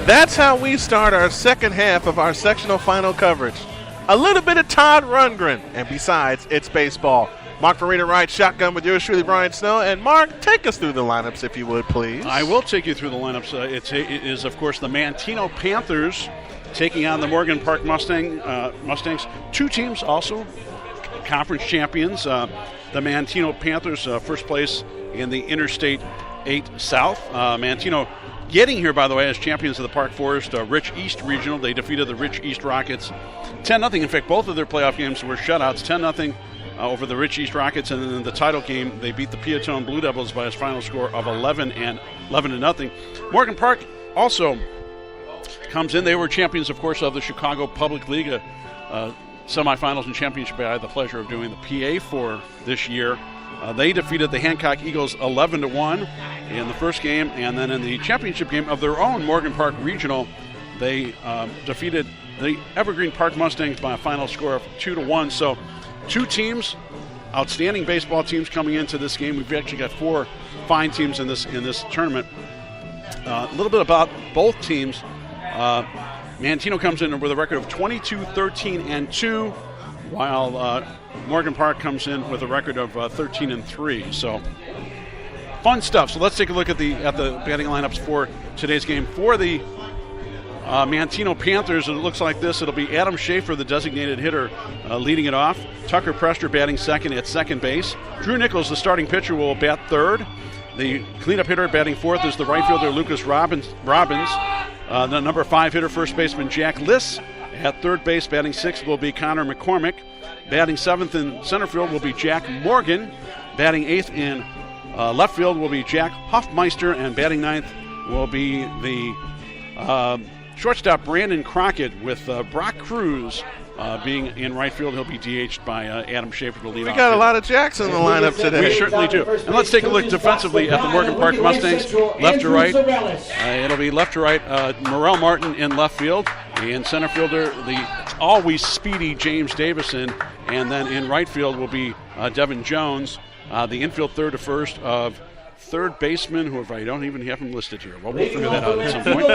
That's how we start our second half of our sectional final coverage. A little bit of Todd Rundgren, and besides, it's baseball. Mark Farina rides shotgun with yours truly, Brian Snow. And Mark, take us through the lineups, if you would, please. I will take you through the lineups. It is, of course, the Manteno Panthers taking on the Morgan Park Mustangs. Two teams also conference champions. The Manteno Panthers, first place in the Interstate 8 South. Manteno getting here, by the way, as champions of the Park Forest Rich East Regional. They defeated the Rich East Rockets 10-0. In fact, both of their playoff games were shutouts, 10-0 over the Rich East Rockets, and then in the title game, they beat the Piatone Blue Devils by a final score of 11-0. Morgan Park also comes in. They were champions, of course, of the Chicago Public League semifinals and championship. I had the pleasure of doing the PA for this year. They defeated the Hancock Eagles 11-1 in the first game, and then in the championship game of their own Morgan Park Regional, they defeated the Evergreen Park Mustangs by a final score of 2-1. So, two teams, outstanding baseball teams coming into this game. We've actually got four fine teams in this tournament. A little bit about both teams. Manteno comes in with a record of 22-13-2, while Morgan Park comes in with a record of 13-3. So fun stuff. So let's take a look at the batting lineups for today's game. For the Manteno Panthers, it looks like this. It'll be Adam Schaefer, the designated hitter, leading it off. Tucker Prester batting second at second base. Drew Nichols, the starting pitcher, will bat third. The cleanup hitter batting fourth is the right fielder Lucas Robbins. The number 5 hitter, first baseman Jack Liss. At third base, batting sixth will be Connor McCormick. Batting seventh in center field will be Jack Morgan. Batting eighth in left field will be Jack Hoffmeister. And batting ninth will be the shortstop Brandon Crockett, with Brock Cruz being in right field. He'll be DH'd by Adam Schaefer to lead off. We got a lot of Jacks in the lineup today. We certainly do. And let's take a look defensively at the Morgan Park Mustangs. Left to right, it'll be left to right, Morel Martin in left field. In center fielder, the always speedy James Davison. And then in right field will be Devin Jones. The infield third to first of third baseman, who, if I don't even have him listed here, well, we'll figure that out at some point.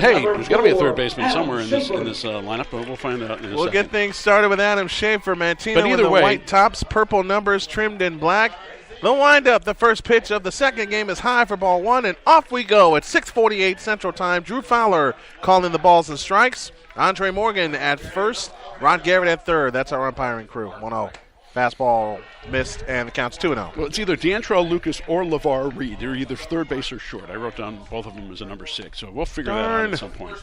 Hey, there's got to be a third baseman somewhere in this lineup, but we'll find out in a second. We'll get things started with Adam Schaefer. Manteno with the white tops, purple numbers trimmed in black. The windup, the first pitch of the second game, is high for ball one, and off we go at 6:48 Central Time. Drew Fowler calling the balls and strikes. Andre Morgan at first, Ron Garrett at third. That's our umpiring crew. 1-0. Fastball missed, and the count's 2-0. Well, it's either Dantrell Lucas or LeVar Reed. They're either third base or short. I wrote down both of them as a number 6, so we'll figure that out at some point.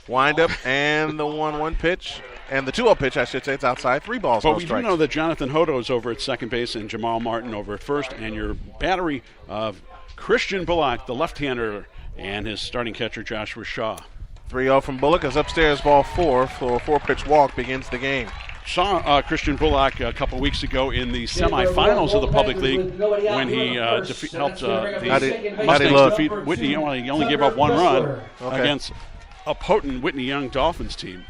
Windup and the 1-1 pitch, and the 2-0 pitch, I should say. It's outside. 3 balls, but no we strikes. do know that Jonathan Hodo is over at second base and Jamal Martin over at first, and your battery of Christian Bullock, the left-hander, and his starting catcher, Joshua Shaw. 3-0 from Bullock is upstairs, ball 4 for a 4-pitch walk begins the game. Saw Christian Bullock a couple weeks ago in the semifinals of the Public League when he helped the Mustangs defeat Whitney. He only gave up 1 run against a potent Whitney Young Dolphins team.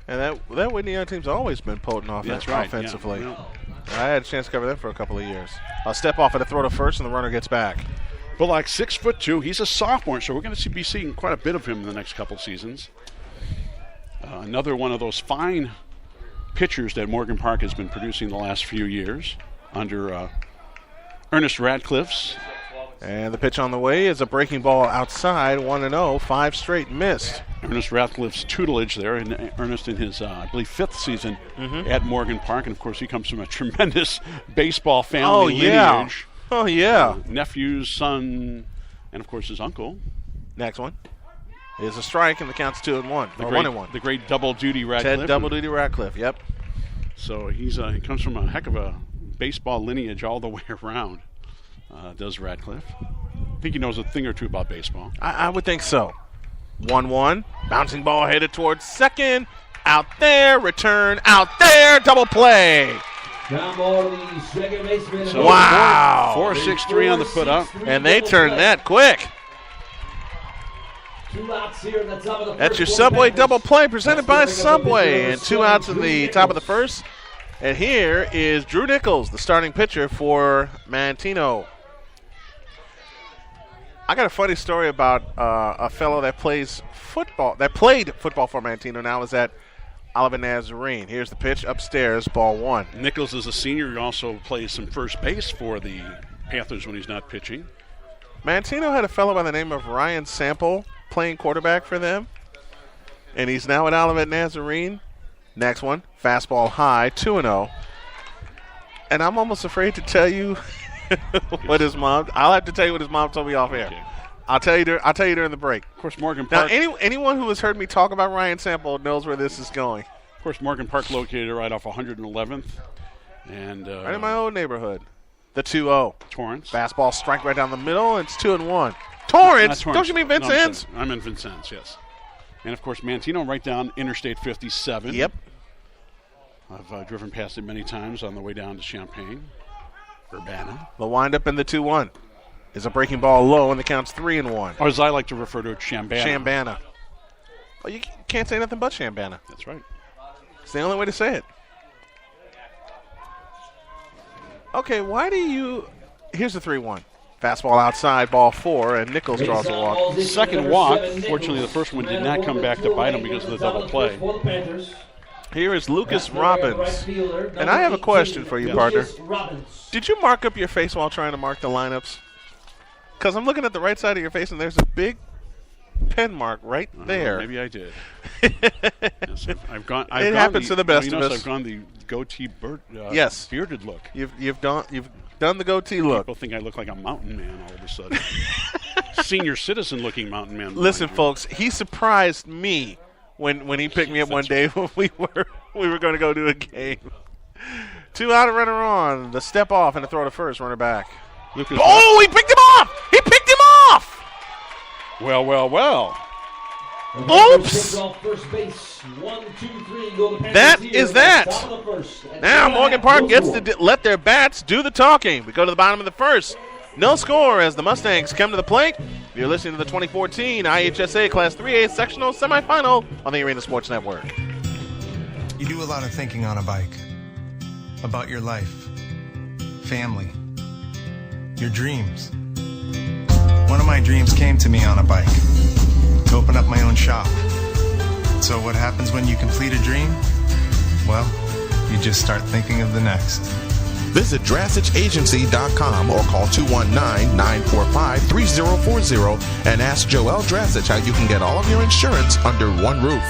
And that Whitney Young team's always been potent offensively. Yeah. I had a chance to cover them for a couple of years. I'll step off at a throw to first, and the runner gets back. Bullock, 6'2". He's a sophomore, so we're going to be seeing quite a bit of him in the next couple seasons. Another one of those fine pitchers that Morgan Park has been producing the last few years under Ernest Radcliffe's. And the pitch on the way is a breaking ball outside, 1-0, 5 straight missed. Ernest Radcliffe's tutelage there, and Ernest in his, I believe, 5th season at Morgan Park. And, of course, he comes from a tremendous baseball family lineage. Oh, yeah. Nephews, son, and, of course, his uncle. Next one is a strike, and the count's 2-1. 1-1. The great double-duty Radcliffe. Ted double-duty Radcliffe, yep. So he comes from a heck of a baseball lineage all the way around, does Radcliffe. I think he knows a thing or two about baseball. I would think so. 1-1. Bouncing ball headed towards second. Out there. Return. Out there. Double play. So wow. 4-6-3 on the put up. And they turned that quick. That's your Subway double play presented by Subway. And 2 outs in the top of the first. And here is Drew Nichols, the starting pitcher for Manteno. I got a funny story about a fellow that played football for Manteno, now is at Olivet Nazarene. Here's the pitch upstairs, ball 1. Nichols is a senior. He also plays some first base for the Panthers when he's not pitching. Manteno had a fellow by the name of Ryan Sample playing quarterback for them, and he's now at Olivet Nazarene. Next one, fastball high, 2-0. And I'm almost afraid to tell you what his mom. I'll have to tell you what his mom told me off air. Okay. I'll tell you during the break. Of course, Morgan Park. Now, anyone who has heard me talk about Ryan Sample knows where this is going. Of course, Morgan Park located right off 111th, and right in my own neighborhood. The 2-0. Torrance. Fastball strike right down the middle, and it's 2-1. Torrance? Don't you mean Vincennes? No, I'm in Vincennes, yes. And, of course, Manteno right down Interstate 57. Yep. I've driven past it many times on the way down to Champaign, Urbana. The windup in the 2-1 is a breaking ball low, and the count's 3-1. Or as I like to refer to it, Chambana. Chambana. Well, you can't say nothing but Chambana. That's right. It's the only way to say it. Okay, why do you... Here's the 3-1. Fastball outside, ball 4, and Nichols draws a walk. Second walk. Fortunately, the first one did not come back to bite him because of the double play. Here is Lucas Robbins. And I have a question for you, partner. Did you mark up your face while trying to mark the lineups? Because I'm looking at the right side of your face, and there's a big pen mark right there. Maybe I did. Yes, I've gone. It happens to the best of us. I've gone the goatee yes. bearded look. You've done the goatee look. People think I look like a mountain man all of a sudden. Senior citizen looking mountain man. Listen, folks, he surprised me when he picked me up one day when we were going to go do a game. 2 out, a runner on. The step off and a throw to first, runner back. Lucas he picked him off! He picked him off! Well. Oops! That is that. Now Morgan Park gets to let their bats do the talking. We go to the bottom of the first. No score as the Mustangs come to the plate. You're listening to the 2014 IHSA Class 3A Sectional Semifinal on the Arena Sports Network. You do a lot of thinking on a bike. About your life, family, your dreams. One of my dreams came to me on a bike. To open up my own shop. So what happens when you complete a dream? Well, you just start thinking of the next. Visit DrastichAgency.com or call 219-945-3040 and ask Joel Drastich how you can get all of your insurance under one roof.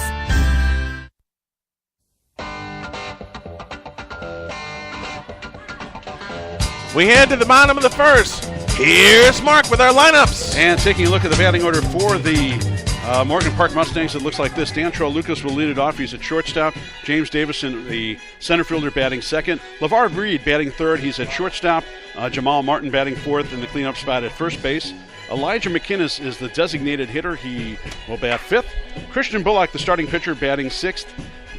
We head to the bottom of the first. Here's Mark with our lineups. And taking a look at the batting order for the Morgan Park Mustangs, it looks like this. Dantrell Lucas will lead it off. He's at shortstop. James Davison, the center fielder, batting second. LeVar Reed batting third. He's at shortstop. Jamal Martin batting fourth in the cleanup spot at first base. Elijah McInnes is the designated hitter. He will bat fifth. Christian Bullock, the starting pitcher, batting sixth.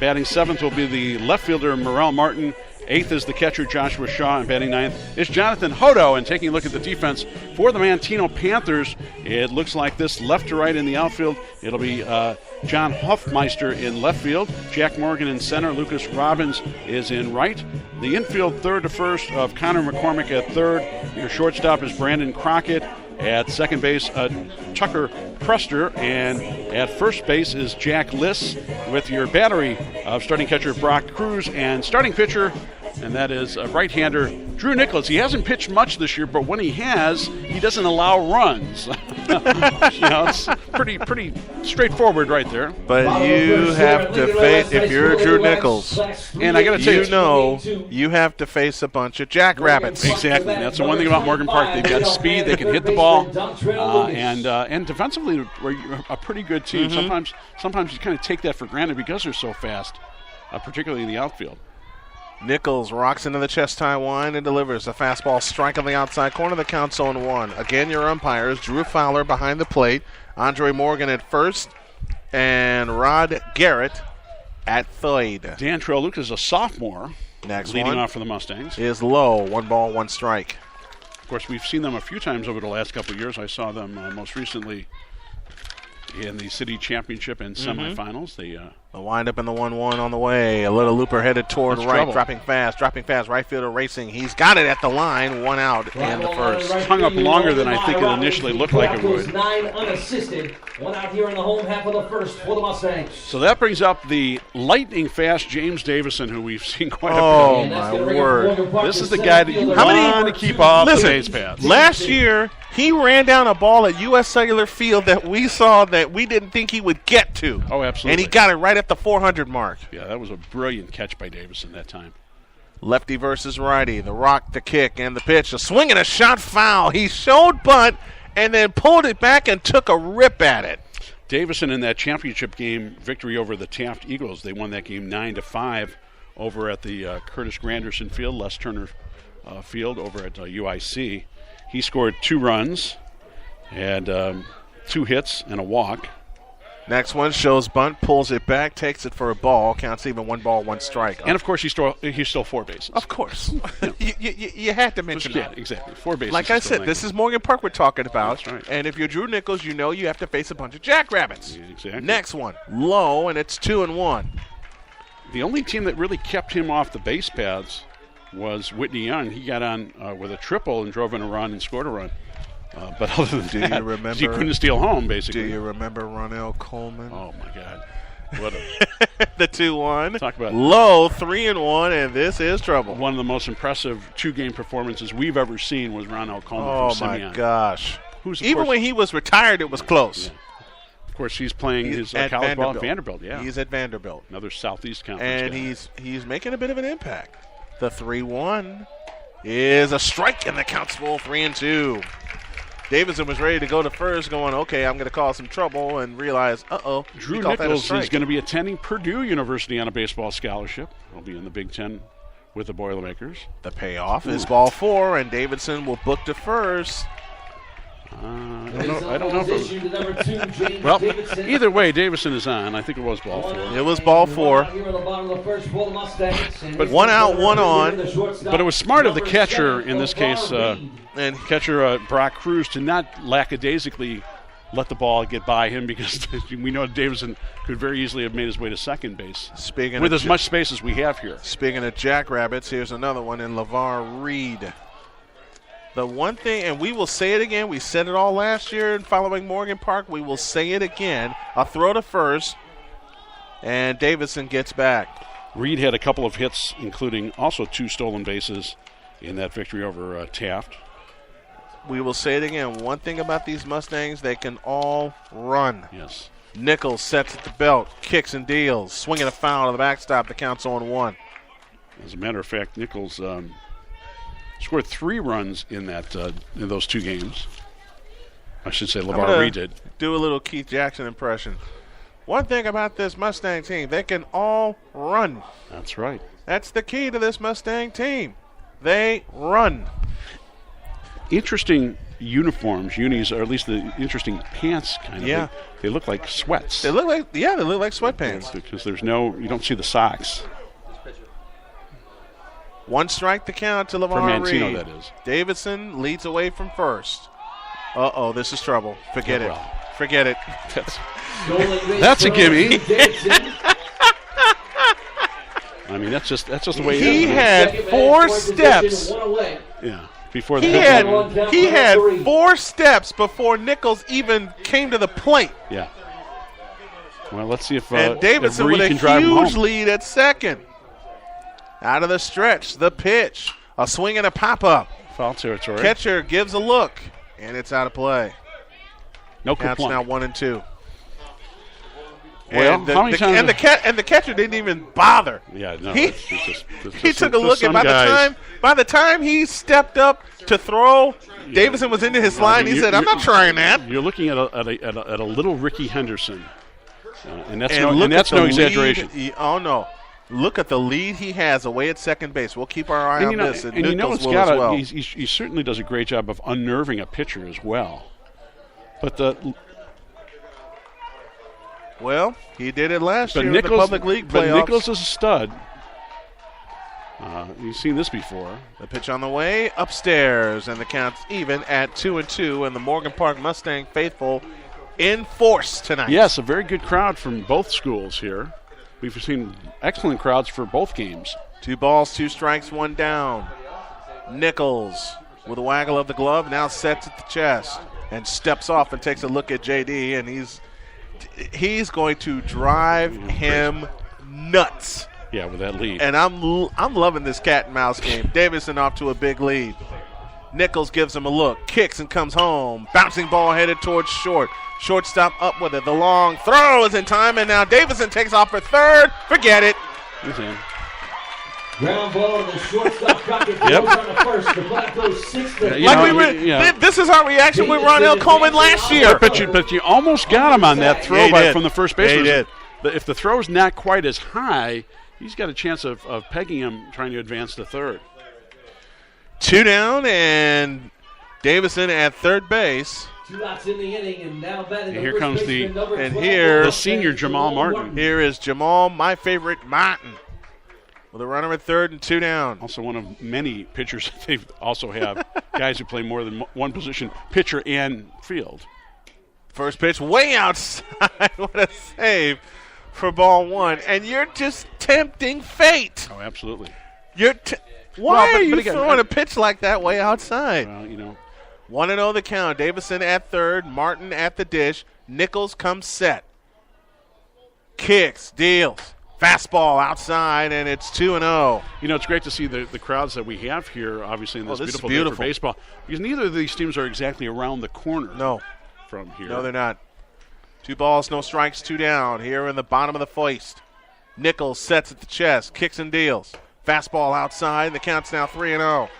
Batting seventh will be the left fielder, Morel Martin. Eighth is the catcher, Joshua Shaw, and batting ninth is Jonathan Hodo. And taking a look at the defense for the Manteno Panthers, it looks like this left to right in the outfield. It'll be John Hoffmeister in left field, Jack Morgan in center, Lucas Robbins is in right. The infield third to first of Connor McCormick at third. Your shortstop is Brandon Crockett. At second base, Tucker Prester, and at first base is Jack Liss with your battery of starting catcher Brock Cruz and starting pitcher, and that is right-hander Drew Nichols. He hasn't pitched much this year, but when he has, he doesn't allow runs. It's pretty straightforward right there. But you have to face, if you're Drew Nichols, and I got to tell you, you have to face a bunch of jackrabbits. Exactly. That's the one thing about Morgan Park. They've got speed. They can hit the ball, and defensively, we're a pretty good team. Mm-hmm. Sometimes you kind of take that for granted because they're so fast, particularly in the outfield. Nichols rocks into the chest high wind and delivers a fastball strike on the outside corner. The count's 0-1. Again, your umpires, Drew Fowler behind the plate, Andre Morgan at first, and Rod Garrett at third. Dantrell Lucas is a sophomore. Next leading one off for the Mustangs is low. 1 ball, 1 strike. Of course, we've seen them a few times over the last couple of years. I saw them most recently in the city championship and semifinals. They The windup and the 1-1 on the way. A little looper headed toward That's right, trouble. dropping fast. Right fielder racing. He's got it at the line. 1 out in the first. Hung up longer than I think it initially looked like it would. 9 unassisted. 1 out here in the home half of the first for the Mustangs. So that brings up the lightning fast James Davison, who we've seen quite a bit. Oh, And that's my gonna bring up word. Morgan Park This to is the center guy that field. you How many- want to keep off the base paths. Last year, he ran down a ball at U.S. Cellular Field that we saw that we didn't think he would get to. Oh, absolutely. And he got it right at the 400 mark. Yeah, that was a brilliant catch by Davison that time. Lefty versus righty. The rock, the kick, and the pitch. A swing and a shot foul. He showed bunt and then pulled it back and took a rip at it. Davison in that championship game victory over the Taft Eagles, they won that game 9-5 over at the Curtis Granderson Field, Les Turner Field over at UIC. He scored 2 runs and 2 hits and a walk. Next one shows bunt, pulls it back, takes it for a ball, counts even 1 ball, 1 strike. And, of course, he stole 4 bases. Of course. you had to mention Yeah, that. exactly. 4 bases. Like I said, this is Morgan Park we're talking about. That's right. And if you're Drew Nichols, you know you have to face a bunch of jackrabbits. Yeah, exactly. Next one, low, and it's 2-1. The only team that really kept him off the base paths was Whitney Young. He got on with a triple and drove in a run and scored a run. But other than that, you remember, he couldn't steal home, basically. Do you remember Ronell Coleman? Oh, my God. What The 2-1. Talk about low, 3-1, and this is trouble. one of the most impressive 2-game performances we've ever seen was Ronell Coleman Oh, from my Simeon. gosh. Who's, of Even course, when he was retired, it was close. Yeah. Of course, he's playing his at college ball at Vanderbilt. Yeah, He's at Vanderbilt. another Southeast Conference And guy. he's making a bit of an impact. The 3-1 is a strike, and the count's full 3-2. Davidson was ready to go to first, going, okay, I'm going to cause some trouble, and realize, Drew Nichols is going to be attending Purdue University on a baseball scholarship. He'll be in the Big Ten with the Boilermakers. The payoff is ball 4, and Davidson will book to first. I don't know if it was. Well, either way, Davison is on. I think it was ball 4. It was ball 4. But 1 out, 1 on. But it was smart of the catcher in this case, And catcher Brock Cruz, to not lackadaisically let the ball get by him, because we know Davison could very easily have made his way to second base with as much space as we have here. Speaking of jackrabbits, here's another one in LeVar Reed. The one thing, and we will say it again, we said it all last year in following Morgan Park, we will say it again. A throw to first, and Davison gets back. Reed had a couple of hits, including also 2 stolen bases in that victory over Taft. We will say it again. One thing about these Mustangs, they can all run. Yes. Nichols sets at the belt, kicks and deals, swinging a foul to the backstop. The count's on 1. As a matter of fact, Nichols scored 3 runs in those 2 games. I should say LeVar Reed did. Do a little Keith Jackson impression. One thing about this Mustang team, they can all run. That's right. That's the key to this Mustang team. They run. Interesting uniforms, unis, or at least the interesting pants kind of. Yeah. They look like sweats. They look like sweatpants. Because you don't see the socks. 1 strike to count to For LeVar Manteno, Reed. that is. Davidson leads away from first. This is trouble. Forget it. Well. Forget it. That's a gimme. I mean, that's just the way it is. He had 4 steps. Yeah. Before He the had 4 steps before Nichols even came to the plate. Yeah. Well, let's see if And Davidson if with Reed a can drive him huge home. lead at second. Out of the stretch, the pitch, a swing and a pop-up. Foul territory. Catcher gives a look, and it's out of play. No Counts now complaint. 1 and 2. Well, and the, how many times? the catcher didn't even bother. Yeah, no. He, it's he took a look, and by the time he stepped up to throw, Davidson was into his line. He said, "I'm not trying that." You're looking at a little Ricky Henderson, and that's look no at the exaggeration. lead. Oh no! Look at the lead he has away at second base. We'll keep our eye on this, and Nichols will as well. He certainly does a great job of unnerving a pitcher as well. But he did it last year Nichols, in the public league playoffs. But Nichols is a stud. You've seen this before. The pitch on the way upstairs, and the count's even at 2-2, and the Morgan Park Mustang faithful in force tonight. Yes, a very good crowd from both schools here. We've seen excellent crowds for both games. 2 balls, 2 strikes, 1 down. Nichols with a waggle of the glove now sets at the chest and steps off and takes a look at JD, and he's going to drive him nuts. Yeah, with that lead. And I'm loving this cat and mouse game. Davison off to a big lead. Nichols gives him a look, kicks and comes home. Bouncing ball headed towards short. Shortstop up with it. The long throw is in time, and now Davison takes off for third. Forget it. He's in. Ground ball to the shortstop. Crockett goes on the first. The flag goes 6th. This is our reaction with Ronell Coleman last year. But you almost got him on that throw from the first baseman. He did. If the throw's not quite as high, he's got a chance of pegging him, trying to advance to third. 2 down, and Davison at third base. 2 outs in the inning, and now batting. And here comes the senior Jamal Martin. Here is Jamal, my favorite, Martin, with a runner at third and 2 down. Also one of many pitchers. They also have guys who play more than one position, pitcher and field. First pitch way outside. What a save for ball 1. And you're just tempting fate. Oh, absolutely. Why are you throwing a pitch like that way outside? Well, 1-0 the count. Davison at third. Martin at the dish. Nichols comes set. Kicks. Deals. Fastball outside, and it's 2-0. It's great to see the crowds that we have here, obviously, in this beautiful day for baseball. Because neither of these teams are exactly around the corner from here. No, they're not. 2 balls, no strikes, 2 down. Here in the bottom of the first. Nichols sets at the chest. Kicks and deals. Fastball outside. The count's now 3-0.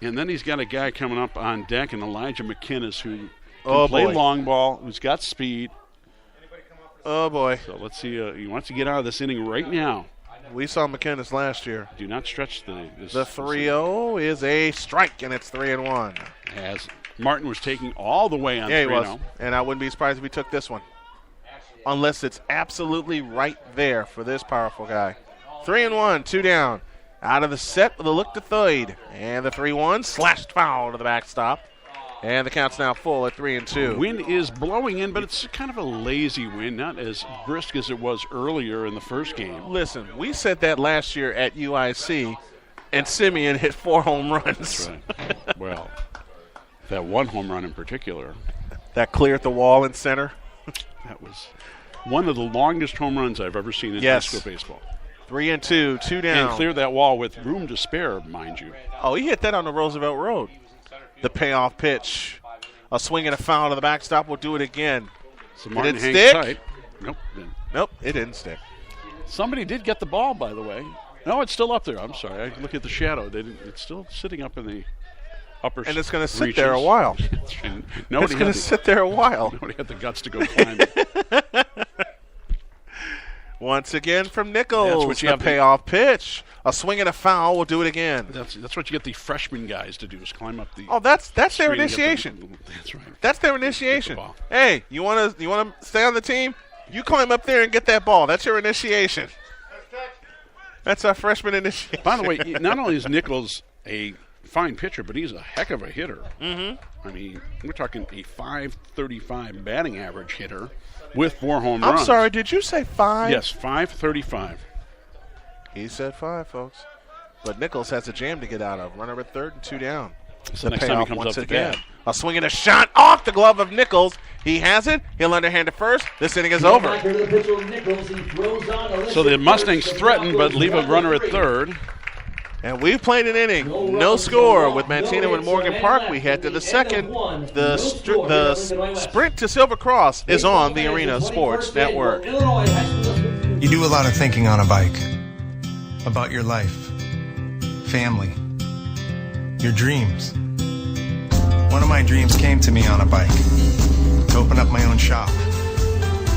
And then he's got a guy coming up on deck, and Elijah McKinnis, who can play long ball, who's got speed. Oh, boy. So let's see. He wants to get out of this inning right now. We saw McKinnis last year. Do not stretch the 3-0 is a strike, and it's 3-1. As Martin was taking all the way on 3-0. Yeah, he was. And I wouldn't be surprised if he took this one. Unless it's absolutely right there for this powerful guy. 3-1, 2 down. Out of the set with a look to third. And the 3-1 slashed foul to the backstop. And the count's now full at 3-2. Wind is blowing in, but it's kind of a lazy wind, not as brisk as it was earlier in the first game. Listen, we said that last year at UIC, and Simeon hit 4 home runs. That's right. Well, that one home run in particular. That cleared the wall in center. That was one of the longest home runs I've ever seen in high school baseball. 3-2, 2 down. And cleared that wall with room to spare, mind you. Oh, he hit that on the Roosevelt Road. The payoff pitch. A swing and a foul to the backstop. We'll do it again. So Martin did it hangs stick? tight. Nope. Didn't. Nope, it didn't stick. Somebody did get the ball, by the way. No, it's still up there. I'm sorry. I look at the shadow. It's still sitting up in the upper And it's going to sit reaches. there a while. It's going to sit there a while. Nobody had the guts to go climb it. Once again from Nichols. That's what you have payoff pitch. A swing and a foul. We'll do it again. That's what you get the freshman guys to do, is climb up the. Oh, that's their initiation. That's right. That's their initiation. Hey, you want to stay on the team? You climb up there and get that ball. That's your initiation. That's our freshman initiation. By the way, not only is Nichols a fine pitcher, but he's a heck of a hitter. Mm-hmm. I mean, we're talking a .535 batting average hitter with 4 home runs. I'm sorry, did you say 5? Yes, .535. He said 5, folks. But Nichols has a jam to get out of. Runner at third and 2 down. So next time he comes up to bat. A swing and a shot off the glove of Nichols. He has it. He'll underhand to first. This inning is over. So the Mustangs threaten, but leave a runner at third. And we've played an inning. No score with Manteno and Morgan Park. We head to the second. The sprint to Silver Cross is on the Arena Sports Network. You do a lot of thinking on a bike. About your life, family, your dreams. One of my dreams came to me on a bike, to open up my own shop.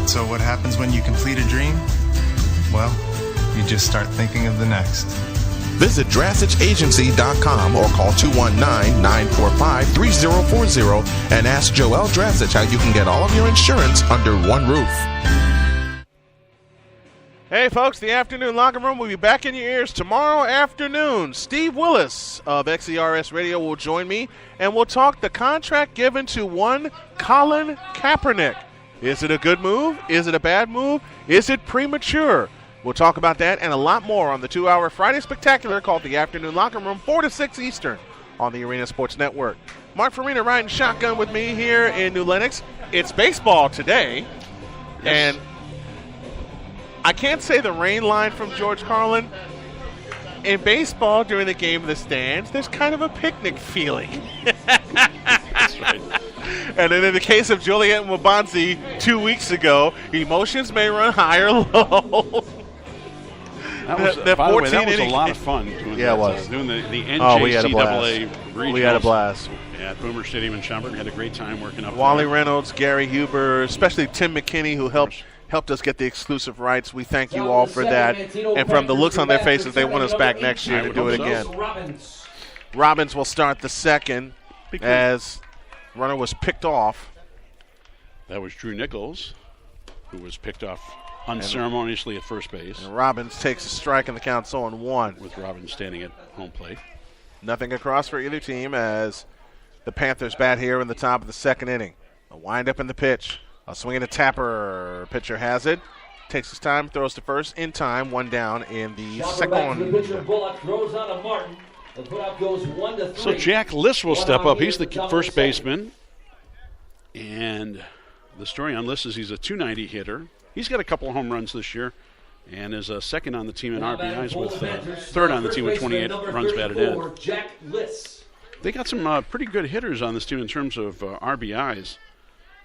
So what happens when you complete a dream? Well, you just start thinking of the next. Visit DrastichAgency.com or call 219-945-3040 and ask Joel Drasich how you can get all of your insurance under one roof. Hey, folks, the Afternoon Locker Room will be back in your ears tomorrow afternoon. Steve Willis of XERS Radio will join me, and we'll talk the contract given to one Colin Kaepernick. Is it a good move? Is it a bad move? Is it premature? We'll talk about that and a lot more on the 2-hour Friday Spectacular called the Afternoon Locker Room, 4 to 6 Eastern on the Arena Sports Network. Mark Farina riding shotgun with me here in New Lenox. It's baseball today, and I can't say the rain line from George Carlin. In baseball, during the game of the stands, there's kind of a picnic feeling. That's right. And then in the case of Juliet Mwabanzi 2 weeks ago, emotions may run high or low. That was, by the way, that was a lot of fun. Doing it was. Doing the NJCAA regionals. We had a blast. At Boomer Stadium in Schaumburg. We had a great time working up Wally there. Reynolds, Gary Huber, especially Tim McKinney, who helped us get the exclusive rights. We thank you all for that. And from the looks on their faces, they want us back next year to do it again. Robbins will start the second as runner was picked off. That was Drew Nichols, who was picked off unceremoniously at first base. And Robbins takes a strike and the count's 0-1. With Robbins standing at home plate. Nothing across for either team as the Panthers bat here in the top of the second inning. A windup in the pitch. A swing and a tapper. Pitcher has it. Takes his time, throws to first in time. One down in the second. So Jack Liss will step up. He's the first baseman. And the story on Liss is he's a .290 hitter. He's got a couple of home runs this year and is second on the team in RBIs with third on the team with 28 runs batted in. Jack Liss. They got some pretty good hitters on this team in terms of RBIs.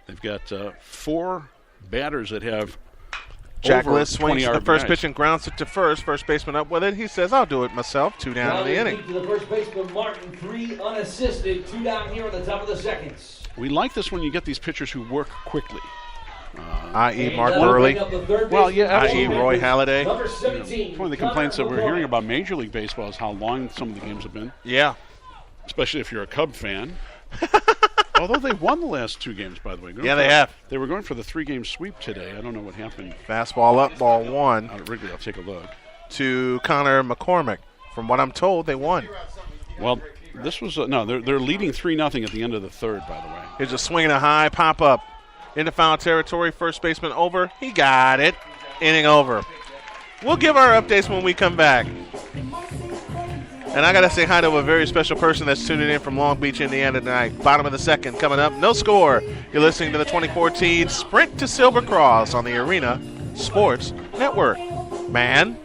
They've got 4 batters that have Jack over Liss swings 20 the RBIs. first pitch and grounds it to first. First baseman up with it. He says, I'll do it myself. 2 down in the inning. To the first baseman, Martin, 3 unassisted, 2 down here on the top of the seconds. We like this when you get these pitchers who work quickly. I.e. Mark Burley. Well, yeah, I.e. Roy Halladay. Number 17. One of the complaints that we're hearing about Major League Baseball is how long some of the games have been, Yeah. especially if you're a Cub fan. Although they won the last 2 games, by the way. Yeah, they have. They were going for the 3-game sweep today. I don't know what happened. Fastball up, ball 1 Out at Wrigley, I'll take a look. to Connor McCormick. From what I'm told, they won. Well, this was they're leading 3-0 at the end of the third, by the way. Here's a swing and a high pop up into foul territory. First baseman over. He got it. Inning over. We'll give our updates when we come back. And I got to say hi to a very special person that's tuning in from Long Beach, Indiana tonight. Bottom of the second coming up. No score. You're listening to the 2014 Sprint to Silver Cross on the Arena Sports Network. Man.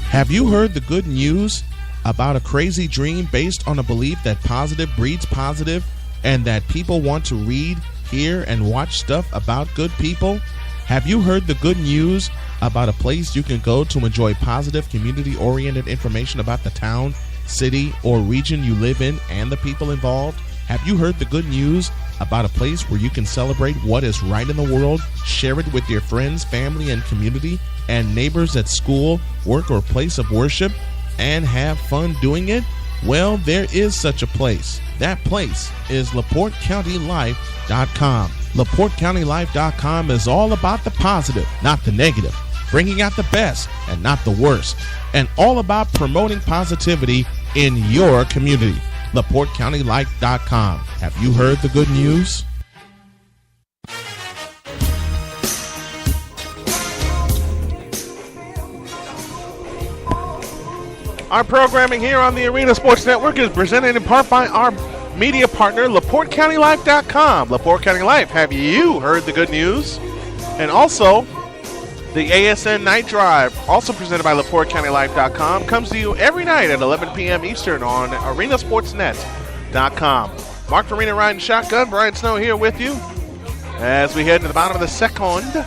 Have you heard the good news about a crazy dream based on a belief that positive breeds positive and that people want to read, hear, and watch stuff about good people? Have you heard the good news about a place you can go to enjoy positive, community-oriented information about the town, city, or region you live in and the people involved? Have you heard the good news about a place where you can celebrate what is right in the world, share it with your friends, family, and community, and neighbors at school, work, or place of worship, and have fun doing it? Well, there is such a place. That place is LaPorteCountyLife.com. LaPorteCountyLife.com is all about the positive, not the negative, bringing out the best and not the worst, and all about promoting positivity in your community. LaPorteCountyLife.com. Have you heard the good news? Our programming here on the Arena Sports Network is presented in part by our media partner, LaPorteCountyLife.com. LaPorte County Life, have you heard the good news? And also, the ASN Night Drive, also presented by LaPorteCountyLife.com, comes to you every night at 11 p.m. Eastern on ArenaSportsNet.com. Mark Farina riding shotgun, Brian Snow here with you as we head to the bottom of the second.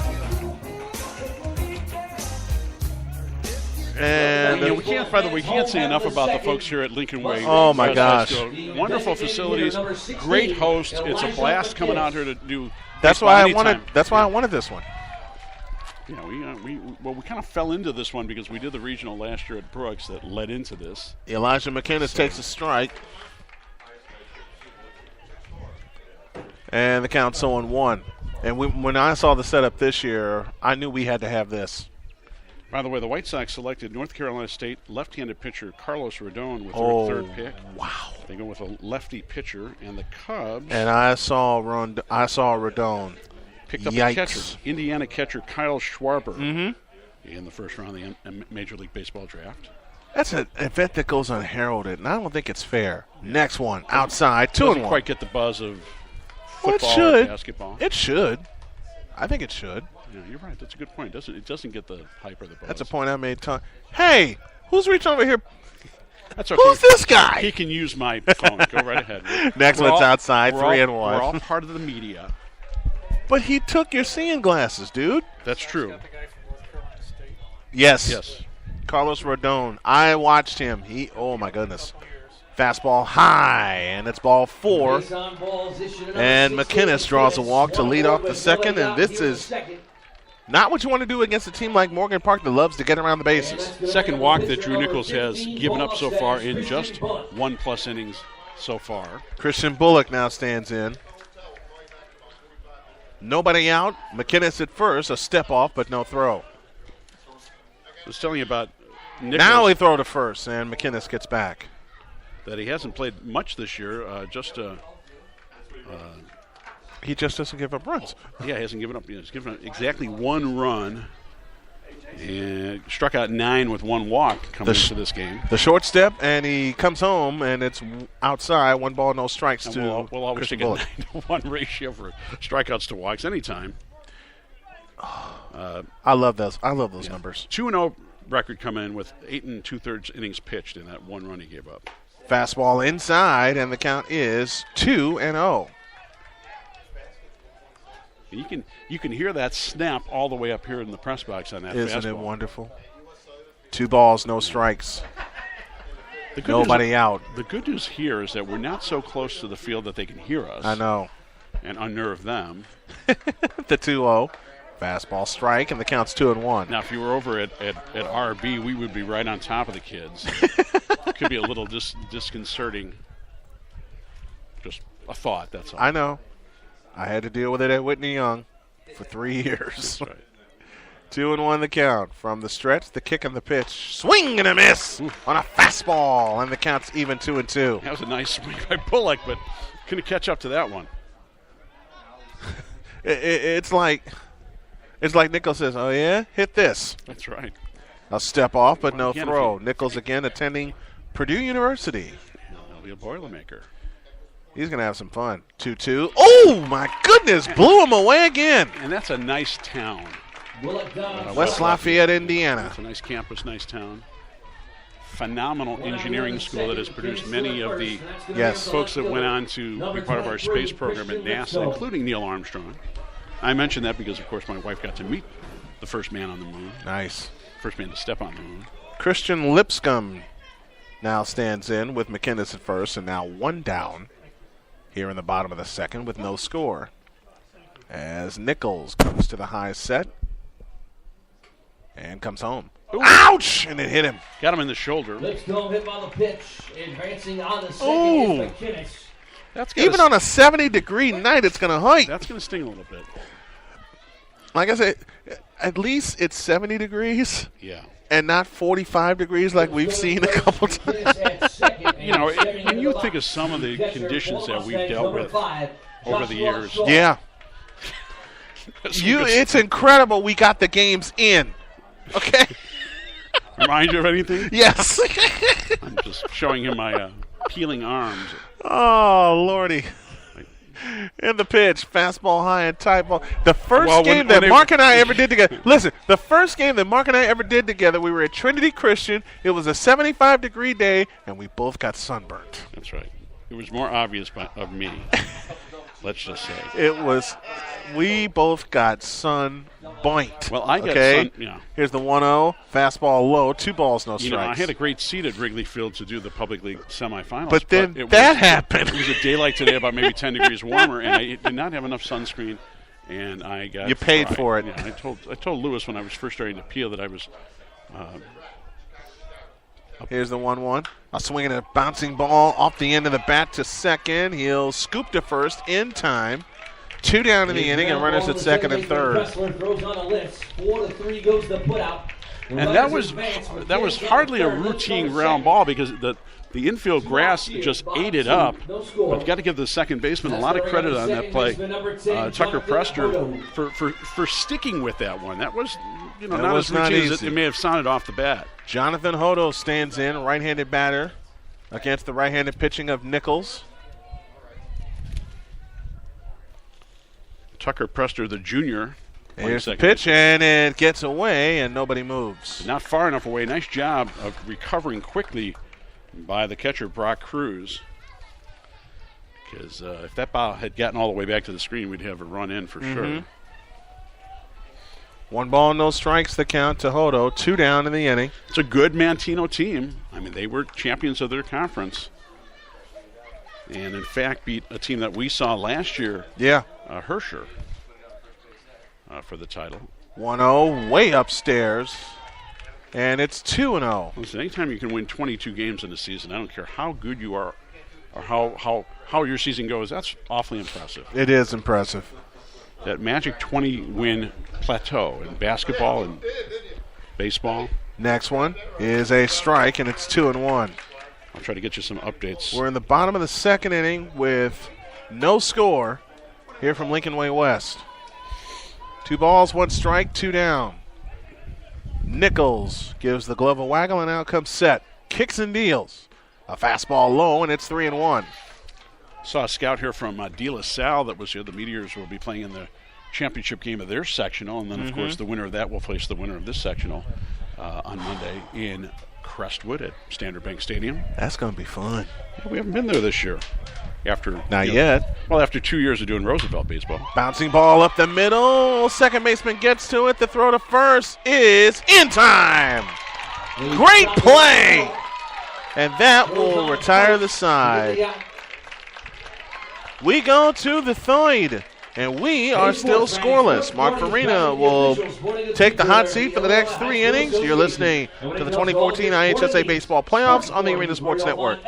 And we can't, by the way, we can't say enough about the folks here at Lincoln Way. Oh my gosh! Wonderful facilities, great host. It's a blast coming out here to do. That's why I wanted. That's why I wanted this one. Yeah, we kind of fell into this one because we did the regional last year at Brooks that led into this. Elijah McInnes takes a strike, and the count's 0-1. And when I saw the setup this year, I knew we had to have this. By the way, the White Sox selected North Carolina State left-handed pitcher Carlos Rodon with their third pick. Wow. They go with a lefty pitcher, and the Cubs. And I saw Rodon. Picked up a catcher, Indiana catcher Kyle Schwarber in the first round of the Major League Baseball draft. That's an event that goes unheralded, and I don't think it's fair. Next one, outside, 2-1. Doesn't quite get the buzz of football or basketball. It should. I think it should. Yeah, you're right. That's a good point. It doesn't get the hype or the buzz. That's a point I made. Hey, who's reaching over here? That's okay. Who's this guy? He can use my phone. Go right ahead. Next one's outside, 3-1. We're all part of the media. But he took your seeing glasses, dude. That's true. Yes. Carlos Rodon. I watched him. Oh, my goodness. Fastball high, and it's ball 4. And McInnes draws a walk to lead off the second, and this is not what you want to do against a team like Morgan Park that loves to get around the bases. Second walk that Drew Nichols has given up so far in just 1+ innings so far. Christian Bullock now stands in. Nobody out. McInnes at first, a step off, but no throw. I was telling you about Nichols. Now he throw to first, and McInnes gets back. That he hasn't played much this year, he just doesn't give up runs. Yeah, he hasn't given up. He's given up exactly 1 run and struck out 9 with 1 walk coming into this game. The short step, and he comes home, and it's outside, 1 ball, no strikes to we'll always Christian take Bullock. a 9-to-1 ratio for strikeouts to walks anytime. I love those. I love those numbers. 2-0 record coming in with 8 2/3 innings pitched in that 1 run he gave up. Fastball inside, and the count is 2-0. You can hear that snap all the way up here in the press box on that Isn't fastball. it wonderful? 2 balls, no strikes. Nobody out. The good news here is that we're not so close to the field that they can hear us. I know. And unnerve them. The 2-0. Fastball strike, and the count's 2-1. Now, if you were over at RB, we would be right on top of the kids. Could be a little disconcerting. Just a thought, that's all. I know. I had to deal with it at Whitney Young for 3 years. That's right. 2-1 the count. From the stretch, the kick and the pitch. Swing and a miss on a fastball, and the count's even 2-2. That was a nice swing by Bullock, but couldn't catch up to that one. It's like Nichols says, oh, yeah? Hit this. That's right. A step off, but no throw. Nichols again attending Purdue University. He'll be a Boilermaker. He's going to have some fun. 2-2. Oh, my goodness. Blew him away again. And that's a nice town. West Lafayette, Indiana. It's a nice campus, nice town. Phenomenal engineering school that has produced many of the folks that went on to be part of our space program at NASA, including Neil Armstrong. I mentioned that because, of course, my wife got to meet the first man on the moon. Nice. First man to step on the moon. Christian Lipscomb now stands in with McInnes at first, and now 1 down here in the bottom of the second with no score. As Nichols comes to the high set and comes home. Ooh. Ouch! And it hit him. Got him in the shoulder. Lipscomb hit by the pitch, advancing on the second is McInnes. Even on a 70-degree night, it's going to hurt. That's going to sting a little bit. Like I said, at least it's 70 degrees. Yeah. And not 45 degrees like we've seen a couple times. When you think of some of the conditions that we've dealt with over the years. Yeah. It's incredible we got the games in. Okay? Remind you of anything? Yes. I'm just showing him my peeling arms. Oh, Lordy. In the pitch, fastball high and tight ball. The first game that Mark and I ever did together. Listen, the first game that Mark and I ever did together, we were at Trinity Christian. It was a 75-degree day, and we both got sunburnt. That's right. It was more obvious of me. Let's just say. It was. We both got sun-boinked. Well, I got sun. Yeah. Here's the 1-0. Fastball low. 2 balls, no strikes. I had a great seat at Wrigley Field to do the Public League semifinals. But then that happened. It was a day like today, about maybe 10 degrees warmer, and I did not have enough sunscreen, and I got You paid fried. for it. Yeah, I told Lewis when I was first starting to peel that I was. Here's the 1-1. A swing and a bouncing ball off the end of the bat to second. He'll scoop to first in time. 2 down in the inning and runners at second and third. Kessler throws on a list. 4-3 goes the putout. And that was hardly a routine ground ball because the infield grass just ate it up. But you got to give the second baseman a lot of credit on that play, Tucker Prester, for sticking with that one. That was, not as routine as it may have sounded off the bat. Jonathan Hodo stands in, right-handed batter, against the right-handed pitching of Nichols. Tucker Prester, the junior. Here's the pitch, and it gets away, and nobody moves. Not far enough away. Nice job of recovering quickly by the catcher, Brock Cruz. Because if that ball had gotten all the way back to the screen, we'd have a run in for sure. 1 ball, no strikes, the count to Hodo. 2 down in the inning. It's a good Manteno team. I mean, they were champions of their conference. And, in fact, beat a team that we saw last year. Yeah. Herscher. For the title. 1-0, way upstairs. And it's 2-0. Listen, anytime you can win 22 games in a season, I don't care how good you are or how your season goes, that's awfully impressive. It is impressive. That magic 20-win plateau in basketball and baseball. Next one is a strike, and it's 2-1. I'll try to get you some updates. We're in the bottom of the second inning with no score here from Lincoln Way West. 2 balls, 1 strike, 2 down. Nichols gives the glove a waggle, and out comes Set. Kicks and deals. A fastball low, and it's 3-1. Saw a scout here from De La Salle that was here. The Meteors will be playing in the championship game of their sectional, and then, of course, the winner of that will face the winner of this sectional on Monday in Crestwood at Standard Bank Stadium. That's going to be fun. Yeah, we haven't been there this year. Not yet. Well, after 2 years of doing Roosevelt baseball. Bouncing ball up the middle. Second baseman gets to it. The throw to first is in time. Great play. And that will retire the side. We go to the third, and we are still scoreless. Mark Farina will take the hot seat for the next 3 innings. You're listening to the 2014 IHSA Baseball Playoffs on the Arena Sports Network.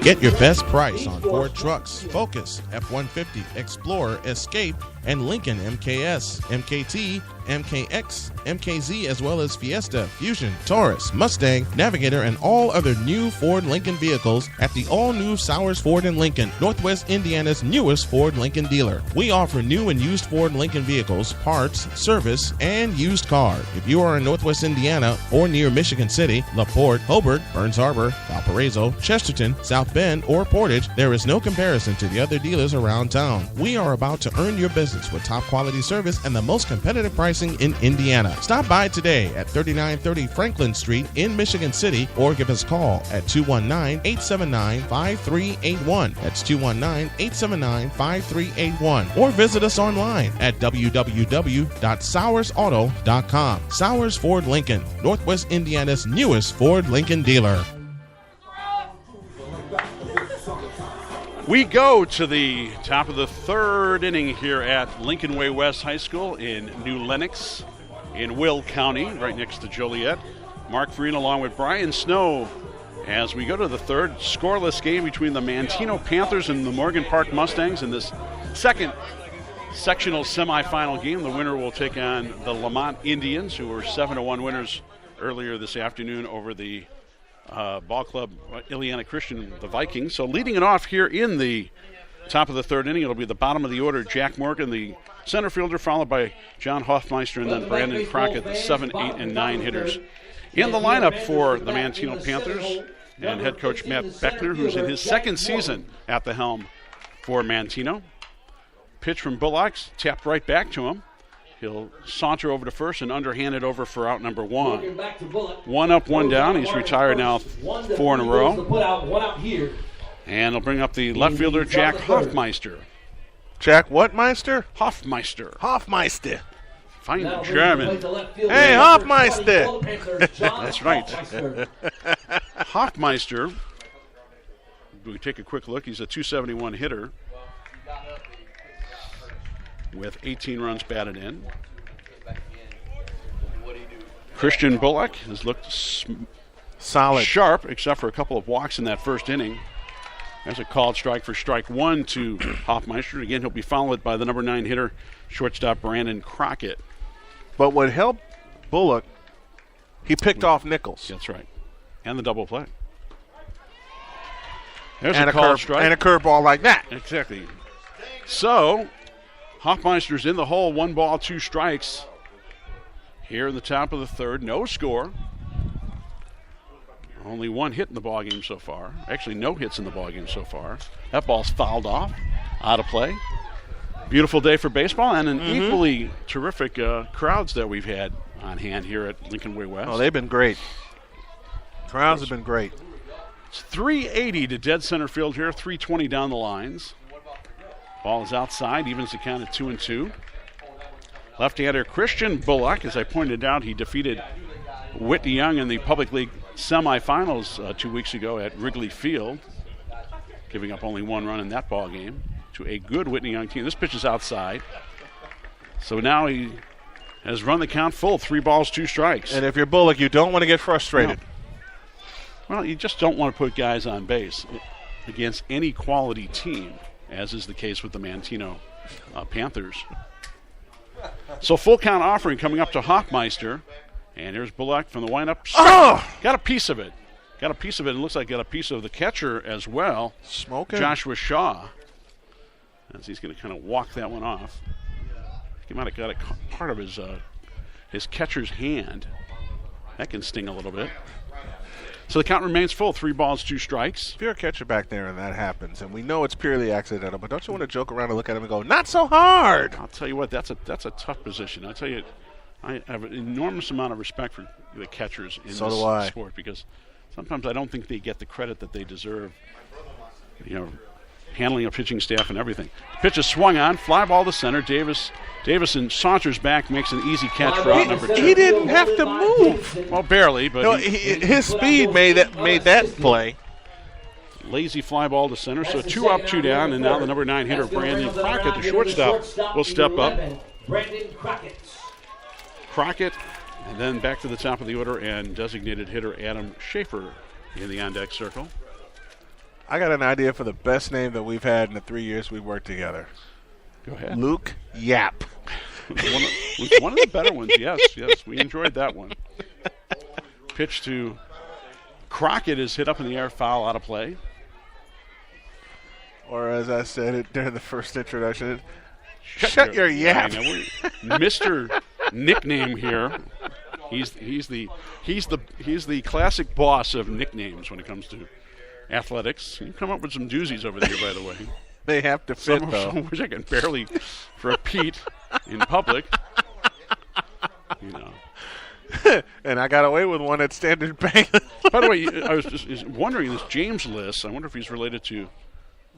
Get your best price on Ford trucks, Focus, F-150, Explorer, Escape, and Lincoln MKS, MKT, MKX, MKZ, as well as Fiesta, Fusion, Taurus, Mustang, Navigator, and all other new Ford Lincoln vehicles at the all-new Sowers Ford in Lincoln, Northwest Indiana's newest Ford Lincoln dealer. We offer new and used Ford Lincoln vehicles, parts, service, and used car. If you are in Northwest Indiana or near Michigan City, LaPorte, Hobart, Burns Harbor, Valparaiso, Chesterton, South Bend, or Portage, there is no comparison to the other dealers around town. We are about to earn your business with top quality service and the most competitive pricing in Indiana. Stop by today at 3930 Franklin Street in Michigan City or give us a call at 219-879-5381. That's 219-879-5381. Or visit us online at www.sowersauto.com. Sowers Ford Lincoln, Northwest Indiana's newest Ford Lincoln dealer. We go to the top of the third inning here at Lincoln Way West High School in New Lenox in Will County, right next to Joliet. Mark Farina along with Brian Snow as we go to the third scoreless game between the Manteno Panthers and the Morgan Park Mustangs in this second sectional semifinal game. The winner will take on the Lamont Indians, who were 7-1 winners earlier this afternoon over the ball club Ileana Christian, the Vikings. So leading it off here in the top of the third inning, it'll be the bottom of the order, Jack Morgan, the center fielder, followed by John Hoffmeister, and then Brandon Crockett, the 7, 8, and 9 hitters. In the lineup for the Manteno Panthers, and head coach Matt Beckner, who's in his second season at the helm for Manteno. Pitch from Bullocks, tapped right back to him. He'll saunter over to first and underhand it over for out number 1. 1 up, 1 down. He's retired now 4 in a row. And he'll bring up the left fielder, Jack Hoffmeister. Jack what Meister? Hoffmeister. Hoffmeister. Fine German. Hey, Hoffmeister. That's right. Hoffmeister, we take a quick look. He's a .271 hitter with 18 runs batted in. Christian Bullock has looked solid, sharp, except for a couple of walks in that first inning. There's a called strike for strike 1 to Hoffmeister. Again, he'll be followed by the number 9 hitter, shortstop Brandon Crockett. But what helped Bullock He picked off Nichols. That's right. And the double play. There's and a call strike. And a curveball like that. Exactly. So, Hoffmeister's in the hole, 1 ball, 2 strikes. Here in the top of the third, no score. Only 1 hit in the ballgame so far. Actually, no hits in the ballgame so far. That ball's fouled off, out of play. Beautiful day for baseball, and an equally terrific crowds that we've had on hand here at Lincoln Way West. Oh, they've been great. Crowds have been great. It's 380 to dead center field here, 320 down the lines. Ball is outside, evens the count at 2-2. Left-hander Christian Bullock, as I pointed out, he defeated Whitney Young in the Public League semifinals 2 weeks ago at Wrigley Field, giving up only 1 run in that ball game to a good Whitney Young team. This pitch is outside. So now he has run the count full, 3 balls, 2 strikes. And if you're Bullock, you don't want to get frustrated. No. Well, you just don't want to put guys on base against any quality team, as is the case with the Manteno Panthers. So full count offering coming up to Hoffmeister. And here's Bullock from the windup. Got a piece of it. It looks like got a piece of the catcher as well. Smoking. Joshua Shaw. As he's going to kind of walk that one off. He might have got a part of his catcher's hand. That can sting a little bit. So the count remains full, 3 balls, 2 strikes. If you're a catcher back there and that happens, and we know it's purely accidental, but don't you want to joke around and look at him and go, not so hard? I'll tell you what, that's a tough position. I'll tell you, I have an enormous amount of respect for the catchers in this sport, because sometimes I don't think they get the credit that they deserve, handling a pitching staff and everything. The pitch is swung on, fly ball to center. Davison saunters back, makes an easy catch for out number 2. He didn't have to move. Well, barely, but his speed made that play. Lazy fly ball to center, so 2 up, 2 down, and now the number 9 hitter, Brandon Crockett, the shortstop, will step up. Brandon Crockett, and then back to the top of the order, and designated hitter Adam Schaefer in the on-deck circle. I got an idea for the best name that we've had in the 3 years we've worked together. Go ahead. Luke Yap. one of the better ones, yes. We enjoyed that one. Pitch to Crockett is hit up in the air, foul, out of play. Or as I said it during the first introduction, shut your yap. Mr. Nickname here. He's the classic boss of nicknames when it comes to athletics. You come up with some doozies over there, by the way. They have to fit, though. Some which I can barely repeat in public. And I got away with one at Standard Bank. By the way, I was just wondering, this James Liss, I wonder if he's related to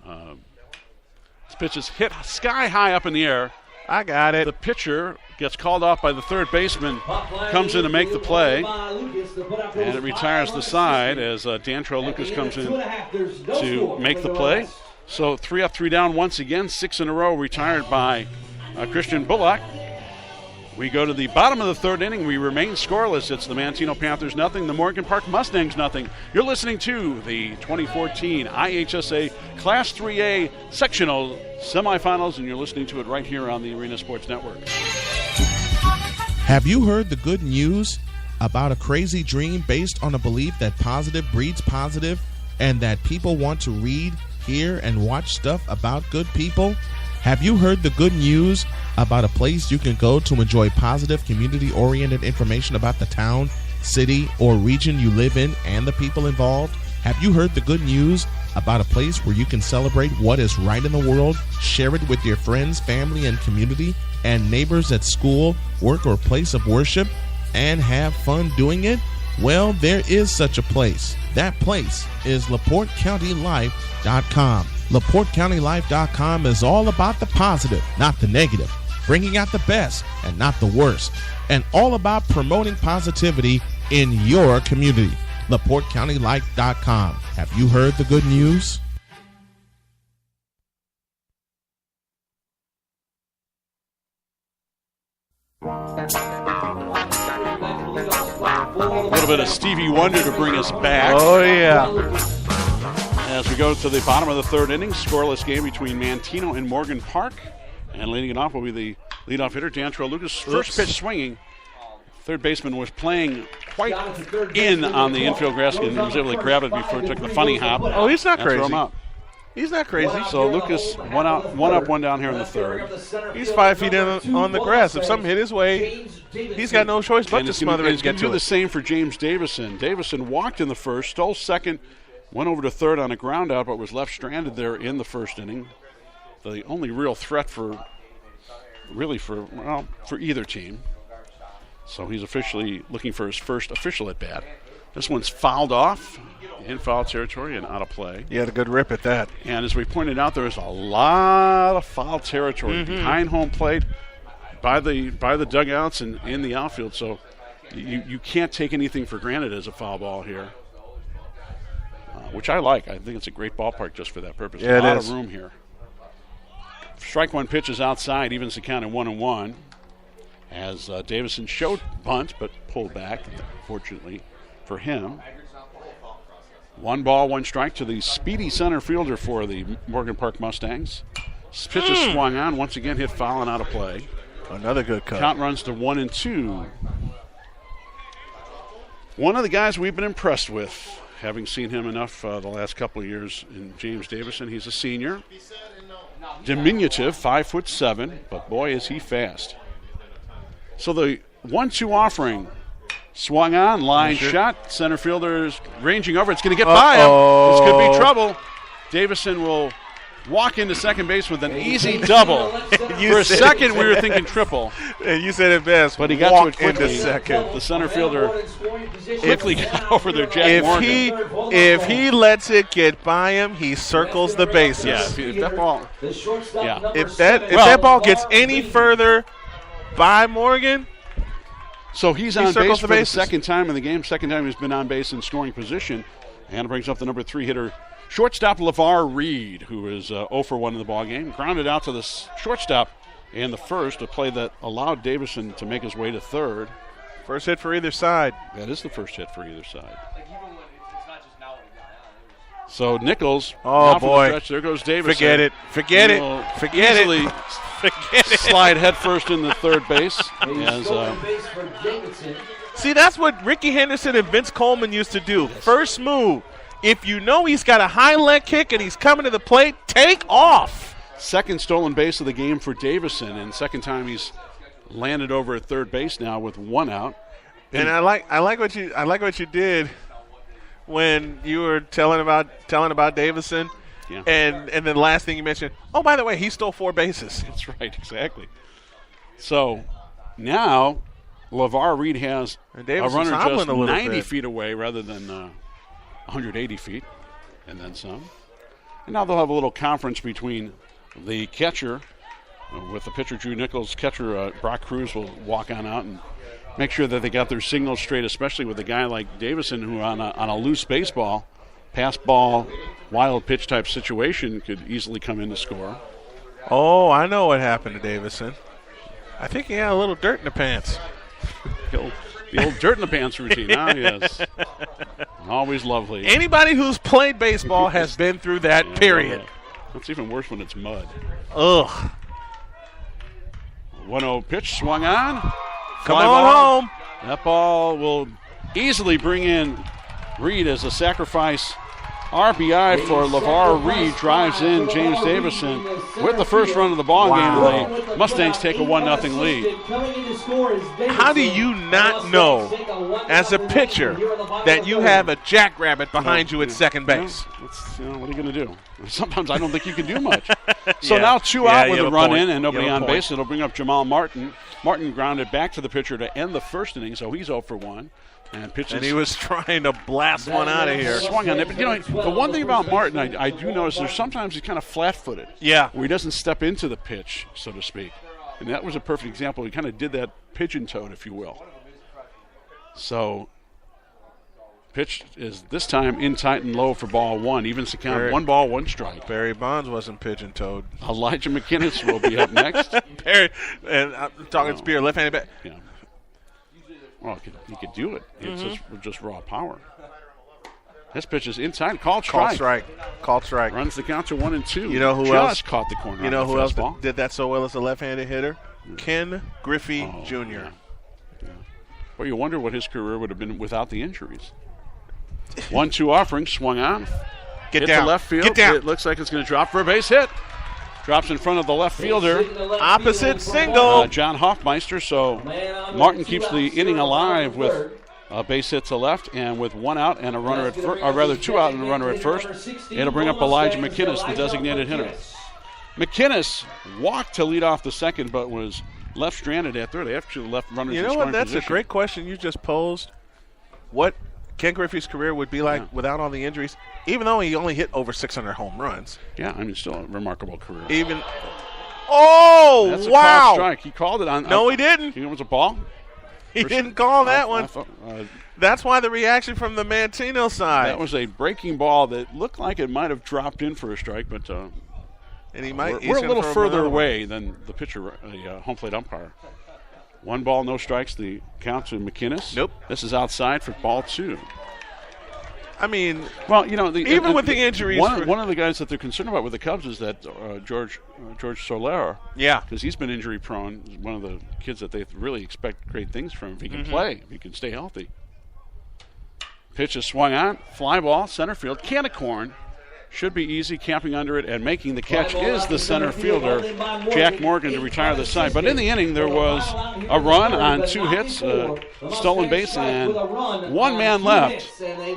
this pitch is hit sky high up in the air. I got it. The pitcher gets called off by the third baseman, comes in to make the play, and it retires the side as Dantrell Lucas comes in to make the play. So 3 up, 3 down once again, 6 in a row retired by Christian Bullock. We go to the bottom of the third inning. We remain scoreless. It's the Manteno Panthers nothing, the Morgan Park Mustangs nothing. You're listening to the 2014 IHSA Class 3A Sectional Semifinals, and you're listening to it right here on the Arena Sports Network. Have you heard the good news about a crazy dream based on a belief that positive breeds positive and that people want to read, hear, and watch stuff about good people? Have you heard the good news about a place you can go to enjoy positive, community-oriented information about the town, city, or region you live in and the people involved? Have you heard the good news about a place where you can celebrate what is right in the world, share it with your friends, family, and community, and neighbors at school, work, or place of worship, and have fun doing it? Well, there is such a place. That place is LaPorteCountyLife.com. LaPorteCountyLife.com is all about the positive, not the negative, bringing out the best and not the worst, and all about promoting positivity in your community. LaPorteCountyLife.com. Have you heard the good news? A little bit of Stevie Wonder to bring us back. Oh, yeah. As we go to the bottom of the third inning, scoreless game between Manteno and Morgan Park. And leading it off will be the leadoff hitter, Dantrell Lucas. First pitch swinging. Third baseman was playing quite in on the infield grass and was able to grab it before it took the funny hop. Oh, he's not crazy. Throw him out. He's not crazy. So Lucas, one up, one down here in the third. He's 5 feet in on the grass. If something hit his way, he's got no choice but to smother it and get to it. Do the same for James Davison. Davison walked in the first, stole second, went over to third on a ground out, but was left stranded there in the first inning. The only real threat for either team. So he's officially looking for his first official at bat. This one's fouled off in foul territory and out of play. He had a good rip at that. And as we pointed out, there is a lot of foul territory behind home plate, by the dugouts and in the outfield. So you can't take anything for granted as a foul ball here, which I like. I think it's a great ballpark just for that purpose. Yeah, a lot of room here. Strike one pitch is outside, evens the count at 1-1. As Davison showed bunt, but pulled back, fortunately for him. 1 ball, 1 strike to the speedy center fielder for the Morgan Park Mustangs. Pitch is swung on, once again hit foul and out of play. Another good cut. Count runs to 1-2. One of the guys we've been impressed with, having seen him enough the last couple of years, in James Davison. He's a senior. Diminutive, 5'7", but boy is he fast. So the 1-2 offering swung on, line shot. Center fielder's ranging over. It's going to get by him. This could be trouble. Davison will walk into second base with an easy double. For a second, we were thinking triple. And you said it best. But he got to it quickly. Into second. The center fielder quickly got over there, Jack Morgan. If he lets it get by him, he circles the bases. Yeah, if that ball, if that ball gets any further by Morgan, so he's on base for the second time in the game. Second time he's been on base in scoring position. And brings up the number 3 hitter, shortstop LeVar Reed, who is 0 for 1 in the ballgame. Grounded out to the shortstop in the first, a play that allowed Davison to make his way to third. First hit for either side. That is the first hit for either side. So Nichols, oh boy, the there goes Davison. Forget it. Forget it. Slide headfirst in the third base. See, that's what Ricky Henderson and Vince Coleman used to do. First move. If you know he's got a high leg kick and he's coming to the plate, take off. Second stolen base of the game for Davison, and second time he's landed over at third base now with 1 out. And I like what you did when you were telling about Davison. Yeah. And then the last thing you mentioned, oh, by the way, he stole 4 bases. That's right, exactly. So now LeVar Reed has a runner just 90 feet away rather than 180 feet, and then some. And now they'll have a little conference between the catcher with the pitcher, Drew Nichols. Catcher, Brock Cruz, will walk on out and make sure that they got their signals straight, especially with a guy like Davison who on a loose baseball, pass ball, wild pitch type situation could easily come in to score. Oh, I know what happened to Davison. I think he had a little dirt in the pants. The old dirt in the pants routine, huh? Yes. Always lovely. Anybody who's played baseball has been through that, period. It's even worse when it's mud. Ugh. 1-0 pitch swung on. Come on home. That ball will easily bring in Reed as a sacrifice RBI for LeVar Reed. Drives in James Davison with the first run of the ball game, and the Mustangs take a 1-0 lead. How do you not know, as a pitcher, that you have a jackrabbit behind you at second base? What are you going to do? Sometimes I don't think you can do much. So now 2 out with a run in and nobody on base. It'll bring up Jamal Martin. Martin grounded back to the pitcher to end the first inning, so he's 0 for 1. And he was trying to blast one out of here. Swung on it. But, the one thing about Martin, I do notice there's sometimes he's kind of flat-footed. Yeah. Where he doesn't step into the pitch, so to speak. And that was a perfect example. He kind of did that pigeon-toed, if you will. So, pitch is this time in tight and low for ball 1. Evens the count, 1 ball, 1 strike. Barry Bonds wasn't pigeon-toed. Elijah McInnes will be up next. Barry, and I'm talking Spear, left-handed bat. Yeah. Well, he could do it. It's just raw power. This pitch is inside. Called strike. Called strike. Runs the count to 1-2. You know who else just caught the corner? You know who else did that so well as a left-handed hitter? Ken Griffey Jr. Yeah. Well, you wonder what his career would have been without the injuries. 1-2 offering, swung on. Get hit down. To left field. Get down. It looks like it's going to drop for a base hit. Drops in front of the left fielder. Opposite single. John Hoffmeister. So Martin keeps the inning alive with base hit to left, and with 1 out and a runner at first, or rather 2 out and a runner at first, it'll bring up Elijah McInnes, the designated hitter. McInnes walked to lead off the second, but was left stranded at third. They actually left runners in scoring position. That's a great question you just posed. What Ken Griffey's career would be like without all the injuries, even though he only hit over 600 home runs. Yeah, I mean, still a remarkable career. That's a called strike. He called it on. No, he didn't. It was a ball. He didn't call that one. That's why the reaction from the Manteno side. That was a breaking ball that looked like it might have dropped in for a strike, but and we're a little further away than the pitcher, the home plate umpire. 1 ball, no strikes. The count to McInnes. Nope. This is outside for ball 2. I mean, well, even with the injuries, one of the guys that they're concerned about with the Cubs is that George Soler. Yeah, because he's been injury prone. He's one of the kids that they really expect great things from if he can play, if he can stay healthy. Pitch is swung on, fly ball, center field, can of corn. Should be easy, camping under it, and making the catch is the center fielder, Jack Morgan, to retire the side. But in the inning, there was a run on 2 hits, stolen base, and 1 man left.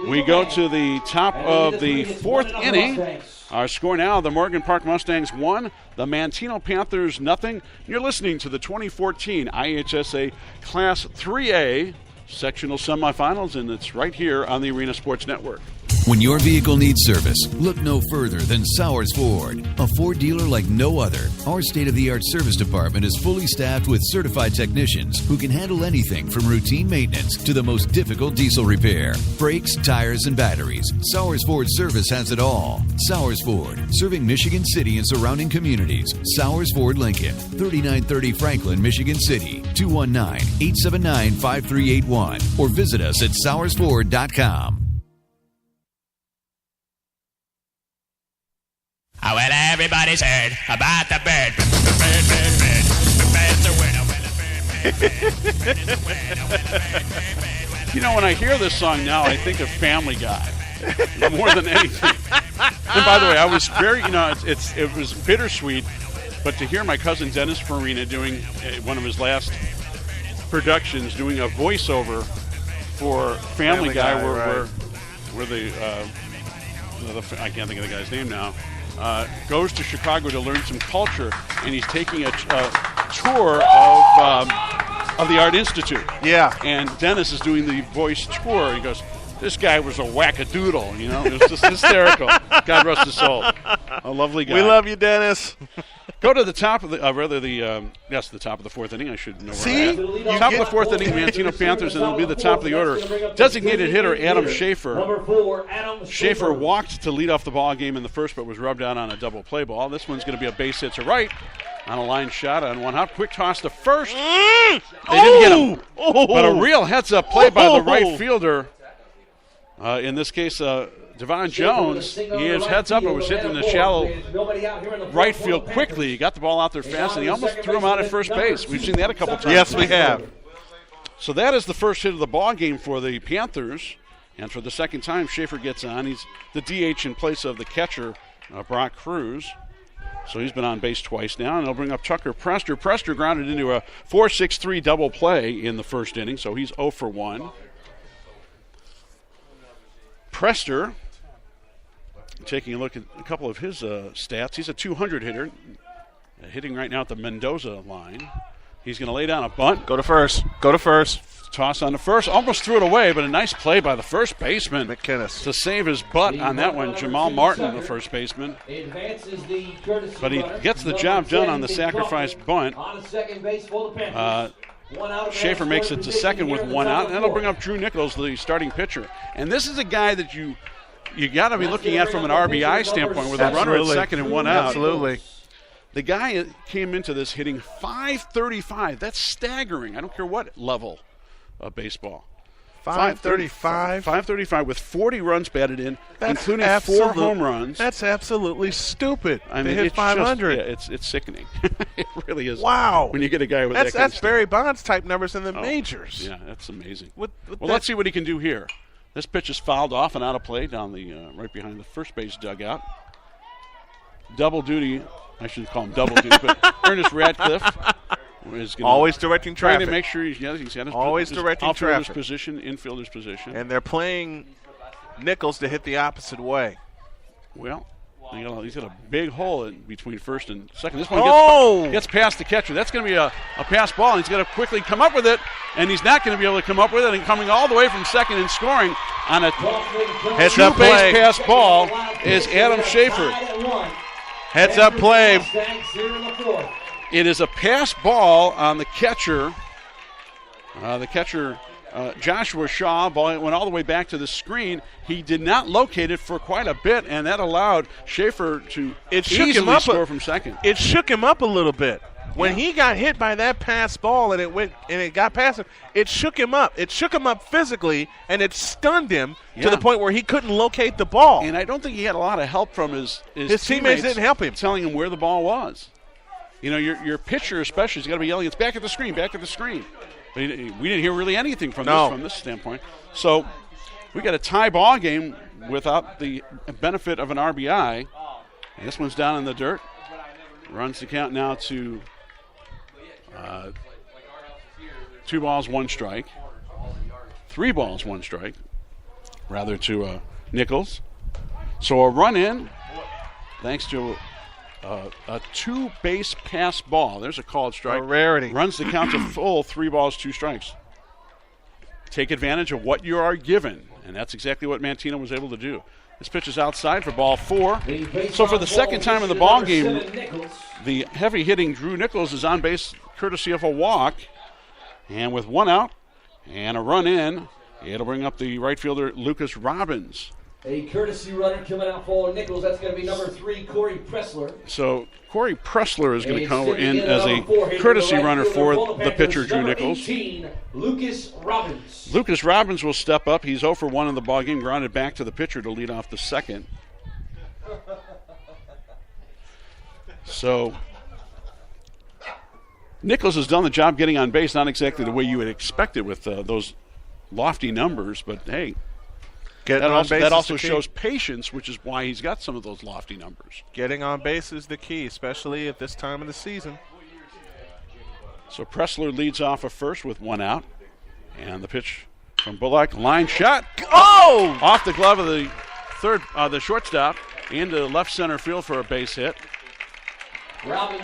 We go to the top of the 4th inning. Our score now, the Morgan Park Mustangs 1, the Manteno Panthers 0. You're listening to the 2014 IHSA Class 3A Sectional Semifinals, and it's right here on the Arena Sports Network. When your vehicle needs service, look no further than Sowers Ford, a Ford dealer like no other. Our state-of-the-art service department is fully staffed with certified technicians who can handle anything from routine maintenance to the most difficult diesel repair. Brakes, tires, and batteries. Sowers Ford service has it all. Sowers Ford, serving Michigan City and surrounding communities. Sowers Ford Lincoln, 3930 Franklin, Michigan City, 219-879-5381, or visit us at SowersFord.com. Oh, well, everybody's heard about the bird. The bird's a winner. You know, when I hear this song now, I think of Family Guy more than anything. And by the way, I was very, it was bittersweet, but to hear my cousin Dennis Farina doing one of his last productions, doing a voiceover for Family Guy, where the I can't think of the guy's name now. Goes to Chicago to learn some culture, and he's taking a tour of the Art Institute. Yeah. And Dennis is doing the voice tour. He goes, this guy was a wackadoodle, It was just hysterical. God rest his soul. A lovely guy. We love you, Dennis. Go to the top of the top of the 4th inning. I should know where I'm at. Top of the 4th inning, Manteno Panthers, and it'll be the top of the order. Designated hitter Adam Schaefer. Schaefer walked to lead off the ball game in the first, but was rubbed out on a double play ball. This one's going to be a base hit to right on a line shot on 1 hop. Quick toss to first. They didn't get him, but a real heads-up play by the right fielder. In this case, Devon Jones, he has heads up. It was hit in the shallow right field quickly. He got the ball out there fast, and he almost threw him out at first base. We've seen that a couple times. Yes, we have. So that is the first hit of the ball game for the Panthers. And for the second time, Schaefer gets on. He's the DH in place of the catcher, Brock Cruz. So he's been on base twice now, and they'll bring up Tucker Prester. Prester grounded into a 4-6-3 double play in the first inning, so he's 0 for 1. Prester, taking a look at a couple of his stats. He's a 200 hitter, hitting right now at the Mendoza line. He's going to lay down a bunt. Go to first. Toss on the first. Almost threw it away, but a nice play by the first baseman. McInnes. To save his butt on that one. Jamal Martin, the first baseman. But he gets the job done on the sacrifice bunt. Schaefer makes it to second with 1 out, and that'll bring up Drew Nichols, the starting pitcher. And this is a guy that you got to be looking at from an RBI standpoint with a runner at second and 1 out. Absolutely. The guy came into this hitting .535. That's staggering. I don't care what level of baseball. 535. 535 with 40 runs batted in, including 4 home runs. That's absolutely stupid. I mean, to hit 500. It's sickening. It really is. Wow. When you get a guy with that kind that's of Barry Bonds type numbers in the majors. Yeah, that's amazing. Well, let's see what he can do here. This pitch is fouled off and out of play down the right behind the first base dugout. Double duty. I shouldn't call him double duty, but Ernest Radcliffe is always directing traffic. Trying to make sure he's got his directing outfielder's traffic. position, infielder's position. And they're playing Nichols to hit the opposite way. Well, he's got a big hole in between first and second. This one gets past the catcher. That's going to be a pass ball, and he's going to quickly come up with it, and he's not going to be able to come up with it, and coming all the way from second and scoring on a two-base pass ball is Adam Schaefer. Heads-up play. It is a pass ball on the catcher. Joshua Shaw, ball went all the way back to the screen. He did not locate it for quite a bit, and that allowed Schaefer to easily score from second. It shook him up a little bit. When he got hit by that pass ball and it got past him, it shook him up. It shook him up physically, and it stunned him to the point where he couldn't locate the ball. And I don't think he had a lot of help from his teammates didn't help him, telling him where the ball was. You know, your pitcher especially has got to be yelling, "It's back at the screen, back at the screen." But we didn't hear really anything from this standpoint. So we got a tie ball game without the benefit of an RBI. And this one's down in the dirt. Runs the count now to 2 balls, 1 strike. 3 balls, 1 strike, rather, to Nichols. So a run in, thanks to a 2-base pass ball. There's a called strike. A rarity. Runs the count to full 3 balls, 2 strikes. Take advantage of what you are given, and that's exactly what Manteno was able to do. This pitch is outside for ball 4. So for the second time in the ball game, the heavy-hitting Drew Nichols is on base courtesy of a walk. And with 1 out and a run in, it'll bring up the right fielder Lucas Robbins. A courtesy runner coming out for Nichols. That's going to be number 3, Corey Pressler. So Corey Pressler is going to come in as a courtesy runner for the pitcher, Drew Nichols. 18, Lucas Robbins. Lucas Robbins will step up. He's 0 for 1 in the ballgame, grounded back to the pitcher to lead off the second. So Nichols has done the job getting on base, not exactly the way you would expect it with those lofty numbers, but hey, that also shows patience, which is why he's got some of those lofty numbers. Getting on base is the key, especially at this time of the season. So Pressler leads off at first with 1 out. And the pitch from Bullock, line shot. Oh! Off the glove of the shortstop into left center field for a base hit.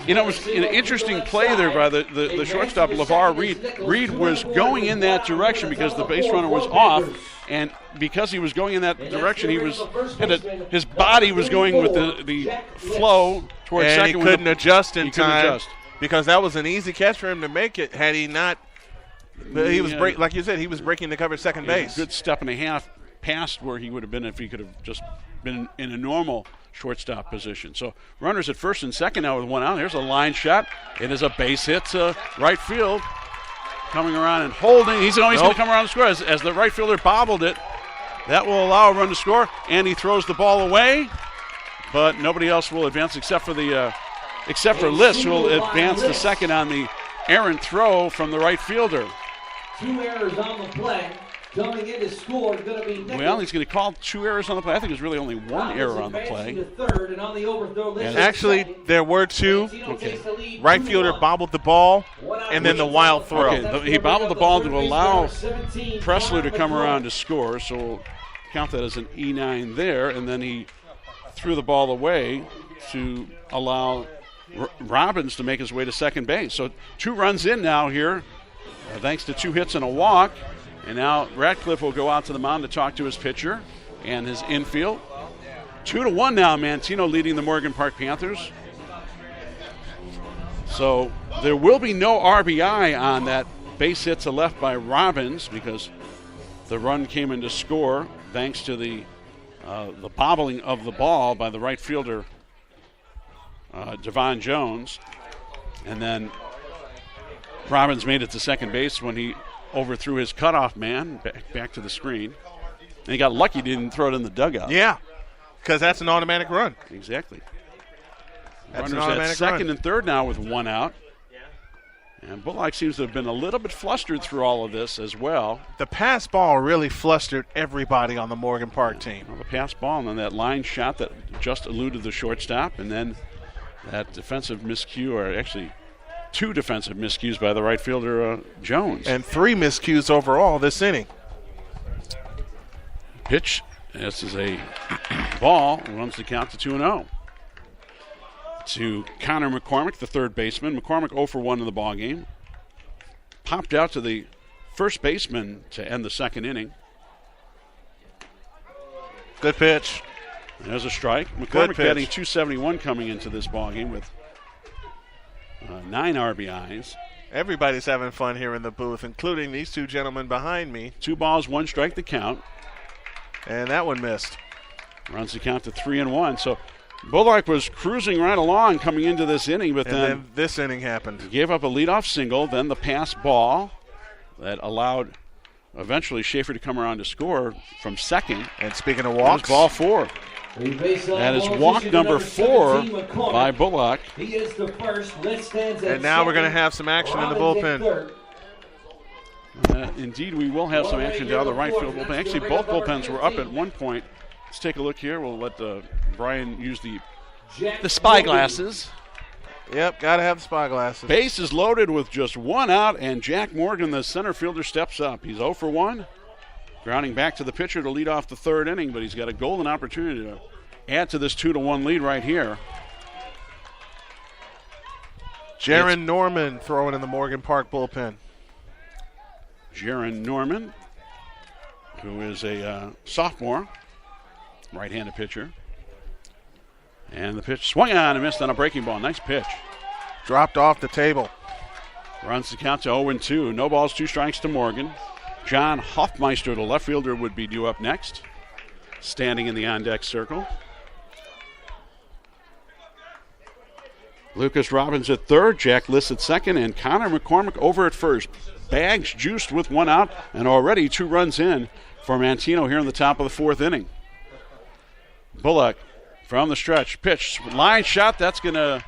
You know, it was an interesting play there by the shortstop, LeVar Reed. Reed was going in that direction because the base runner was off, and because he was going in that direction, his body was going with the flow towards and second. And he couldn't adjust in time because that was an easy catch for him to make it had he not. He was like you said, he was breaking the cover second base. A good step and a half past where he would have been if he could have just been in a normal shortstop position. So runners at first and second now with 1 out. Here's a line shot. It is a base hit to right field. Coming around and holding. He's going to come around and score as the right fielder bobbled it. That will allow a run to score, and he throws the ball away. But nobody else will advance except for Liss, who will advance to second on the errant throw from the right fielder. 2 errors on the play. Coming in to score is going to be Nichols. Well, he's going to call 2 errors on the play. I think there's really only 1 error on the play. Third, and on the overthrow, actually, there were 2. Okay. Right fielder bobbled the ball, and then the wild throw. Okay. He bobbled the ball to allow Pressler to come around to score, so we'll count that as an E9 there, and then he threw the ball away to allow Robbins to make his way to second base. So 2 runs in now here, thanks to 2 hits and a walk. And now Radcliffe will go out to the mound to talk to his pitcher and his infield. 2-1 now, Manteno leading the Morgan Park Panthers. So there will be no RBI on that base hit to left by Robbins because the run came in to score thanks to the bobbling of the ball by the right fielder, Devon Jones. And then Robbins made it to second base when he overthrew his cutoff man back to the screen. And he got lucky, didn't throw it in the dugout. Yeah, because that's an automatic run. Exactly. That's Runners an automatic at second run. and third now with one out. And Bullock seems to have been a little bit flustered through all of this as well. The pass ball really flustered everybody on the Morgan Park team. Well, the pass ball and then that line shot that just eluded the shortstop, and then that defensive miscue, or actually 2 defensive miscues by the right fielder, Jones. And 3 miscues overall this inning. Pitch. This is a ball. Runs the count to 2-0. To Connor McCormick, the third baseman. McCormick 0 for 1 in the ballgame. Popped out to the first baseman to end the second inning. Good pitch. There's a strike. McCormick batting .271 coming into this ballgame with 9 RBIs. Everybody's having fun here in the booth, including these 2 gentlemen behind me. 2 balls, 1 strike the count. And that one missed. Runs the count to 3-1. So Bullock was cruising right along coming into this inning, but then this inning happened. He gave up a leadoff single, then the pass ball that allowed eventually Schaefer to come around to score from second. And speaking of walks, ball 4. That is walk number 4 by Bullock. He is the first. And now we're going to have some action in the bullpen. Indeed, we will have some action down the right field bullpen. Actually, both bullpens were up at one point. Let's take a look here. We'll let Brian use the spyglasses. Yep, got to have the spyglasses. Base is loaded with just 1 out, and Jack Morgan, the center fielder, steps up. He's 0 for 1, grounding back to the pitcher to lead off the third inning, but he's got a golden opportunity to add to this 2-1 lead right here. Jaron Norman throwing in the Morgan Park bullpen. Jaron Norman, who is a sophomore, right-handed pitcher. And the pitch swung on and missed on a breaking ball. Nice pitch. Dropped off the table. Runs the count to 0-2. No balls, 2 strikes to Morgan. John Hoffmeister, the left fielder, would be due up next, standing in the on-deck circle. Lucas Robbins at third, Jack Liss at second, and Connor McCormick over at first. Bags juiced with 1 out, and already 2 runs in for Manteno here in the top of the 4th inning. Bullock from the stretch, pitch, line shot, that's going to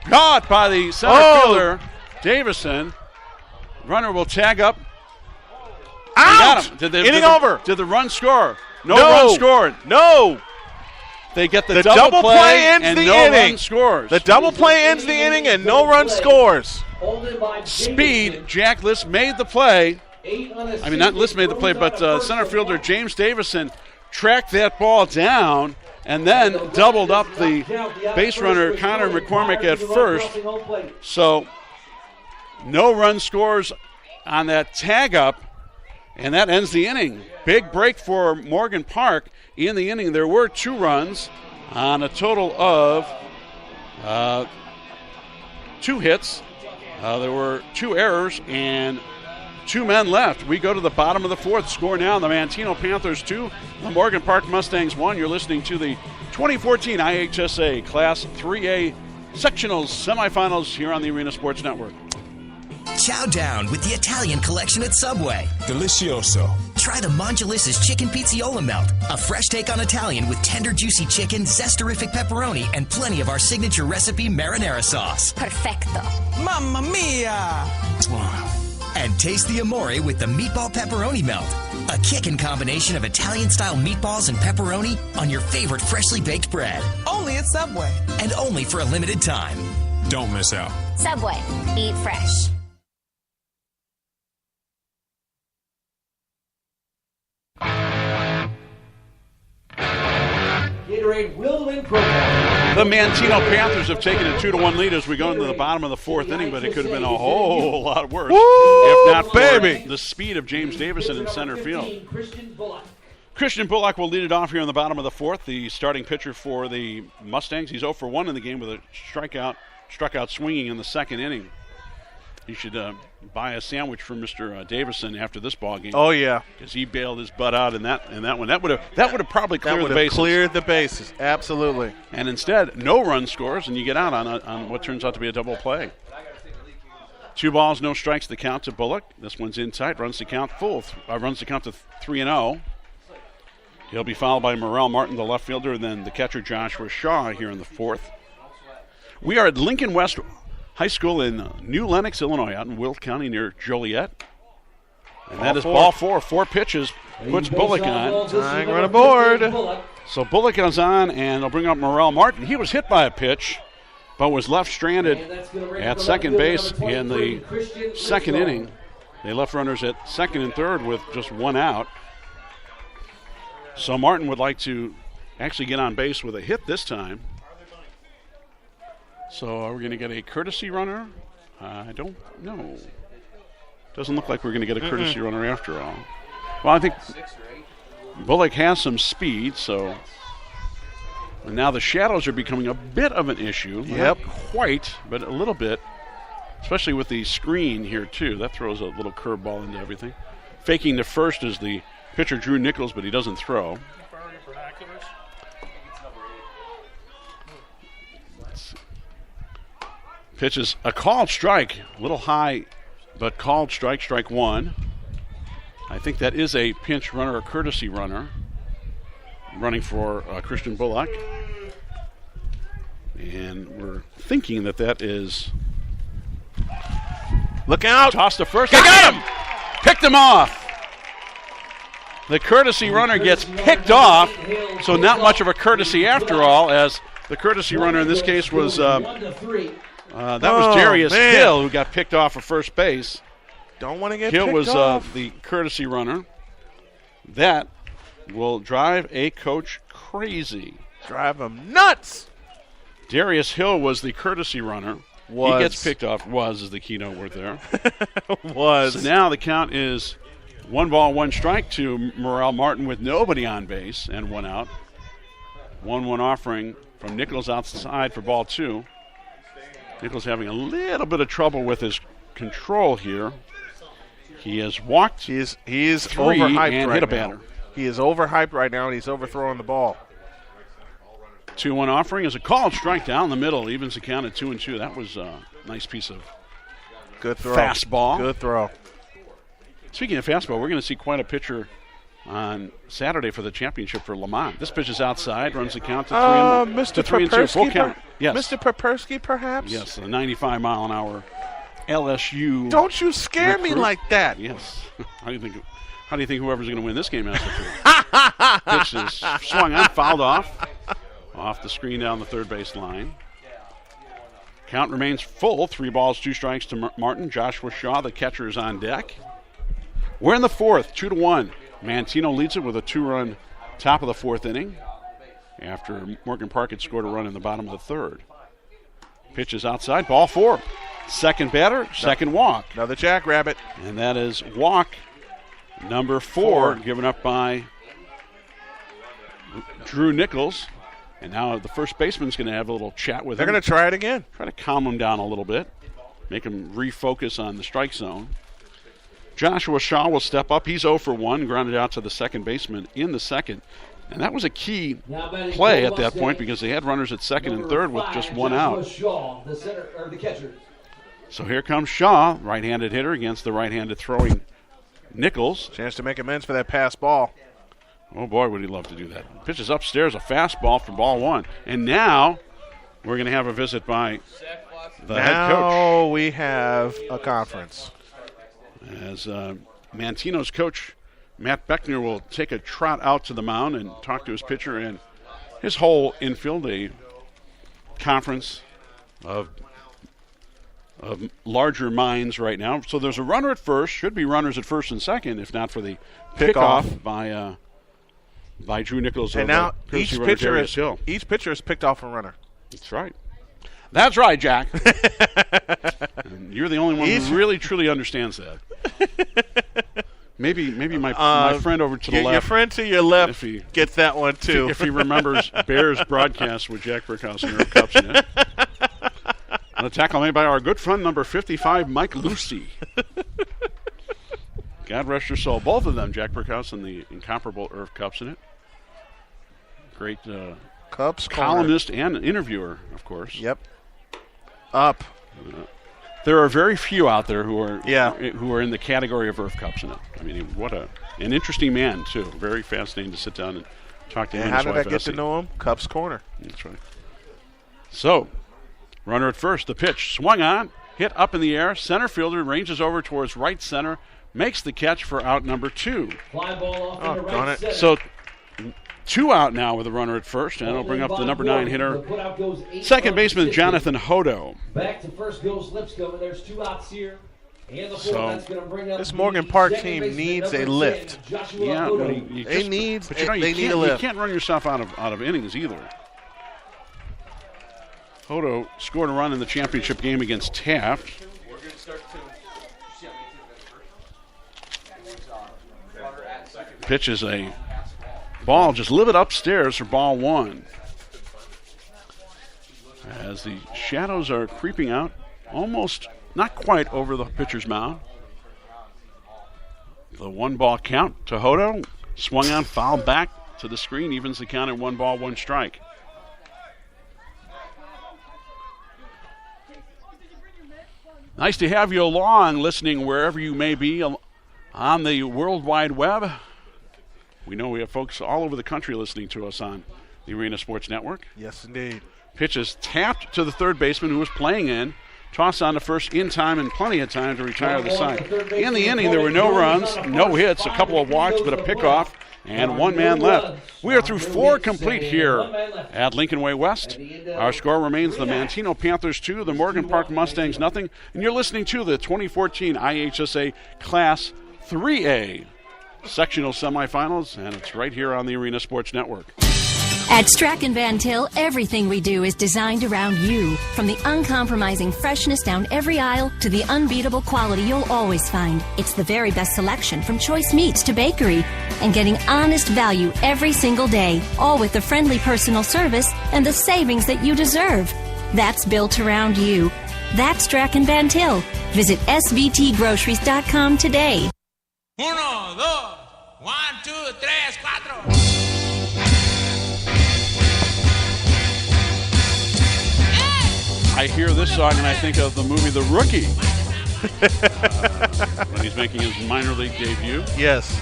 caught by the center fielder, Davison. Runner will tag up. Out! Inning over. Did the run score? No run scored. No. They get the double play ends and no inning. Run scores. The double play ends the inning and no run scores. Speed, Jack Liss made the play. I mean, not Liss made the play, but center fielder James Davison tracked that ball down and then doubled up the base runner Connor McCormick at first. So no run scores on that tag up, and that ends the inning. Big break for Morgan Park in the inning. There were 2 runs on a total of 2 hits. There were 2 errors and 2 men left. We go to the bottom of the 4th. Score now, the Manteno Panthers 2, the Morgan Park Mustangs 1. You're listening to the 2014 IHSA Class 3A Sectionals semifinals here on the Arena Sports Network. Chow down with the Italian collection at Subway. Delicioso. Try the Mongelis's Chicken Pizzola Melt, a fresh take on Italian with tender, juicy chicken, zesterific pepperoni, and plenty of our signature recipe marinara sauce. Perfecto. Mamma mia! And taste the Amore with the Meatball Pepperoni Melt, a kickin' combination of Italian-style meatballs and pepperoni on your favorite freshly baked bread. Only at Subway. And only for a limited time. Don't miss out. Subway. Eat fresh. Gatorade will win program. The Manteno Panthers have taken a 2-1 lead as we go into the bottom of the 4th inning, but it could have been a whole lot worse if not for the speed of James Davison in center field. Christian Bullock will lead it off here in the bottom of the 4th, the starting pitcher for the Mustangs. He's 0 for 1 in the game with a struck out swinging in the second inning. He should buy a sandwich for Mr. Davison after this ball game. Oh yeah, because he bailed his butt out in that one. That would have probably cleared the bases. Cleared the bases, absolutely. And instead, no run scores, and you get out on what turns out to be a double play. 2 balls, no strikes, the count to Bullock. This one's in tight, runs the count to 3-0. He'll be followed by Morrell Martin, the left fielder, and then the catcher Joshua Shaw here in the 4th. We are at Lincoln West High School in New Lenox, Illinois, out in Will County near Joliet. And that is ball 4. 4 pitches, puts Bullock on. Tying run aboard. So Bullock goes on, and they'll bring up Morrell Martin. He was hit by a pitch, but was left stranded at second base in the 2nd inning. They left runners at 2nd and 3rd with just 1 out. So Martin would like to actually get on base with a hit this time. So are we going to get a courtesy runner? I don't know. Doesn't look like we're going to get a courtesy runner after all. Well, I think Bullock has some speed, so. And now the shadows are becoming a bit of an issue. Yep. Not quite, but a little bit. Especially with the screen here, too. That throws a little curveball into everything. Faking to first is the pitcher, Drew Nichols, but he doesn't throw. Pitches a called strike, a little high, but called strike, strike 1. I think that is a pinch runner, a courtesy runner, running for Christian Bullock. And we're thinking that is. Look out! Toss to first. I got him! Picked him off. The courtesy runner gets picked off, so not much of a courtesy after all, as the courtesy runner in this case was Darius Hill, who got picked off of first base. Don't want to get Hill picked was off. The courtesy runner. That will drive a coach crazy. Drive him nuts. Darius Hill was the courtesy runner. Was. He gets picked off. Was is the keynote word there. Was. So now the count is 1 ball, 1 strike to Morrell Martin with nobody on base and 1 out. 1-1 offering from Nichols outside for ball 2. Nichols having a little bit of trouble with his control here. He has walked. He is overhyped and right hit a now. batter. He is overhyped right now, and he's overthrowing the ball. 2-1 offering is a called strike down the middle. Evens the count at 2-2. That was a nice piece of good throw. Fastball. Good throw. Speaking of fastball, we're going to see quite a pitcher on Saturday for the championship for Lamont. This pitch is outside, runs the count to 3-2. Full count. Yes. Mr. Papersky, perhaps? Yes, a 95-mile-an-hour LSU. Don't you scare recruit. me like that. Yes. How do you think whoever's going to win this game has to do? Pitch is swung on, fouled off the screen down the third base line. Count remains full. 3 balls, 2 strikes to Martin. Joshua Shaw, the catcher, is on deck. We're in the 4th, 2-1. Manteno leads it with a 2-run top of the 4th inning after Morgan Park had scored a run in the bottom of the 3rd. Pitch is outside, ball 4. Second batter, second walk. Another jackrabbit. And that is walk number 4, given up by Drew Nichols. And now the first baseman's going to have a little chat with him. They're going to try it again. Try to calm him down a little bit, make him refocus on the strike zone. Joshua Shaw will step up. He's 0 for 1, grounded out to the second baseman in the 2nd. And that was a key play at that point because they had runners at 2nd and 3rd with just 1 out. Shaw, the center, or the catcher. So here comes Shaw, right-handed hitter against the right-handed throwing Nichols. Chance to make amends for that pass ball. Oh, boy, would he love to do that. Pitches upstairs, a fastball for ball 1. And now we're going to have a visit by the head coach. Now we have a conference. As Manteno's coach, Matt Beckner, will take a trot out to the mound and talk to his pitcher and his whole infield, a conference of larger minds right now. So there's a runner at first, should be runners at first and second, if not for the pickoff by Drew Nichols. And now each pitcher has picked off a runner. That's right. That's right, Jack. And you're the only one who really, truly understands that. Maybe my friend over to the left. Your friend to your left gets that one, too. If he remembers Bears broadcast with Jack Brickhouse and Eric Cups in it. And a tackle made by our good friend, number 55, Mike Lucy. God rest your soul. Both of them, Jack Brickhouse and the incomparable Irv Cups in it. Great Cups columnist and interviewer, of course. Yep. Up. there are very few out there who are in the category of Earth Cups in it. I mean, what an interesting man, too. Very fascinating to sit down and talk to him. How did I get to know him? Cubs Corner. That's right. So, runner at first. The pitch swung on, hit up in the air. Center fielder ranges over towards right center, makes the catch for out number 2. Fly ball off in the right center. So, 2 out now with a runner at first, and it'll bring up the number 9 hitter, second baseman Jonathan Hodo. Back to first goes Lipscomb, and there's 2 outs here. And the that's going to bring up this Morgan Park team needs a lift. Yeah, they need a lift. You can't run yourself out of innings either. Hodo scored a run in the championship game against Taft. Pitch is a ball just live it upstairs for ball 1. As the shadows are creeping out, almost not quite over the pitcher's mound. The 1-ball count to Hodo. Swung on, fouled back to the screen, evens the count at 1 ball, 1 strike. Nice to have you along, listening wherever you may be on the World Wide Web. We know we have folks all over the country listening to us on the Arena Sports Network. Yes, indeed. Pitch is tapped to the third baseman who was playing in. Toss on to first in time and plenty of time to retire the side. In the inning, there were no runs, no hits, a couple of walks, but a pickoff, and 1 man left. We are through 4 complete here at Lincoln Way West. Our score remains the Manteno Panthers 2, the Morgan Park Mustangs nothing, and you're listening to the 2014 IHSA Class 3A sectional semifinals, and it's right here on the Arena Sports Network. At Strachan Van Til, everything we do is designed around you. From the uncompromising freshness down every aisle to the unbeatable quality you'll always find. It's the very best selection from choice meats to bakery. And getting honest value every single day. All with the friendly personal service and the savings that you deserve. That's built around you. That's Strachan Van Til. Visit svtgroceries.com today. 1, 2, 1, 2, 3, 4. I hear this song and I think of the movie The Rookie. When he's making his minor league debut. Yes.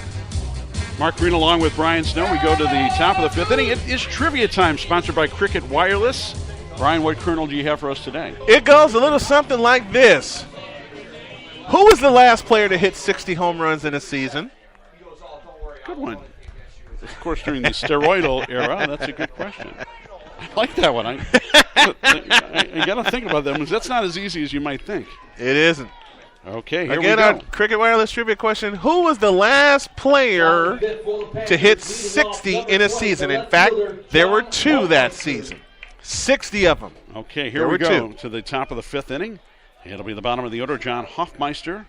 Mark Green along with Brian Snow. We go to the top of the 5th inning. It is trivia time, sponsored by Cricket Wireless. Brian, what kernel do you have for us today? It goes a little something like this. Who was the last player to hit 60 home runs in a season? Good one. Of course, during the steroidal era, that's a good question. I like that one. I got to think about that because that's not as easy as you might think. It isn't. Okay, here Again, we go. Our Cricket Wireless trivia question. Who was the last player to hit 60 in a season? In fact, there were 2 that season. 60 of them. Okay, here we go to the top of the 5th inning. It'll be the bottom of the order. John Hoffmeister,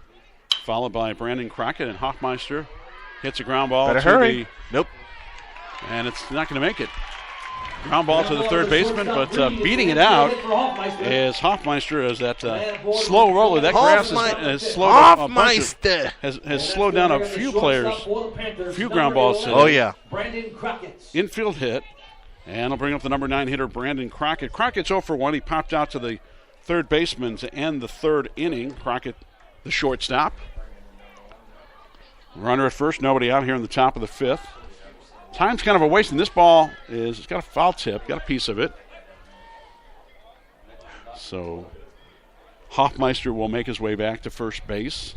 followed by Brandon Crockett, and Hoffmeister hits a ground ball Better to hurry. the... Nope. And it's not going to make it. Ground ball to the third baseman, but beating it out is Hoffmeister as that slow roller. That grass has slowed down has slowed down a few players, a few ground balls to infield hit. And I'll bring up the number 9 hitter, Brandon Crockett. Crockett's 0 for 1. He popped out to the third baseman to end the 3rd inning. Crockett, the shortstop. Runner at first, nobody out here in the top of the 5th. Time's kind of a waste, and this ball it's got a foul tip, got a piece of it. So Hoffmeister will make his way back to first base.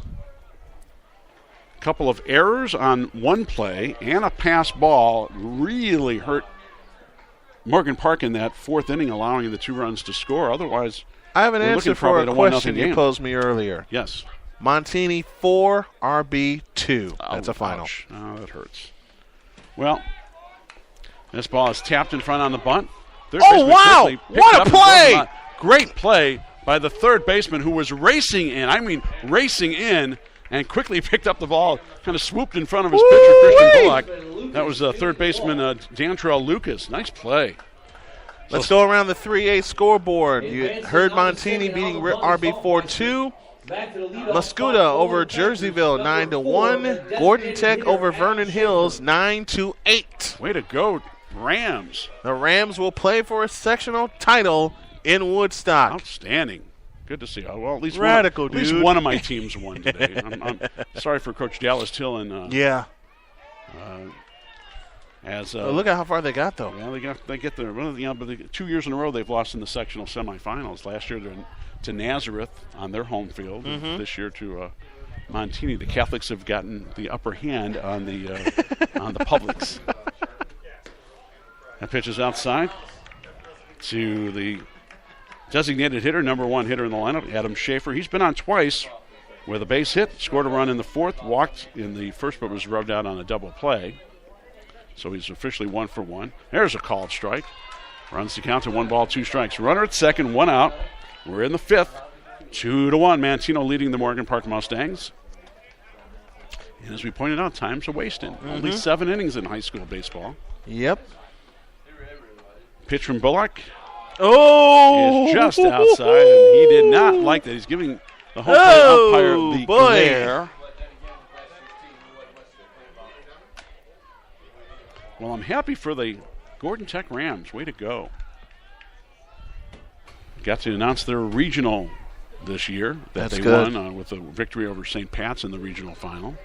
A couple of errors on one play and a pass ball really hurt Morgan Park in that 4th inning, allowing the 2 runs to score. Otherwise, I have an answer for a question you posed me earlier. Yes. Montini 4, RB 2. That's a final. Ouch. Oh, that hurts. Well, this ball is tapped in front on the bunt. Oh, wow! What a play! Great play by the third baseman who was racing in. I mean, racing in, and quickly picked up the ball, kind of swooped in front of his pitcher, Christian Bullock. That was third baseman Dantrell Lucas. Nice play. Let's go around the 3A scoreboard. You heard Montini beating RB 4-2. Muscuda over Jerseyville 9-1. Gordon Tech over Vernon Hills 9-8. Way to go, Rams. The Rams will play for a sectional title in Woodstock. Outstanding. Good to see. Well, at least Radical, at least one of my teams won today. I'm sorry for Coach Dallas Till and yeah. Look at how far they got, though. Yeah, they get there. But 2 years in a row they've lost in the sectional semifinals. Last year they're to Nazareth on their home field. This year to Montini. The Catholics have gotten the upper hand on the publics. That pitch is outside to the designated hitter, number one hitter in the lineup, Adam Schaefer. He's been on twice with a base hit, scored a run in the fourth, walked in the first, but was rubbed out on a double play. So he's officially 1 for 1. There's a called strike. Runs the count to 1 ball, 2 strikes. Runner at second, 1 out. We're in the fifth. 2-1. Manteno leading the Morgan Park Mustangs. And as we pointed out, time's a wasting. Only 7 innings in high school baseball. Yep. Pitch from Bullock. Oh! Is just outside, and he did not like that. He's giving the home plate umpire the glare. Well, I'm happy for the Gordon Tech Rams. Way to go. Got to announce their regional this year that they won with a victory over St. Pat's in the regional final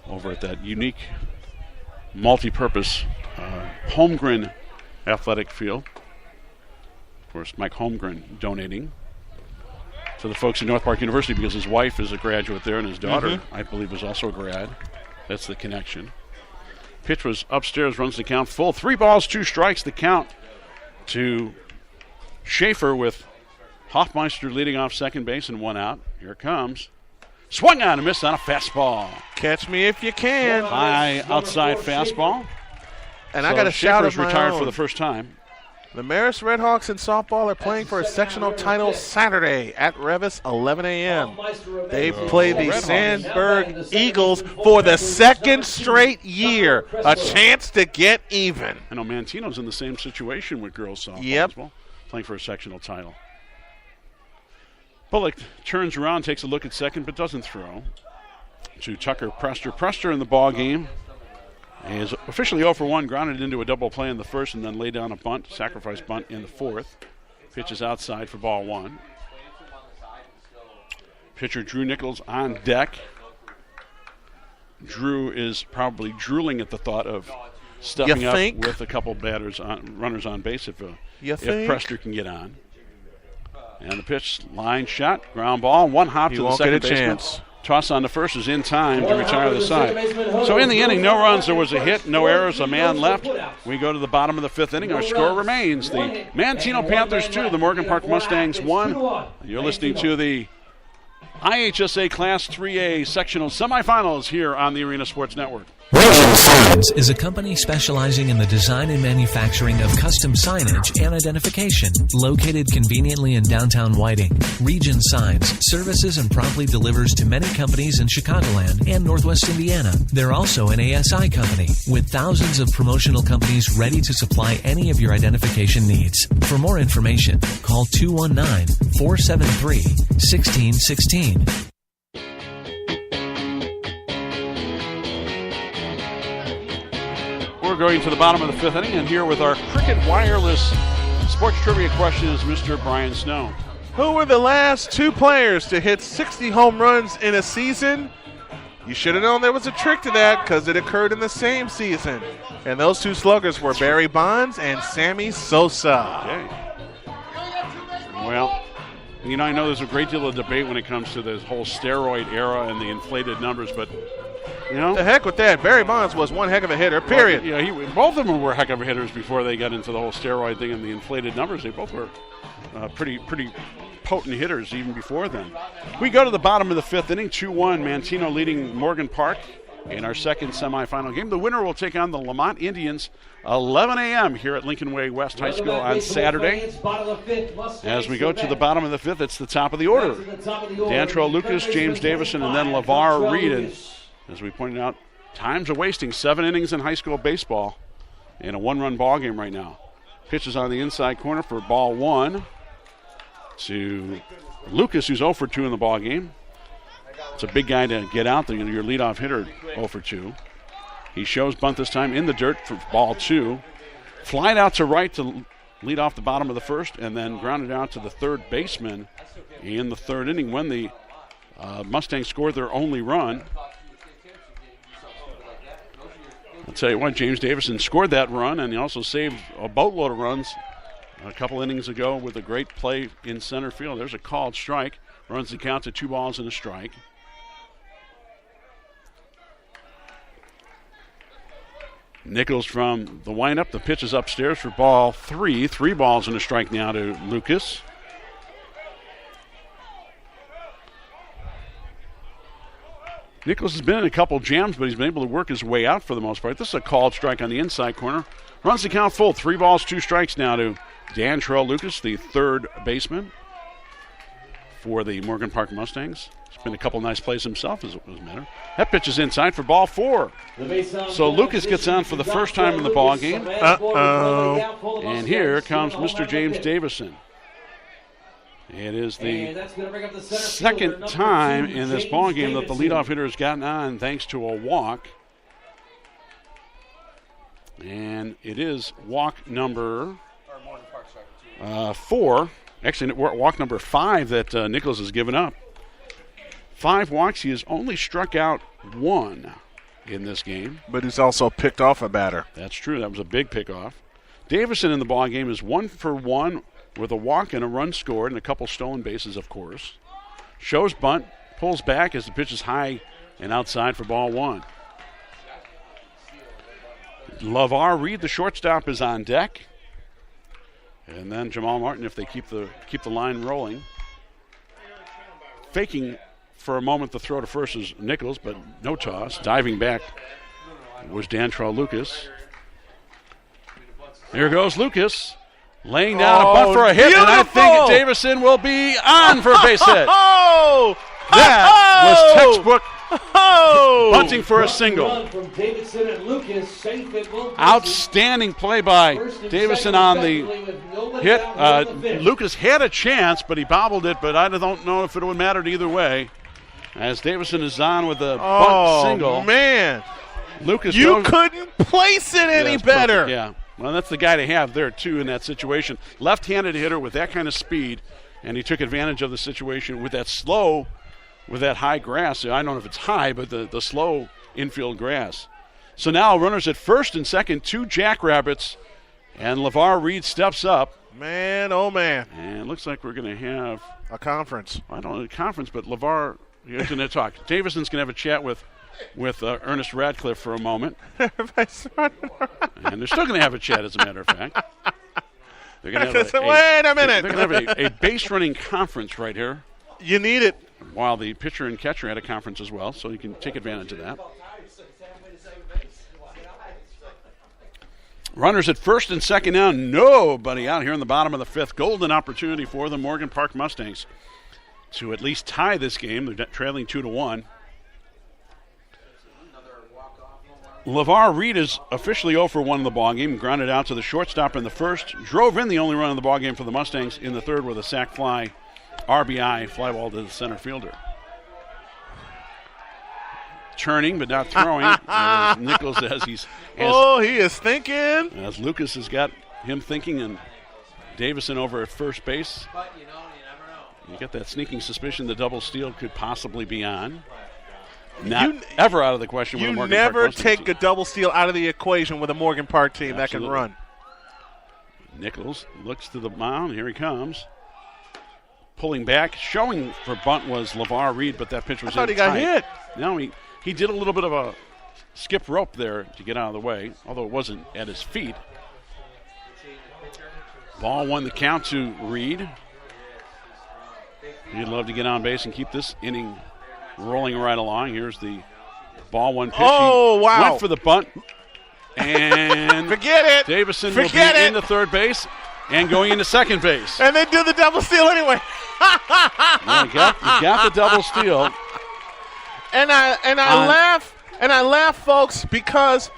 over at that unique multi-purpose Holmgren athletic field. Of course, Mike Holmgren donating to the folks at North Park University because his wife is a graduate there and his daughter, I believe, is also a grad. That's the connection. Pitch was upstairs, runs the count full. 3 balls, 2 strikes, the count to Schaefer with Hoffmeister leading off second base and 1 out. Here it comes. Swung on and missed on a fastball. Catch me if you can. High outside fastball. And I got a shout of my retired own. For the first time. The Marist Redhawks in softball are playing for a sectional title Saturday at Revis, 11 a.m. They play the Sandburg Eagles for the 2nd straight year. A chance to get even. I know Manteno's in the same situation with girls softball as well, playing for a sectional title. Bullock turns around, takes a look at second, but doesn't throw. To Tucker Prester. Prester in the ball game is officially 0 for 1, grounded into a double play in the first and then laid down a bunt, sacrifice bunt in the fourth. Pitch is outside for ball 1. Pitcher Drew Nichols on deck. Drew is probably drooling at the thought of stepping up with a couple runners on base if Prester can get on. And the pitch, line shot, ground ball, 1 hop to the second baseman. Toss on the first is in time to retire the side. So in the inning, no runs. There was a hit, no errors, a man left. We go to the bottom of the 5th inning. Our score remains the Manteno Panthers 2, the Morgan Park Mustangs 1. You're listening to the IHSA Class 3A sectional semifinals here on the Arena Sports Network. Region Signs is a company specializing in the design and manufacturing of custom signage and identification. Located conveniently in downtown Whiting, Region Signs services and promptly delivers to many companies in Chicagoland and Northwest Indiana. They're also an ASI company with thousands of promotional companies ready to supply any of your identification needs. For more information, call 219-473-1616. We're going to the bottom of the 5th inning, and here with our Cricket Wireless sports trivia question is Mr. Brian Snow. Who were the last 2 players to hit 60 home runs in a season? You should have known there was a trick to that because it occurred in the same season. And those 2 sluggers were Barry Bonds and Sammy Sosa. Okay. Well, I know there's a great deal of debate when it comes to this whole steroid era and the inflated numbers, but the heck with that. Barry Bonds was one heck of a hitter, period. Well, both of them were heck of hitters before they got into the whole steroid thing and the inflated numbers. They both were pretty potent hitters even before then. We go to the bottom of the 5th inning, 2-1, Manteno leading Morgan Park in our second semifinal game. The winner will take on the Lamont Indians, 11 a.m. here at Lincoln Way West High School on Saturday. As we go to the bottom of the 5th, it's the top of the order. Dantro Lucas, James Davison, and then LeVar Reed. And as we pointed out, time's a wasting. 7 innings in high school baseball in a 1-run ball game right now. Pitches on the inside corner for ball 1 to Lucas, who's 0 for 2 in the ball game. It's a big guy to get out there. Your leadoff hitter 0 for 2. He shows bunt this time in the dirt for ball 2. Flied out to right to lead off the bottom of the first and then grounded out to the third baseman in the third inning when the Mustangs scored their only run. I'll tell you what, James Davison scored that run, and he also saved a boatload of runs a couple innings ago with a great play in center field. There's a called strike. Runs the count to 2 balls and a strike. Nichols from the windup. The pitch is upstairs for ball 3. 3 balls and a strike now to Lucas. Nichols has been in a couple jams, but he's been able to work his way out for the most part. This is a called strike on the inside corner. Runs the count full. 3 balls, 2 strikes now to Dantrell Lucas, the third baseman for the Morgan Park Mustangs. He's been a couple nice plays himself, as a matter. That pitch is inside for ball 4. So Lucas gets on for the first time in the ball game. And here comes Mr. James Davison. It is the second time in this ball game that the leadoff hitter has gotten on thanks to a walk. And it is walk number 4. Actually, walk number 5 that Nichols has given up. 5 walks. He has only struck out 1 in this game. But he's also picked off a batter. That's true. That was a big pickoff. Davison in the ball game is 1 for 1 with a walk and a run scored and a couple stolen bases, of course. Shows bunt, pulls back as the pitch is high and outside for ball 1. LeVar Reed, the shortstop, is on deck. And then Jamal Martin, if they keep the line rolling. Faking for a moment the throw to first is Nichols, but no toss. Diving back was Dantrell Lucas. Here goes Lucas, laying down a bunt for a hit, beautiful. And I think Davison will be on for a base hit. That was textbook bunting for a single. Outstanding play by Davison on the hit. Lucas had a chance, but he bobbled it, but I don't know if it would have mattered either way. As Davison is on with a bunt single. Oh, man. Lucas couldn't place it any better. Perfect. Yeah. Well, that's the guy to have there, too, in that situation. Left-handed hitter with that kind of speed, and he took advantage of the situation with that high grass. I don't know if it's high, but the slow infield grass. So now runners at first and second, 2 Jackrabbits, and LeVar Reed steps up. Man, oh, man. And it looks like we're going to have a conference. I don't know, a conference, but LeVar is going to talk. Davison's going to have a chat with Ernest Radcliffe for a moment. And they're still going to have a chat, as a matter of fact. They're going to have wait a minute. They're going to have a base running conference right here. You need it. While the pitcher and catcher had a conference as well, so you can take advantage of that. Runners at first and second now. Nobody out here in the bottom of the 5th. Golden opportunity for the Morgan Park Mustangs to at least tie this game. They're trailing 2-1. LeVar Reed is officially 0 for 1 in the ballgame. Grounded out to the shortstop in the first. Drove in the only run in the ballgame for the Mustangs in the third with a sac fly. RBI fly ball to the center fielder. Turning but not throwing. As Nichols as he is thinking. As Lucas has got him thinking, and Davison over at first base. But you never know. You get that sneaking suspicion the double steal could possibly be on. Not ever out of the question. You with a Morgan never Park take team. a double steal out of the equation with a Morgan Park team Absolutely. that can run. Nichols looks to the mound. Here he comes. Pulling back, showing for bunt was LeVar Reed, but that pitch was I thought he got hit. No, he did a little bit of a skip rope there to get out of the way, although it wasn't at his feet. Ball 1 the count to Reed. He'd love to get on base and keep this inning rolling right along. Here's the ball 1 pitch. Oh, wow. Went for the bunt. And forget it. Davison will be into third base and going into second base. And they do the double steal anyway. You got the double steal. And I laugh, folks, because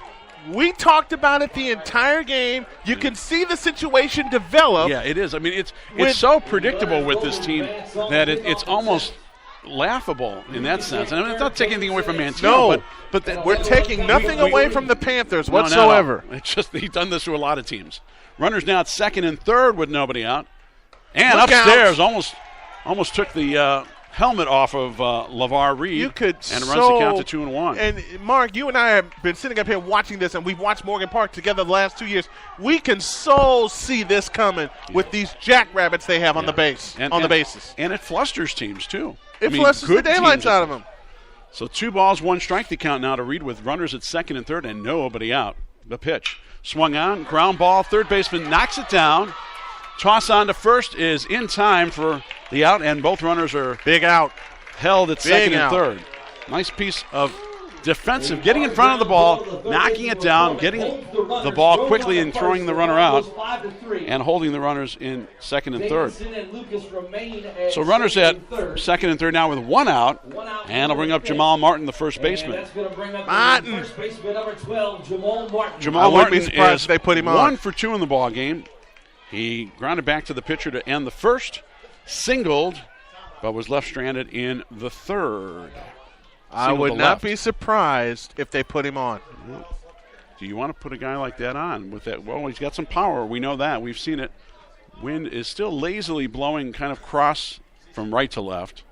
we talked about it the entire game. You can see the situation develop. Yeah, it is. I mean, it's so predictable with this team that it's almost laughable in that sense. And it's not taking anything away from Manteno. No, but we're taking nothing away from the Panthers whatsoever. No. It's just he's done this to a lot of teams. Runners now at second and third with nobody out. And Look upstairs out. almost took the helmet off of LeVar Reed and runs the count to 2-1. And, Mark, you and I have been sitting up here watching this, and we've watched Morgan Park together the last 2 years. We can so see this coming with these jackrabbits they have on the base, the bases. And it flusters teams, too. It flusters the daylights out of them. So 2 balls, 1 strike the count now to Reed with runners at second and third and nobody out. The pitch. Swung on, ground ball, third baseman knocks it down. Toss on to first is in time for the out, and both runners are big out, held at second and third. Nice piece of defensive, getting in front of the ball, knocking it down, getting the ball quickly and throwing the runner out, and holding the runners in second and third. So runners at second and third now with 1 out, and it'll bring up Jamal Martin, the first baseman. Martin. Jamal Martin is they put him on. 1 for 2 in the ball game. He grounded back to the pitcher to end the first, singled, but was left stranded in the third. I would not be surprised if they put him on. Do you want to put a guy like that on with that? Well, he's got some power. We know that. We've seen it. Wind is still lazily blowing kind of cross from right to left.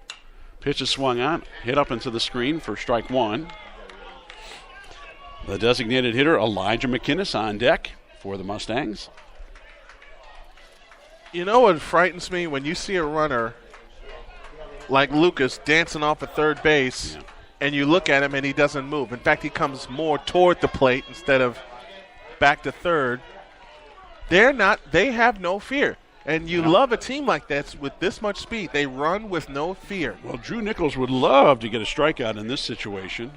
Pitch is swung on, hit up into the screen for strike 1. The designated hitter, Elijah McInnes, on deck for the Mustangs. You know what frightens me? When you see a runner like Lucas dancing off at third base, and you look at him and he doesn't move. In fact, he comes more toward the plate instead of back to third. They have no fear. And you love a team like that with this much speed. They run with no fear. Well, Drew Nichols would love to get a strikeout in this situation.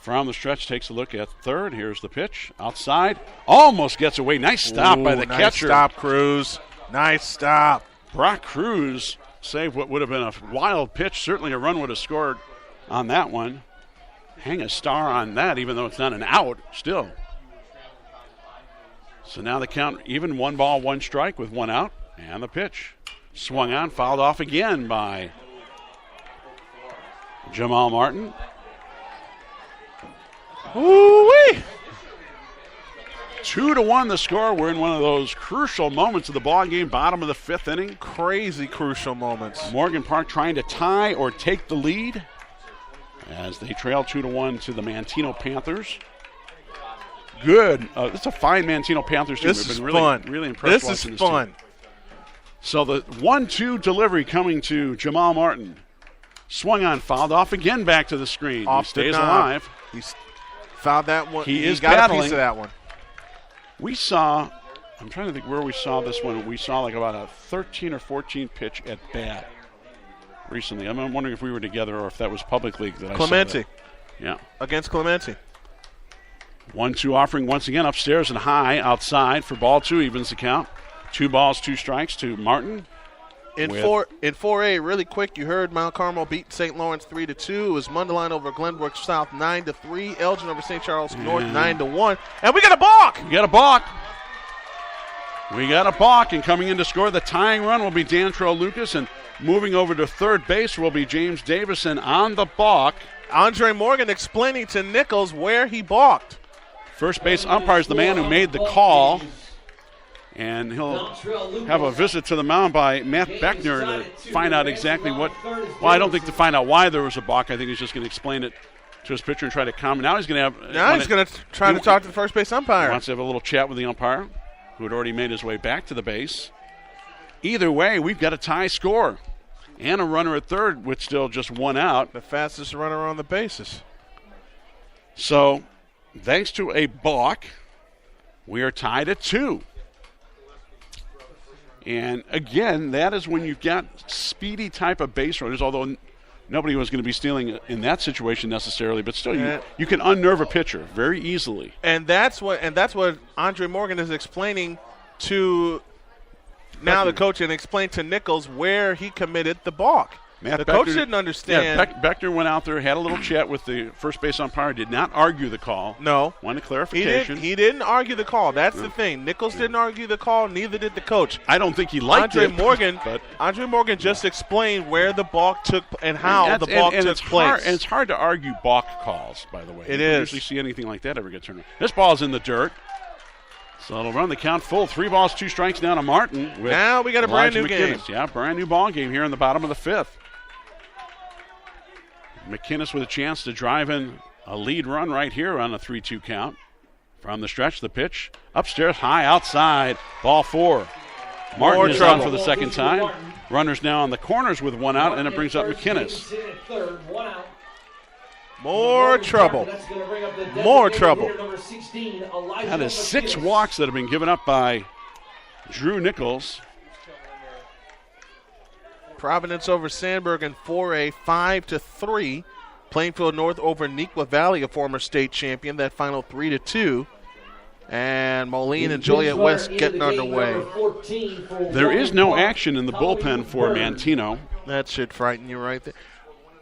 From the stretch, takes a look at third. Here's the pitch. Outside. Almost gets away. Nice stop by the catcher. Nice stop, Cruz. Nice stop. Brock Cruz saved what would have been a wild pitch. Certainly a run would have scored on that one. Hang a star on that, even though it's not an out still. So now the count even 1 ball, 1 strike with 1 out. And the pitch. Swung on, fouled off again by Jamal Martin. Ooh-wee. 2-1 the score. We're in one of those crucial moments of the ball game, bottom of the 5th inning. Crazy crucial moments. Morgan Park trying to tie or take the lead as they trail 2-1 to the Manteno Panthers. Good. It's a fine Manteno Panthers team. This is been fun. Really impressed. This is fun. Team. So the 1-2 delivery coming to Jamal Martin. Swung on, fouled off again back to the screen. He stays alive. He's fouled that one. He is got battling. a piece of that one. We saw, I'm trying to think where we saw this one. We saw like about a 13 or 14 pitch at bat recently. I'm wondering if we were together or if that was public league that I saw that. Yeah. Against Clemente. 1-2 offering once again upstairs and high outside for ball 2 evens the count. 2 balls, 2 strikes to Martin. In 4A, really quick, you heard Mount Carmel beat St. Lawrence 3-2. It was Mundelein over Glenbrook South 9-3. Elgin over St. Charles North 9-1. And we got a balk! We got a balk. And coming in to score the tying run will be Dantrell Lucas, and moving over to third base will be James Davison on the balk. Andre Morgan explaining to Nichols where he balked. First base umpire is the man who made the call. And he'll have a visit to the mound by Matt Beckner to find out exactly what. Well, I don't think to find out why there was a balk. I think he's just going to explain it to his pitcher and try to calm. Now he's going to have. Now he's going to try to talk to the first base umpire. He wants to have a little chat with the umpire, who had already made his way back to the base. Either way, we've got a tie score and a runner at third with still just 1 out. The fastest runner on the bases. So, thanks to a balk, we are tied at 2. And again, that is when you've got speedy type of base runners, although nobody was going to be stealing in that situation necessarily, but still you can unnerve a pitcher very easily. And that's what Andre Morgan is explaining to now the coach, and explain to Nichols where he committed the balk. The coach didn't understand. Yeah, Beckner went out there, had a little chat with the first base umpire, did not argue the call. No. Wanted clarification. He didn't argue the call. That's the thing. Nichols didn't argue the call, neither did the coach. I don't think he liked Andre Morgan just explained where the balk took and how the balk took place. And it's hard to argue balk calls, by the way. It you is. don't usually see anything like that ever get turned around. This ball's in the dirt. So it'll run the count full. 3 balls, 2 strikes down to Martin. Now we got a brand new game. Yeah, brand new ball game here in the bottom of the 5th. McInnes with a chance to drive in a lead run right here on a 3-2 count. From the stretch, the pitch. Upstairs, high, outside. Ball 4. Martin is on for the second time. Runners now on the corners with 1 out, and it brings up McInnes. More trouble. More trouble. That is 6 walks that have been given up by Drew Nichols. Providence over Sandburg in 4A, 5-3. Plainfield North over Neuqua Valley, a former state champion. That final 3-2. And Moline and Joliet West getting underway. There is no action in the bullpen for Manteno. That should frighten you right there.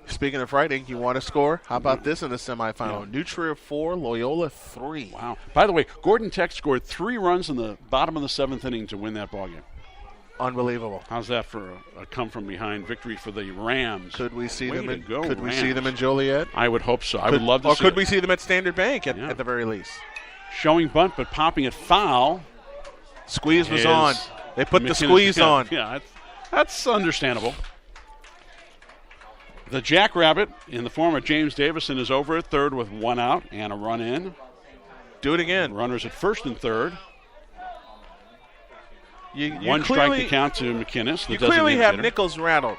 Speaking of frightening, you want to score? How about this in the semifinal? Nutria 4, Loyola 3. Wow. By the way, Gordon Tech scored 3 runs in the bottom of the 7th inning to win that ballgame. Unbelievable. How's that for a come-from-behind victory for the Rams? Could we see them in Rams. we see them in Joliet? I would hope so. I would love to see Or could we see them at Standard Bank at the very least? Showing bunt, but popping it foul. Squeeze was on. They put the squeeze on. Yeah, that's understandable. The Jackrabbit, in the form of James Davison, is over at third with 1 out and a run in. Do it again. Runners at first and third. You 1 strike to count to McInnes. You clearly have Nichols rattled.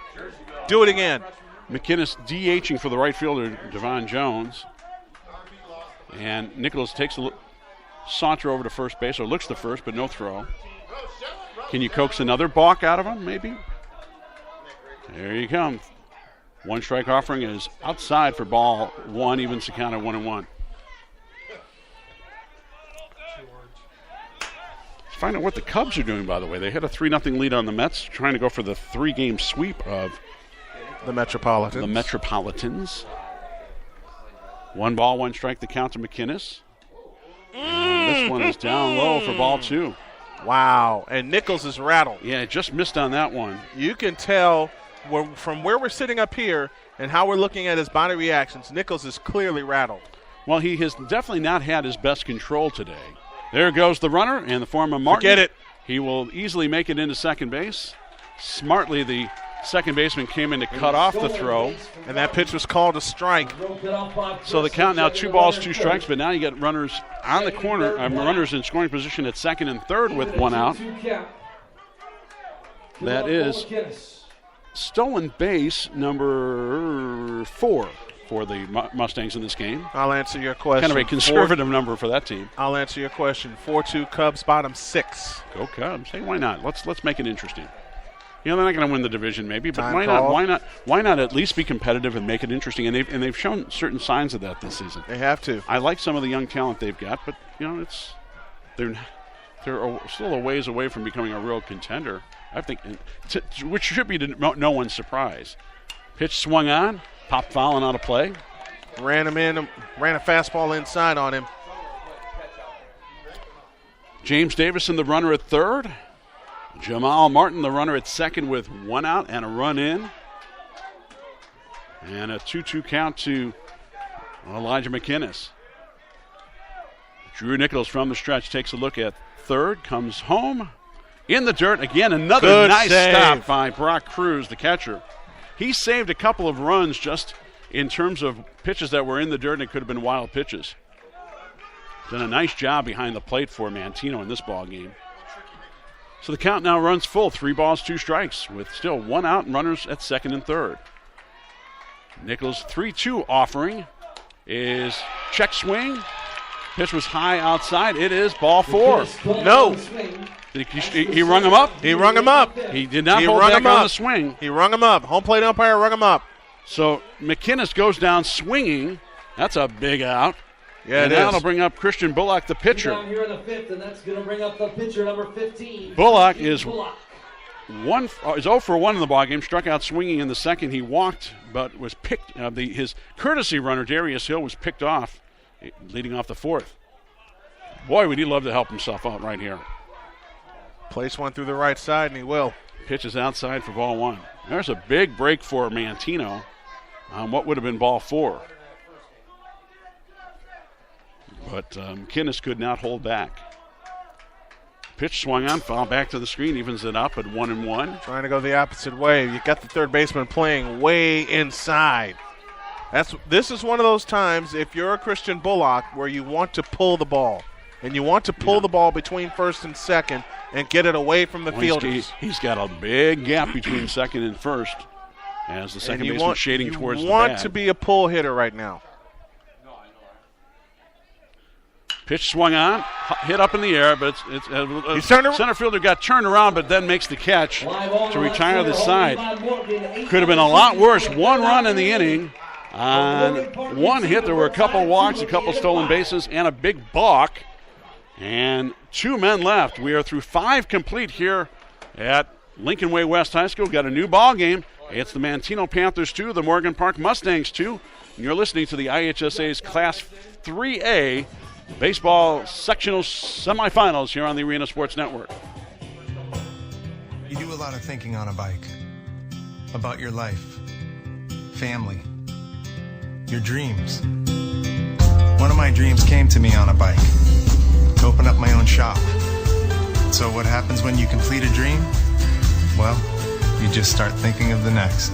Do it again. McInnes DHing for the right fielder, Devon Jones. And Nichols takes a saunter over to first base, or looks to first, but no throw. Can you coax another balk out of him, maybe? There you come. 1 strike offering is outside for ball 1, evens the count at 1-1. Let's find out what the Cubs are doing, by the way. They had a 3-0 lead on the Mets, trying to go for the 3-game sweep of the Metropolitans. 1 ball, 1 strike, the count to McInnes. This one is down low for ball 2. Wow, and Nichols is rattled. Yeah, just missed on that one. You can tell from where we're sitting up here and how we're looking at his body reactions, Nichols is clearly rattled. Well, he has definitely not had his best control today. There goes the runner in the form of Martin. Forget it. He will easily make it into second base. Smartly, the second baseman came in to cut off the throw. And that pitch was called a strike. So the count now 2 balls, 2 strikes, but now you get runners on the corner, runners in scoring position at second and third with 1 out. That is stolen base number 4 for the Mustangs in this game. I'll answer your question. Kind of a conservative number for that team. I'll answer your question. 4-2 Cubs, bottom 6. Go Cubs. Hey, why not? Let's make it interesting. You know, they're not going to win the division maybe, but Time why call. not? Why not at least be competitive and make it interesting? And they've shown certain signs of that this season. They have to. I like some of the young talent they've got, but you know, they're still a ways away from becoming a real contender. I think, which should be to no one's surprise. Pitch swung on, popped foul and out of play. Ran him in, ran a fastball inside on him. James Davison, the runner at third. Jamal Martin, the runner at second with 1 out and a run in. And a 2-2 count to Elijah McInnes. Drew Nichols from the stretch takes a look at third, comes home. In the dirt, again, another Good nice save. stop by Brock Cruz, the catcher. He saved a couple of runs just in terms of pitches that were in the dirt, and it could have been wild pitches. Done a nice job behind the plate for Manteno in this ball game. So the count now runs full, 3 balls, 2 strikes, with still 1 out and runners at second and third. Nichols' 3-2 offering is check swing. Pitch was high outside. It is ball 4. No. He rung him up? He rung him up. He did not hold back on the swing. He rung him up. Home plate umpire rung him up. So McInnes goes down swinging. That's a big out. Yeah, and that'll bring up Christian Bullock, the pitcher. Down here in the 5th, and that's going to bring up the pitcher, number 15. Bullock is 0 for 1 in the ballgame, struck out swinging in the second. He walked, but was picked. His courtesy runner, Darius Hill, was picked off, leading off the fourth. Boy, would he love to help himself out right here. Place one through the right side, and he will. Pitch is outside for ball 1. There's a big break for Manteno on what would have been ball 4. But McKinnis could not hold back. Pitch swung on, foul back to the screen, evens it up at 1-1. Trying to go the opposite way. You got the third baseman playing way inside. This is one of those times, if you're a Christian Bullock, where you want to pull the ball. And you want to pull the ball between first and second and get it away from the fielders. He's got a big gap between second and first as the second baseman shading towards the bat. You want to be a pull hitter right now. Pitch swung on, hit up in the air, but center fielder got turned around, but then makes the catch to retire the side. Could have been a lot worse. 1 run in the inning on 1 hit. There were a couple walks, a couple stolen bases, and a big balk. And 2 men left. We are through 5 complete here at Lincoln Way West High School. Got a new ball game. It's the Manteno Panthers 2, the Morgan Park Mustangs 2. And you're listening to the IHSA's Class 3A Baseball Sectional Semifinals here on the Arena Sports Network. You do a lot of thinking on a bike. About your life, family, your dreams. One of my dreams came to me on a bike. To open up my own shop. So what happens when you complete a dream? Well, you just start thinking of the next.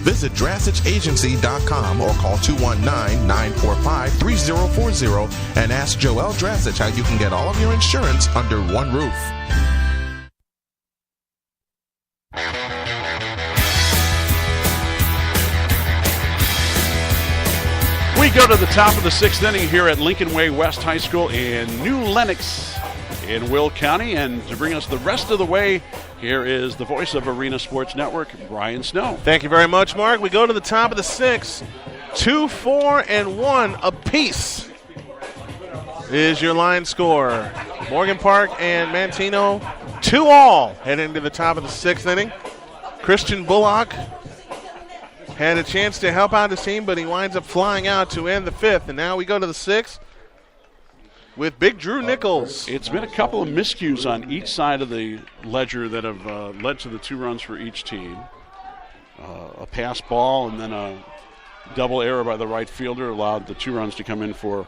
Visit DrastichAgency.com or call 219-945-3040 and ask Joel Drastich how you can get all of your insurance under one roof. We go to the top of the 6th inning here at Lincoln Way West High School in New Lenox in Will County. And to bring us the rest of the way, here is the voice of Arena Sports Network, Brian Snow. Thank you very much, Mark. We go to the top of the 6th. 2, 4, and 1 apiece is your line score. Morgan Park and Manteno 2-all head into the top of the 6th inning. Christian Bullock had a chance to help out his team, but he winds up flying out to end the 5th. And now we go to the 6th with Big Drew Nichols. It's been a couple of miscues on each side of the ledger that have led to the 2 runs for each team. A pass ball and then a double error by the right fielder allowed the 2 runs to come in for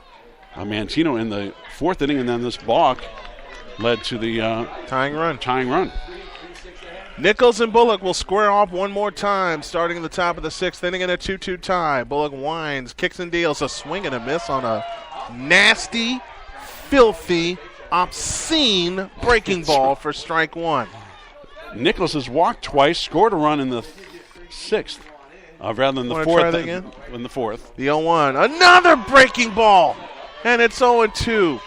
Manteno in the 4th inning, and then this balk led to the tying run. Nichols and Bullock will square off one more time, starting in the top of the 6th inning in a 2-2 tie. Bullock winds, kicks and deals, a swing and a miss on a nasty, filthy, obscene breaking ball for strike 1. Nichols has walked twice, scored a run in the 6th, rather than the 4th. In the 4th. The 0-1, another breaking ball, and it's 0-2.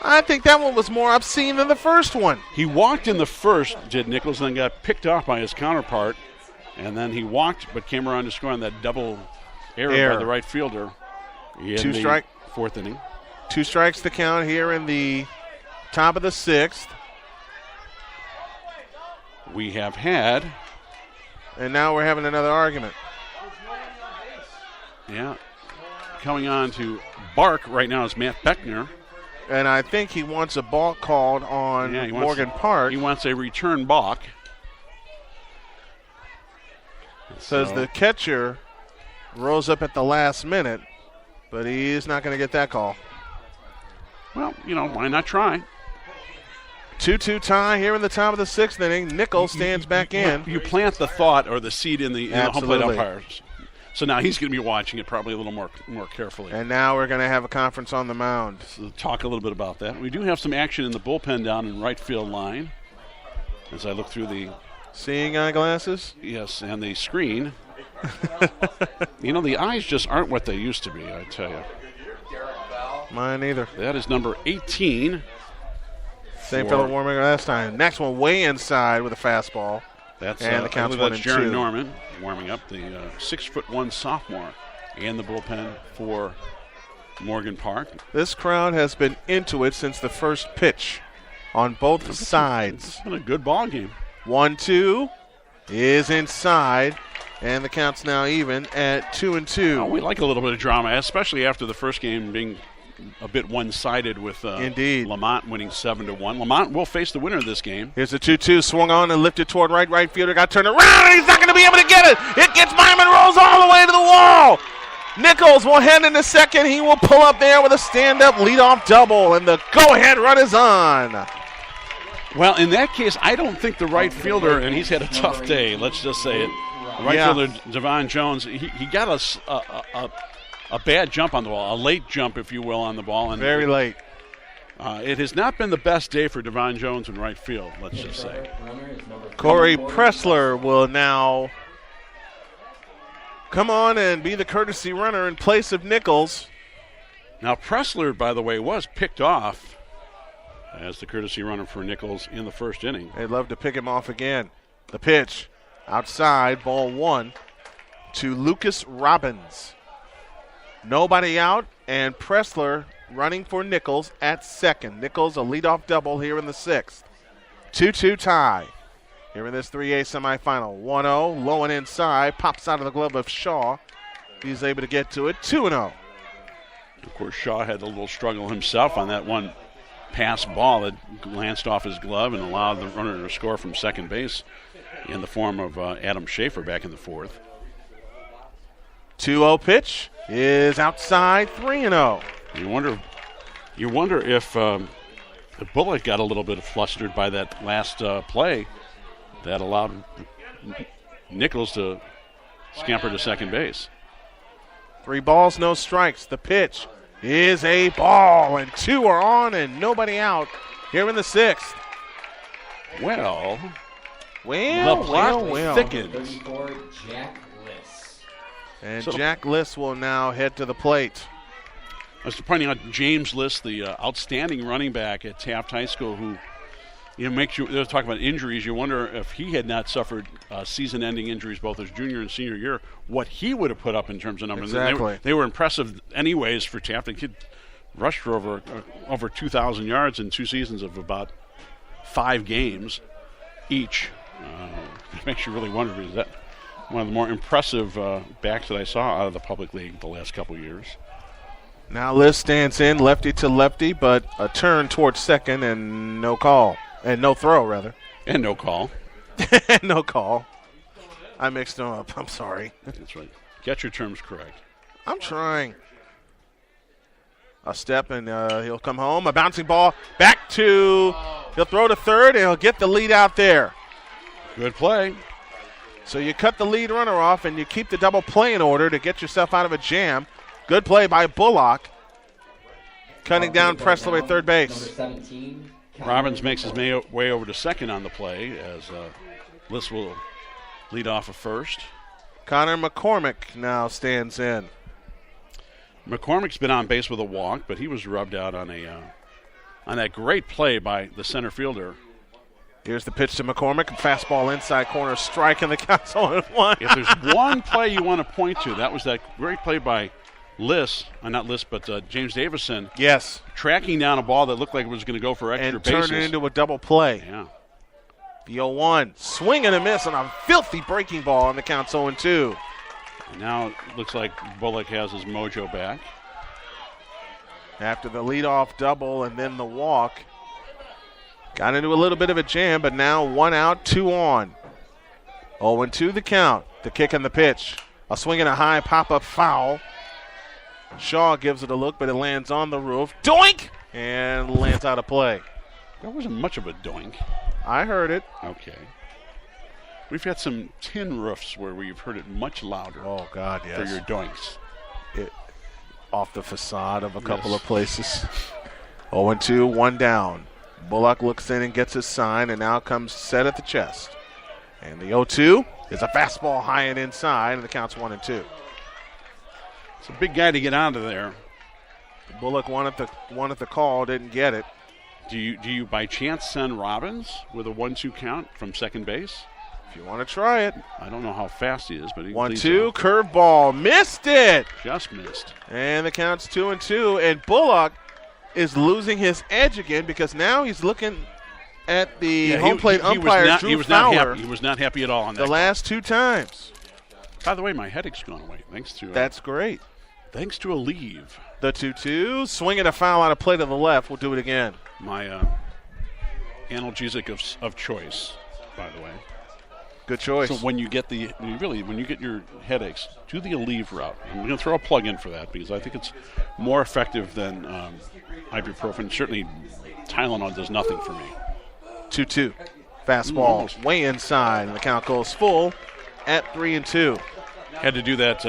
I think that one was more obscene than the first one. He walked in the first, did Nichols, and then got picked off by his counterpart. And then he walked but came around to score on that double error by the right fielder. 2 strike. 4th inning. 2 strikes to count here in the top of the 6th. We have had. And now we're having another argument. Yeah. Coming on to bark right now is Matt Beckner. And I think he wants a balk called on Morgan Park. He wants a return balk. Says the catcher rose up at the last minute, but he's not going to get that call. Well, why not try? 2-2 tie here in the top of the 6th inning. Nichols stands back in. You plant the thought or the seed in the home plate umpires. So now he's going to be watching it probably a little more carefully. And now we're going to have a conference on the mound. So talk a little bit about that. We do have some action in the bullpen down in right field line. As I look through the seeing eyeglasses? Yes, and the screen. The eyes just aren't what they used to be, I tell you. Mine either. That is number 18. Same fellow warming last time. Next one way inside with a fastball. And the count's 1-2. Jaron Norman warming up, the 6'1" sophomore, and the bullpen for Morgan Park. This crowd has been into it since the first pitch on both sides. It's been a good ball game. 1-2 is inside, and the count's now even at 2-2. Oh, we like a little bit of drama, especially after the first game being a bit one-sided with Indeed. Lamont winning 7-1. Lamont will face the winner of this game. Here's the 2-2, swung on and lifted toward right fielder. Got turned around, and he's not going to be able to get it. It gets by him and rolls all the way to the wall. Nichols will head into second. He will pull up there with a stand-up leadoff double, and the go-ahead run is on. Well, in that case, I don't think the right fielder, and he's had a tough day, let's just say it. The right fielder, Devon Jones, he got a bad jump on the ball, a late jump, if you will, on the ball. And very late. It has not been the best day for Devon Jones in right field, let's just say. Corey Pressler will now come on and be the courtesy runner in place of Nichols. Now, Pressler, by the way, was picked off as the courtesy runner for Nichols in the first inning. They'd love to pick him off again. The pitch outside, ball 1 to Lucas Robbins. Nobody out, and Pressler running for Nichols at second. Nichols a leadoff double here in the 6th. 2-2 tie here in this 3A semifinal. 1-0, low and inside, pops out of the glove of Shaw. He's able to get to it. 2-0. Of course, Shaw had a little struggle himself on that one pass ball that glanced off his glove and allowed the runner to score from second base in the form of Adam Schaefer back in the 4th. 2-0 pitch is outside, 3-0. You wonder if Bullock got a little bit flustered by that last play that allowed Nichols to scamper to second base. 3 balls, no strikes. The pitch is a ball, and 2 are on and nobody out here in the 6th. Well, the plot thickens. And Jack Liss will now head to the plate. I was pointing out James Liss, the outstanding running back at Taft High School, who makes you. They're talking about injuries. You wonder if he had not suffered season-ending injuries both his junior and senior year, what he would have put up in terms of numbers. Exactly. They were impressive, anyways, for Taft. The kid rushed for over 2,000 yards in 2 seasons of about 5 games each. It makes you really wonder, is that one of the more impressive backs that I saw out of the public league the last couple of years. Now Liz stands in, lefty to lefty, but a turn towards second and no call. And no throw, rather. And no call. No call. I mixed them up. I'm sorry. That's right. Get your terms correct. I'm trying. A step, and he'll come home. A bouncing ball back to – he'll throw to third, and he'll get the lead out there. Good play. So you cut the lead runner off, and you keep the double play in order to get yourself out of a jam. Good play by Bullock. Cutting down Pressler at third base. Robbins makes his way over to second on the play as Liss will lead off of first. Connor McCormick now stands in. McCormick's been on base with a walk, but he was rubbed out on that great play by the center fielder. Here's the pitch to McCormick. Fastball inside corner, strike, and the count's 0-1. If there's one play you want to point to, that was that great play by Liss, not Liss, but James Davison. Yes. Tracking down a ball that looked like it was going to go for extra bases. And turn it into a double play. Yeah. The 0-1. Swing and a miss on a filthy breaking ball, and the count's 0-2. And now it looks like Bullock has his mojo back. After the leadoff double and then the walk. Got into a little bit of a jam, but now 1 out, 2 on. 0-2 the count. The kick and the pitch. A swing and a high pop-up foul. Shaw gives it a look, but it lands on the roof. Doink! And lands out of play. That wasn't much of a doink. I heard it. Okay. We've had some tin roofs where we've heard it much louder. Oh, God, yes. For your doinks. Off the facade of a couple of places. 0-2, 1 down. Bullock looks in and gets his sign, and now comes set at the chest. And the 0-2 is a fastball high and inside, and the count's 1-2. It's a big guy to get out of there. Bullock wanted the call, didn't get it. Do you by chance send Robbins with a 1-2 count from second base? If you want to try it. I don't know how fast he is, but he 1-2, curveball, missed it. Just missed. And the count's 2-2, and Bullock is losing his edge again because now he's looking at the home plate umpire, Drew Fowler. He was not happy at all on that. The last 2 times. By the way, my headache's gone away. Thanks to That's great. Thanks to a leave. The 2-2. Swinging a foul on a play to the left. We'll do it again. My analgesic of choice, by the way. Good choice. So when you get your headaches, do the Aleve route. I'm going to throw a plug in for that because I think it's more effective than ibuprofen. Certainly, Tylenol does nothing for me. 2-2. Fastball way inside, and the count goes full at 3-2. Had to do that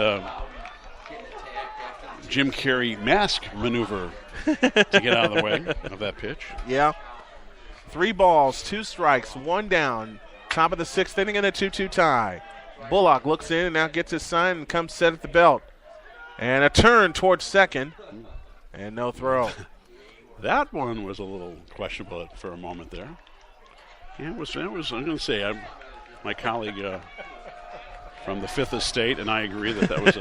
Jim Carrey mask maneuver to get out of the way of that pitch. Yeah. 3 balls, 2 strikes, 1 down. Top of the 6th inning in a 2-2 tie. Bullock looks in and now gets his sign and comes set at the belt. And a turn towards second. And no throw. That one was a little questionable for a moment there. Yeah, it was I'm going to say, my colleague from the 5th Estate, and I agree that was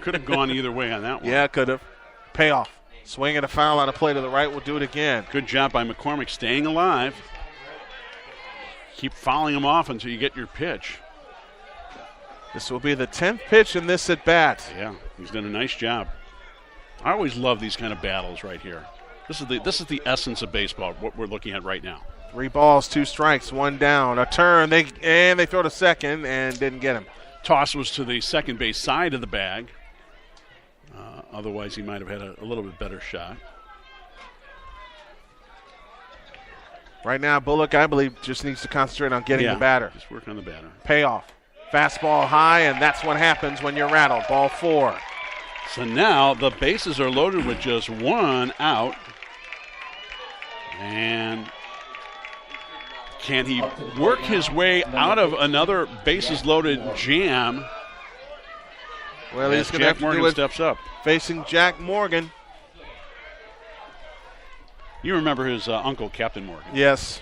could have gone either way on that one. Yeah, could have. Payoff. Swinging a foul on a play to the right. We'll do it again. Good job by McCormick staying alive. Keep fouling him off until you get your pitch. This will be the 10th pitch in this at-bat. Yeah, he's done a nice job. I always love these kind of battles right here. This is the essence of baseball, what we're looking at right now. 3 balls, 2 strikes, 1 down. A turn, they throw to second and didn't get him. Toss was to the second base side of the bag. Otherwise, he might have had a little bit better shot. Right now, Bullock, I believe, just needs to concentrate on getting the batter. Just work on the batter. Payoff. Fastball high, and that's what happens when you're rattled. Ball 4. So now the bases are loaded with just 1 out. And can he work his way out of another bases-loaded jam? Well, he's going to have to Morgan do it steps up. Facing Jack Morgan. You remember his uncle, Captain Morgan. Yes.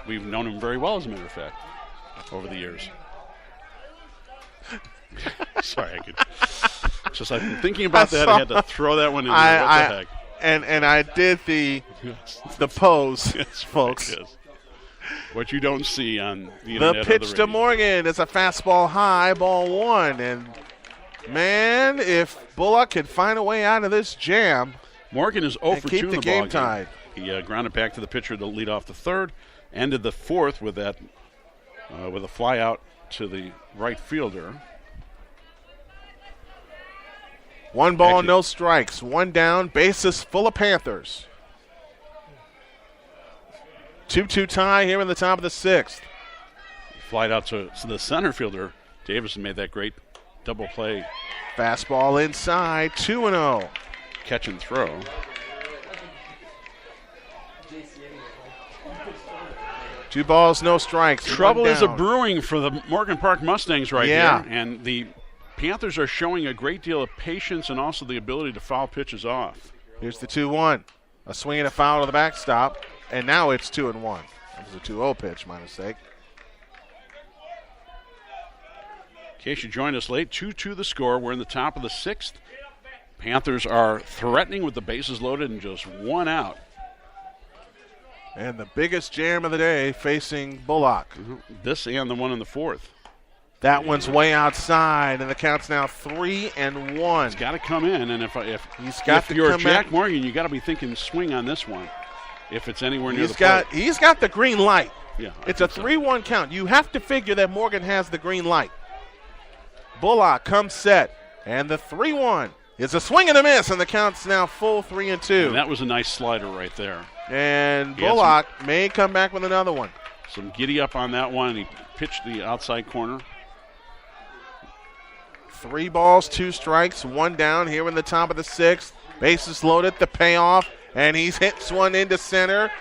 We've known him very well, as a matter of fact, over the years. Sorry, I've been thinking about that. I had to throw that one in there. What the heck? And I did the pose, yes, folks. Yes. What you don't see on the internet. The pitch to Morgan is a fastball high, ball 1. And, man, if Bullock could find a way out of this jam. Morgan is 0 for 2 in the game ball tied. He grounded back to the pitcher to lead off the 3rd. Ended the 4th with that with a fly out to the right fielder. 1 ball, no strikes. 1 down, bases full of Panthers. 2-2 tie here in the top of the 6th. Flied out to the center fielder. Davison made that great double play. Fastball inside, 2-0. Catch and throw. Two balls, no strikes. Trouble is brewing for the Morgan Park Mustangs right here. And the Panthers are showing a great deal of patience and also the ability to foul pitches off. Here's the 2-1. A swing and a foul to the backstop. And now it's 2-1. It was a 2-0 pitch, my mistake. In case you joined us late, 2-2 the score. We're in the top of the 6th. Panthers are threatening with the bases loaded and just 1 out. And the biggest jam of the day facing Bullock. This and the one in the 4th. That one's way outside, and the count's now 3-1. He's got to come in, and if you're Jack Morgan, you got to be thinking swing on this one. If it's anywhere near the plate. He's got the green light. Yeah, it's a 3-1 count. You have to figure that Morgan has the green light. Bullock comes set, and the 3-1 is a swing and a miss, and the count's now full 3-2. And that was a nice slider right there. And Bullock may come back with another one. Some giddy up on that one, and he pitched the outside corner. 3 balls, 2 strikes, 1 down here in the top of the 6th. Bases loaded, the payoff, and he hits one into center.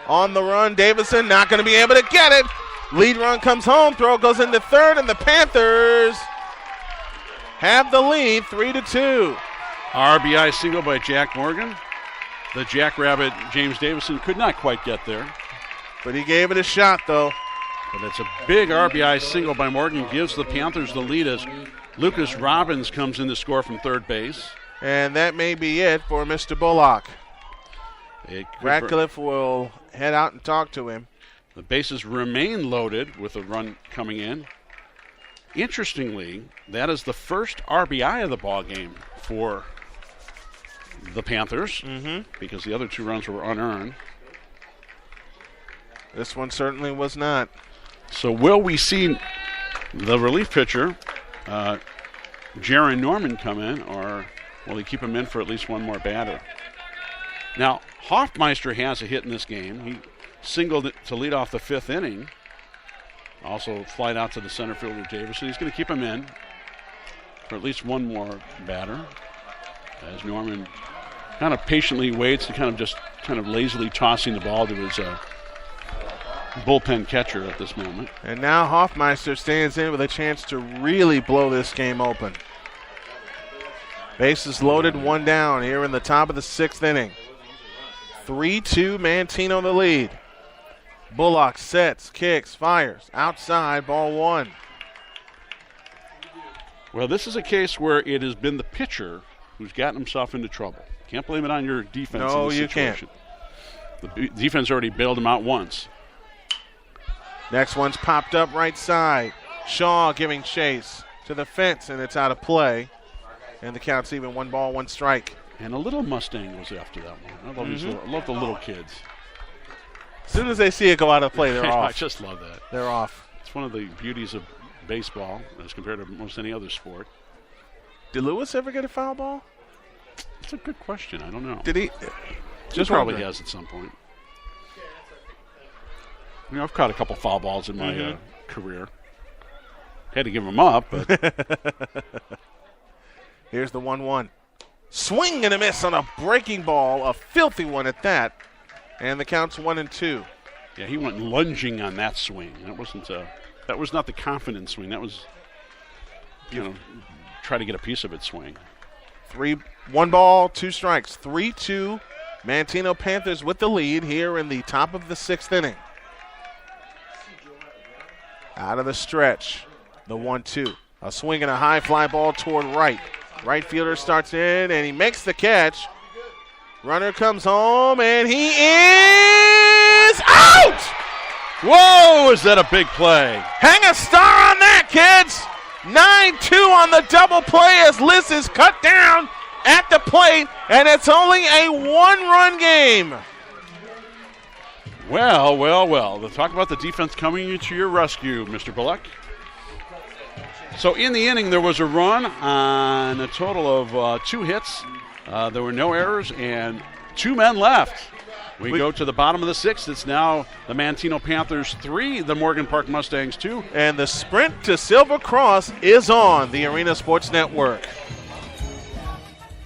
On the run, Davison not going to be able to get it. Lead run comes home, throw goes into 3rd, and the Panthers have the lead, 3-2. RBI single by Jack Morgan. The Jackrabbit, James Davison, could not quite get there. But he gave it a shot, though. But it's a big RBI single by Morgan, gives the Panthers the lead as Lucas Robbins comes in to score from 3rd base. And that may be it for Mr. Bullock. Radcliffe will head out and talk to him. The bases remain loaded with a run coming in. Interestingly, that is the first RBI of the ball game for the Panthers because the other 2 runs were unearned. This one certainly was not. So will we see the relief pitcher, Jaron Norman, come in, or will he keep him in for at least one more batter? Now, Hoffmeister has a hit in this game. He singled it to lead off the 5th inning. Also flied out to the center fielder Davis. So he's going to keep him in for at least one more batter as Norman kind of patiently waits to kind of lazily tossing the ball to his bullpen catcher at this moment. And now Hoffmeister stands in with a chance to really blow this game open. Bases loaded, 1 down here in the top of the 6th inning. 3-2, Manteno the lead. Bullock sets, kicks, fires. Outside, ball 1. Well, this is a case where it has been the pitcher who's gotten himself into trouble. Can't blame it on your defense in this situation. Can't. The defense already bailed him out once. Next one's popped up right side. Shaw giving chase to the fence, and it's out of play. And the count's even 1 ball, 1 strike. And a little Mustang was after that one. I love the little kids. As soon as they see it go out of play, they're off. I just love that. They're off. It's one of the beauties of baseball as compared to most any other sport. Did Lewis ever get a foul ball? That's a good question. I don't know. Did he? Just probably has at some point. I've caught a couple foul balls in my career. Had to give them up, but here's the 1-1. Swing and a miss on a breaking ball, a filthy one at that. And the count's 1-2. Yeah, he went lunging on that swing. That was not the confident swing. That was, try to get a piece of it swing. 1 ball, 2 strikes. 3-2. Manteno Panthers with the lead here in the top of the 6th inning. Out of the stretch, the 1-2. A swing and a high fly ball toward right. Right fielder starts in, and he makes the catch. Runner comes home, and he is out! Whoa, is that a big play? Hang a star on that, kids! 9-2 on the double play as Liz is cut down at the plate, and it's only a 1-run game. Well. Let's talk about the defense coming to your rescue, Mr. Bullock. So in the inning, there was a run on a total of 2 hits. There were no errors and 2 men left. We go to the bottom of the 6th. It's now the Manteno Panthers 3, the Morgan Park Mustangs 2. And the sprint to Silver Cross is on the Arena Sports Network.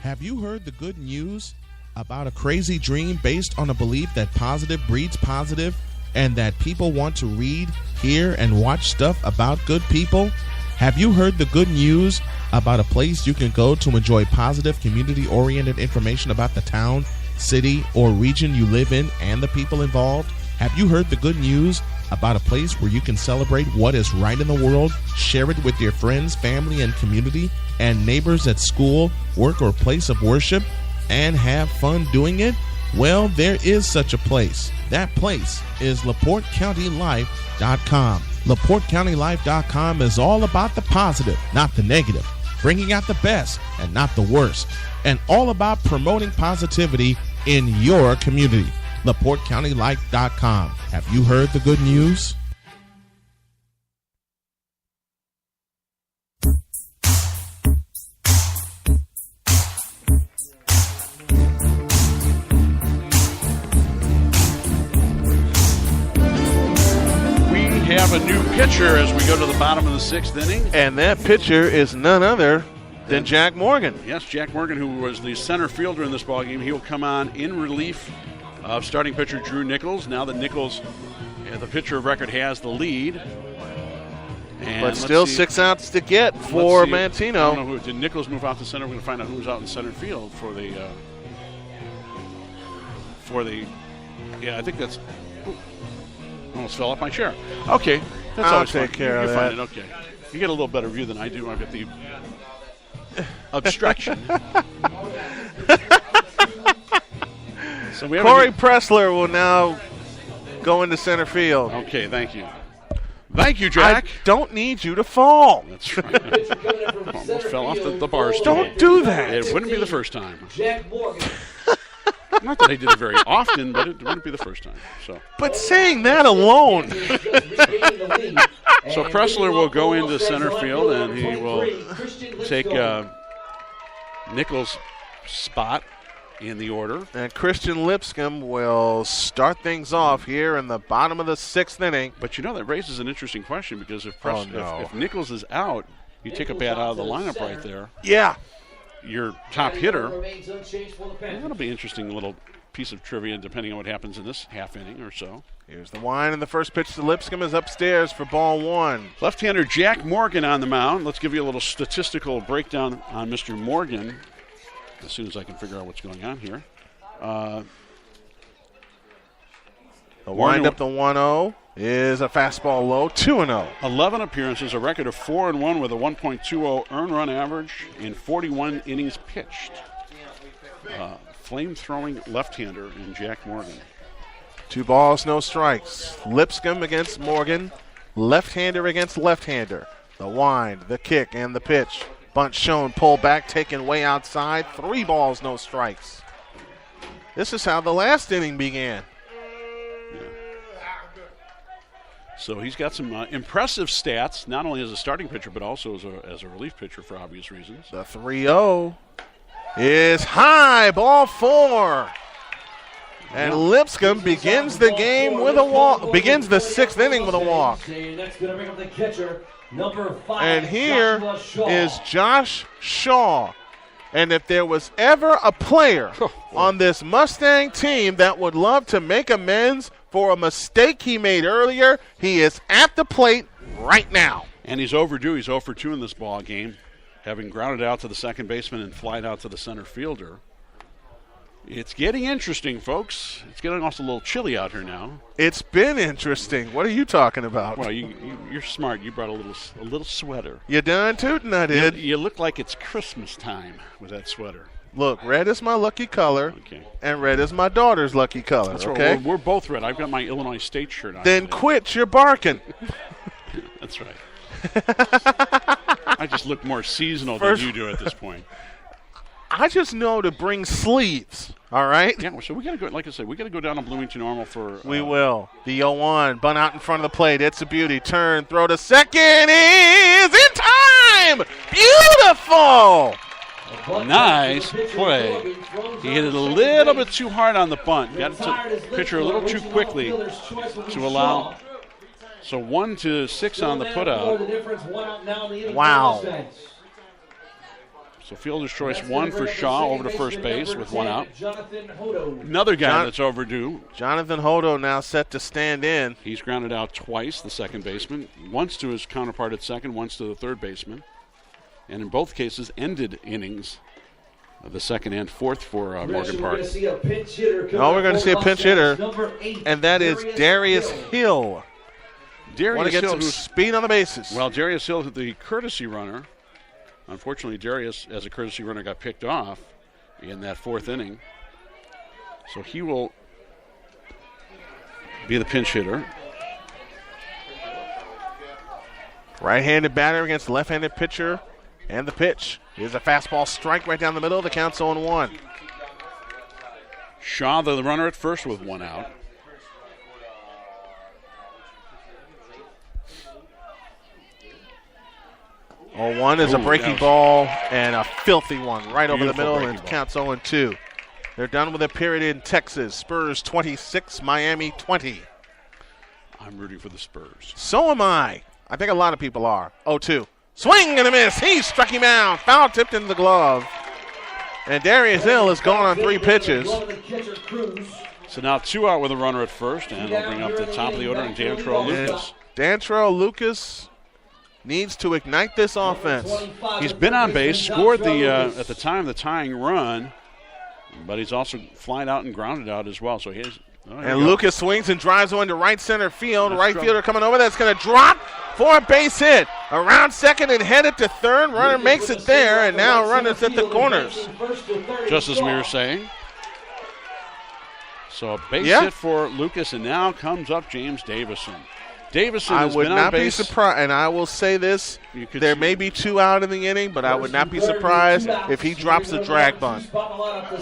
Have you heard the good news about a crazy dream based on a belief that positive breeds positive and that people want to read, hear, and watch stuff about good people? Have you heard the good news about a place you can go to enjoy positive, community-oriented information about the town, city, or region you live in and the people involved? Have you heard the good news about a place where you can celebrate what is right in the world, share it with your friends, family, and community, and neighbors at school, work, or place of worship, and have fun doing it? Well, there is such a place. That place is LaPorteCountyLife.com. LaPorteCountyLife.com is all about the positive, not the negative, bringing out the best and not the worst, and all about promoting positivity in your community. LaPorteCountyLife.com. Have you heard the good news? Have a new pitcher as we go to the bottom of the 6th inning. And that pitcher is none other than Jack Morgan. Yes, Jack Morgan, who was the center fielder in this ballgame. He will come on in relief of starting pitcher Drew Nichols. Now that Nichols, the pitcher of record, has the lead. And but still 6 outs to get for Manteno. I don't know did Nichols move out to center? We're going to find out who's out in center field for the I think that's almost fell off my chair. Okay. That's I'll always take fun. care of that. Find it. Okay. You get a little better view than I do. I've got the obstruction. So Corey Pressler will now go into center field. Okay, thank you. Thank you, Jack. I don't need you to fall. That's right. Almost fell off the bars. Don't do that. It wouldn't be the first time. Jack Morgan. Not that I did it very often, but it wouldn't be the first time. So. But saying that alone. So Pressler will go into center field, and he will take Nichols' spot in the order. And Christian Lipscomb will start things off here in the bottom of the 6th inning. But you know, that raises an interesting question, because if Nichols is out, you take a bat out of the lineup right there. Yeah. Your top hitter. That'll be an interesting little piece of trivia depending on what happens in this half inning or so. Here's the wind, and the first pitch to Lipscomb is upstairs for ball 1. Left-hander Jack Morgan on the mound. Let's give you a little statistical breakdown on Mr. Morgan as soon as I can figure out what's going on here. The wind up the 1-0 is a fastball low, 2-0. 11 appearances, a record of 4-1 with a 1.20 earned run average in 41 innings pitched. Flame-throwing left-hander in Jack Morgan. 2 balls, no strikes. Lipscomb against Morgan, left-hander against left-hander. The wind, the kick, and the pitch. Bunt shown, pull back, taken way outside. 3 balls, no strikes. This is how the last inning began. So he's got some impressive stats, not only as a starting pitcher, but also as a relief pitcher for obvious reasons. The 3-0 is high, ball 4. And Lipscomb begins the game with a walk, begins the 6th inning with a walk. And here is Josh Shaw. And if there was ever a player on this Mustang team that would love to make amends for a mistake he made earlier, he is at the plate right now. And he's overdue. He's 0 for 2 in this ball game, having grounded out to the second baseman and flied out to the center fielder. It's getting interesting, folks. It's getting also a little chilly out here now. It's been interesting. What are you talking about? Well, you're smart. You brought a little sweater. You done tootin', I did. You look like it's Christmas time with that sweater. Look, red is my lucky color, and red is my daughter's lucky color. That's okay? Right. We're both red. I've got my Illinois State shirt on. Then quit your barking. That's right. I just look more seasonal than you do at this point. I just know to bring sleeves, all right? Yeah, so we got to go, like I said, we got to go down to Bloomington Normal for... we will. The 0-1, bunt out in front of the plate. It's a beauty. Turn, throw to second is in time! Beautiful! Nice play. He hit it a little bit too hard on the bunt. Got to pitcher a little too quickly to allow... So 1-6 on the putout. Wow. So fielder's choice 1 for Shaw over to first base with 1 out. Another guy that's overdue. Jonathan Hodo now set to stand in. He's grounded out twice, the second baseman. Once to his counterpart at second, once to the third baseman. And in both cases, ended innings, the second and fourth for Morgan Park. We're going to see a pinch hitter, and that is Darius Hill. Want to get some speed on the bases. Well, Darius Hill, the courtesy runner. Unfortunately, Darius, as a courtesy runner, got picked off in that 4th inning. So he will be the pinch hitter. Right-handed batter against left-handed pitcher. And the pitch is a fastball strike right down the middle. The count's 0-1. Shaw, the runner at first with 1 out. One is a breaking ball and a filthy one right over the middle, and counts 0-2. They're done with a period in Texas. Spurs 26, Miami 20. I'm rooting for the Spurs. So am I. I think a lot of people are. 0-2. Swing and a miss. He struck him out. Foul tipped into the glove. And Darius Hill is gone on 3 pitches. So now 2 out with a runner at first, and we'll bring up the top of the order and Dantrell Lucas. Dantrell Lucas needs to ignite this offense. He's been on base, scored at the time the tying run, but he's also flied out and grounded out as well. So he has. Lucas swings and drives one to right center field. Right fielder coming over. That's going to drop for a base hit. Around second and headed to third. Runner makes it there, and now runners at the corners. Just as we were saying. So a base hit for Lucas, and now comes up James Davison. Davison has been on base. I would not be surprised, and I will say this, there may be 2 out in the inning, but I would not be surprised if he drops a drag bunt.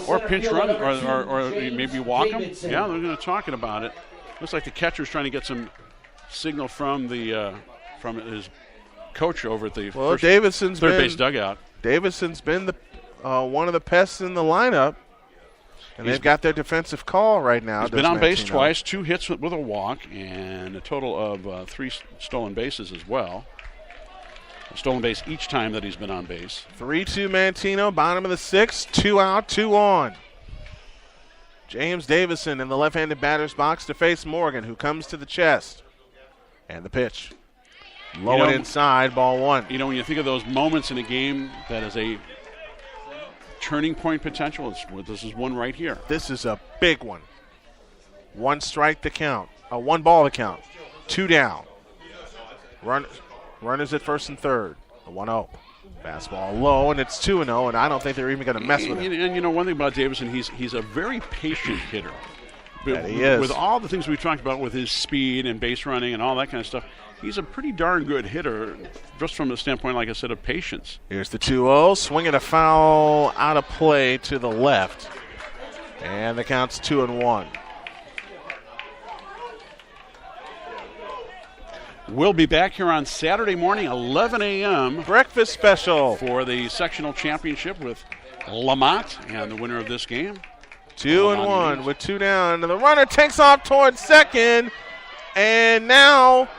Or pinch run, or maybe walk him. Yeah, they're going to talking about it. Looks like the catcher's trying to get some signal from his coach over at the third base dugout. Davidson's been the one of the pests in the lineup. And they've got their defensive call right now. He's been on base twice, 2 hits with a walk, and a total of 3 stolen bases as well. A stolen base each time that he's been on base. 3-2 Manteno, bottom of the 6th, 2 out, 2 on. James Davison in the left-handed batter's box to face Morgan, who comes to the chest. And the pitch. Low and inside, ball 1. You know, when you think of those moments in a game that is a turning point potential, this is one right here. This is a big one. 1 strike to count. 1 ball to count. 2 down. Runners at first and third. The 1-0. Fastball low, and it's 2-0, and I don't think they're even going to mess with it. And you know, one thing about Davison, he's a very patient hitter. That he is. With all the things we talked about with his speed and base running and all that kind of stuff, he's a pretty darn good hitter, just from the standpoint, like I said, of patience. Here's the 2-0, swinging a foul out of play to the left. And the count's 2-1. We'll be back here on Saturday morning, 11 a.m. Breakfast special for the sectional championship with Lamont and the winner of this game. 2-1 with 2 down. And the runner takes off towards second. And now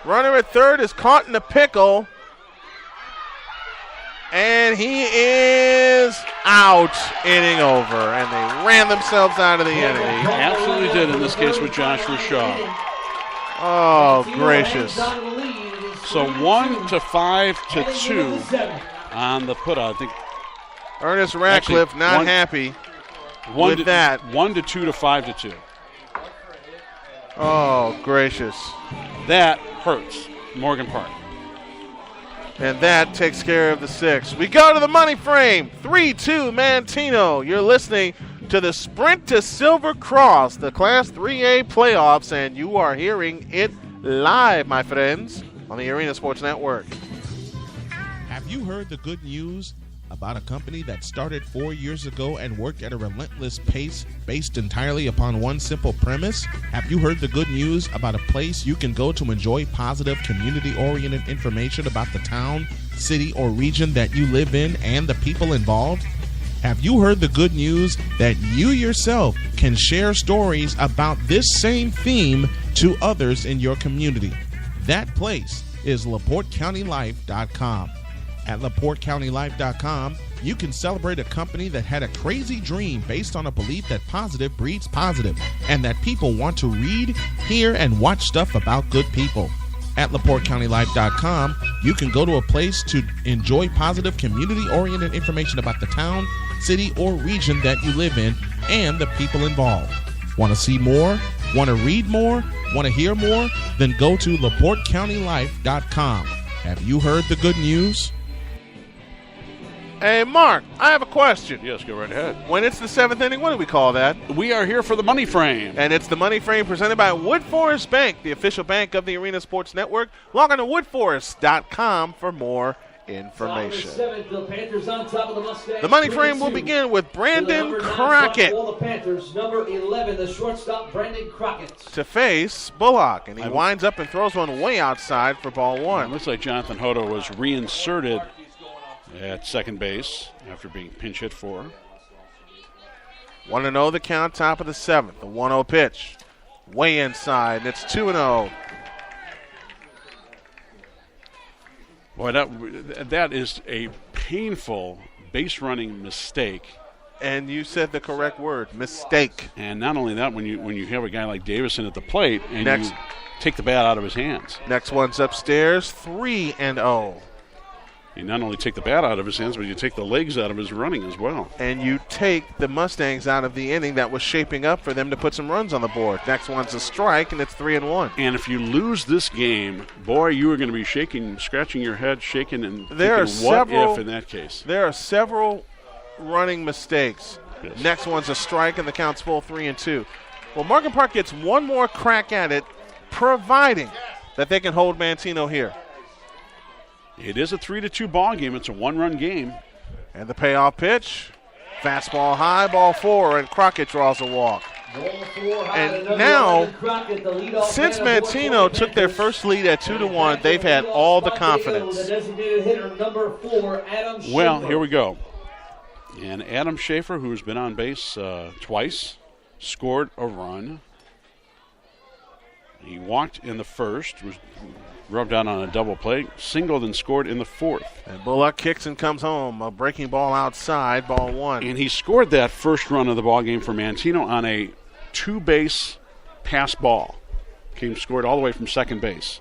runner at third is caught in a pickle. And he is out, inning over. And they ran themselves out of the inning. Absolutely did in this case with Josh Rashaw. Oh, gracious. So 1-5-2 on the putout. I think Ernest Ratcliffe not happy with that. 1-2 to 5-2. Oh, gracious. That hurts Morgan Park. And that takes care of the 6. We go to the money frame. 3-2 Manteno. You're listening to the Sprint to Silver Cross, the Class 3A playoffs, and you are hearing it live, my friends, on the Arena Sports Network. Have you heard the good news about a company that started 4 years ago and worked at a relentless pace based entirely upon one simple premise? Have you heard the good news about a place you can go to enjoy positive, community-oriented information about the town, city, or region that you live in and the people involved? Have you heard the good news that you yourself can share stories about this same theme to others in your community? That place is LaPorteCountyLife.com. At LaPorteCountyLife.com, you can celebrate a company that had a crazy dream based on a belief that positive breeds positive and that people want to read, hear, and watch stuff about good people. At LaPorteCountyLife.com, you can go to a place to enjoy positive, community-oriented information about the town, city, or region that you live in and the people involved. Want to see more? Want to read more? Want to hear more? Then go to LaPorteCountyLife.com. Have you heard the good news? Hey, Mark, I have a question. Yes, go right ahead. When it's the 7th inning, what do we call that? We are here for the Money Frame. And it's the Money Frame presented by Woodforest Bank, the official bank of the Arena Sports Network. Log on to woodforest.com for more information. The Money Frame will begin with Brandon Crockett number 11, the shortstop Brandon Crockett, to face Bullock, and he winds up and throws one way outside for ball 1. It looks like Jonathan Hodo was reinserted at second base after being pinch hit for. 1-0 the count, top of the 7th. The 1-0 pitch. Way inside, and it's 2-0. Boy, that is a painful base running mistake. And you said the correct word, mistake. And not only that, when you have a guy like Davison at the plate and you take the bat out of his hands. Next one's upstairs, 3-0. You not only take the bat out of his hands, but you take the legs out of his running as well. And you take the Mustangs out of the inning that was shaping up for them to put some runs on the board. Next one's a strike, and it's 3-1. And if you lose this game, boy, you are going to be scratching your head, shaking, and thinking, what if in that case? There are several running mistakes. Yes. Next one's a strike, and the count's full, 3-2. Well, Morgan Park gets one more crack at it, providing that they can hold Manteno here. It is a 3-2 ball game. It's a one-run game. And the payoff pitch, fastball high, ball 4, and Crockett draws a walk. And now, since Manteno took their first lead at 2-1, they've had all the confidence. Well, here we go. And Adam Schaefer, who's been on base twice, scored a run. He walked in the first, was rubbed out on a double play, singled and scored in the fourth. And Bullock kicks and comes home. A breaking ball outside, ball 1. And he scored that first run of the ball game for Manteno on a 2-base pass ball. Scored all the way from second base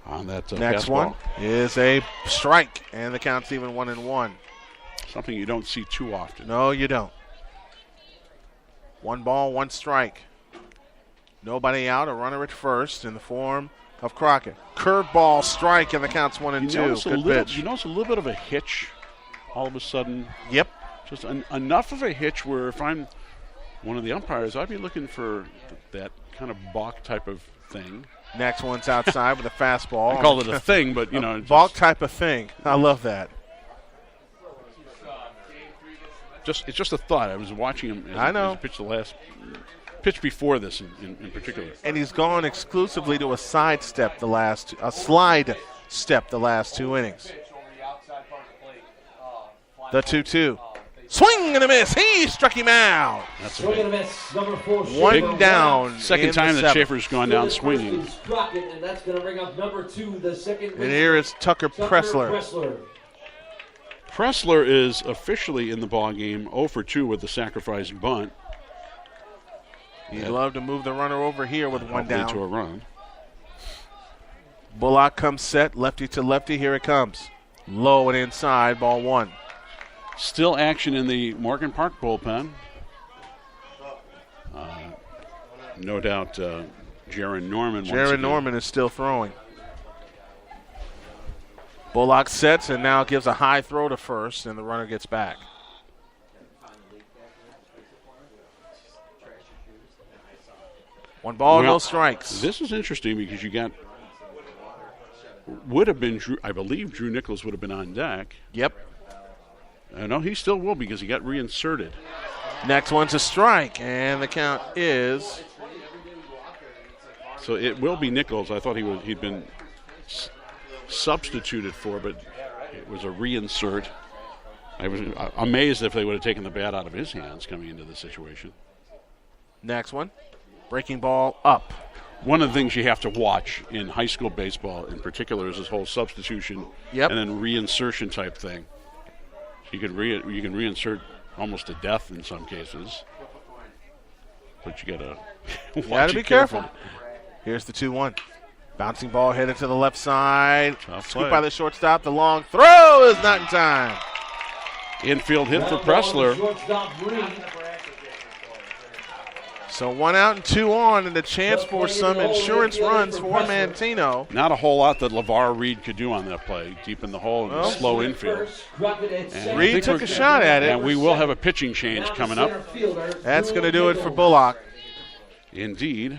on that Next pass one ball. is a strike, and the count's even 1-1. Something you don't see too often. No, you don't. 1 ball, 1 strike. Nobody out, a runner at first in the form of Crockett. Curveball, strike, and the count's 1-2. Good pitch. You notice a little bit of a hitch all of a sudden. Yep. Just enough of a hitch where if I'm one of the umpires, I'd be looking for that kind of balk type of thing. Next one's outside with a fastball. I call it a thing, but, you know. Balk type of thing. I love that. It's just a thought. I was watching him as he pitched the last pitch before this in particular. And he's gone exclusively to a slide step the last 2 innings. The 2-2. Swing and a miss. He struck him out. That's Swing and a miss. Number 4. One down. Second time that Schaefer's gone down swinging. And that's going to bring up number 2, the second. And here is Tucker Pressler. Pressler is officially in the ball game 0 for 2 with the sacrifice bunt. He'd love to move the runner over here with one down. To a run. Bullock comes set, lefty to lefty. Here it comes. Low and inside, ball 1. Still action in the Morgan Park bullpen. No doubt Jaron Norman is still throwing. Bullock sets and now gives a high throw to first, and the runner gets back. One ball, no strikes. This is interesting because you got I believe Drew Nichols would have been on deck. Yep. No, he still will because he got reinserted. Next one's a strike, and the count is. So it will be Nichols. I thought he'd been substituted for, but it was a reinsert. I was amazed if they would have taken the bat out of his hands coming into the situation. Next one, breaking ball up. One of the things you have to watch in high school baseball in particular is this whole substitution and then reinsertion type thing. You can reinsert almost to death in some cases, but you gotta be careful. Here's the 2-1. Bouncing ball headed to the left side. Scoop by the shortstop. The long throw is not in time. Infield hit for Pressler. So 1 out and 2 on, and a chance for some insurance runs for Manteno. Not a whole lot that LeVar Reed could do on that play, deep in the hole in the slow infield. And Reed took a shot at it. And we will have a pitching change coming up. That's going to do it for Bullock. Indeed.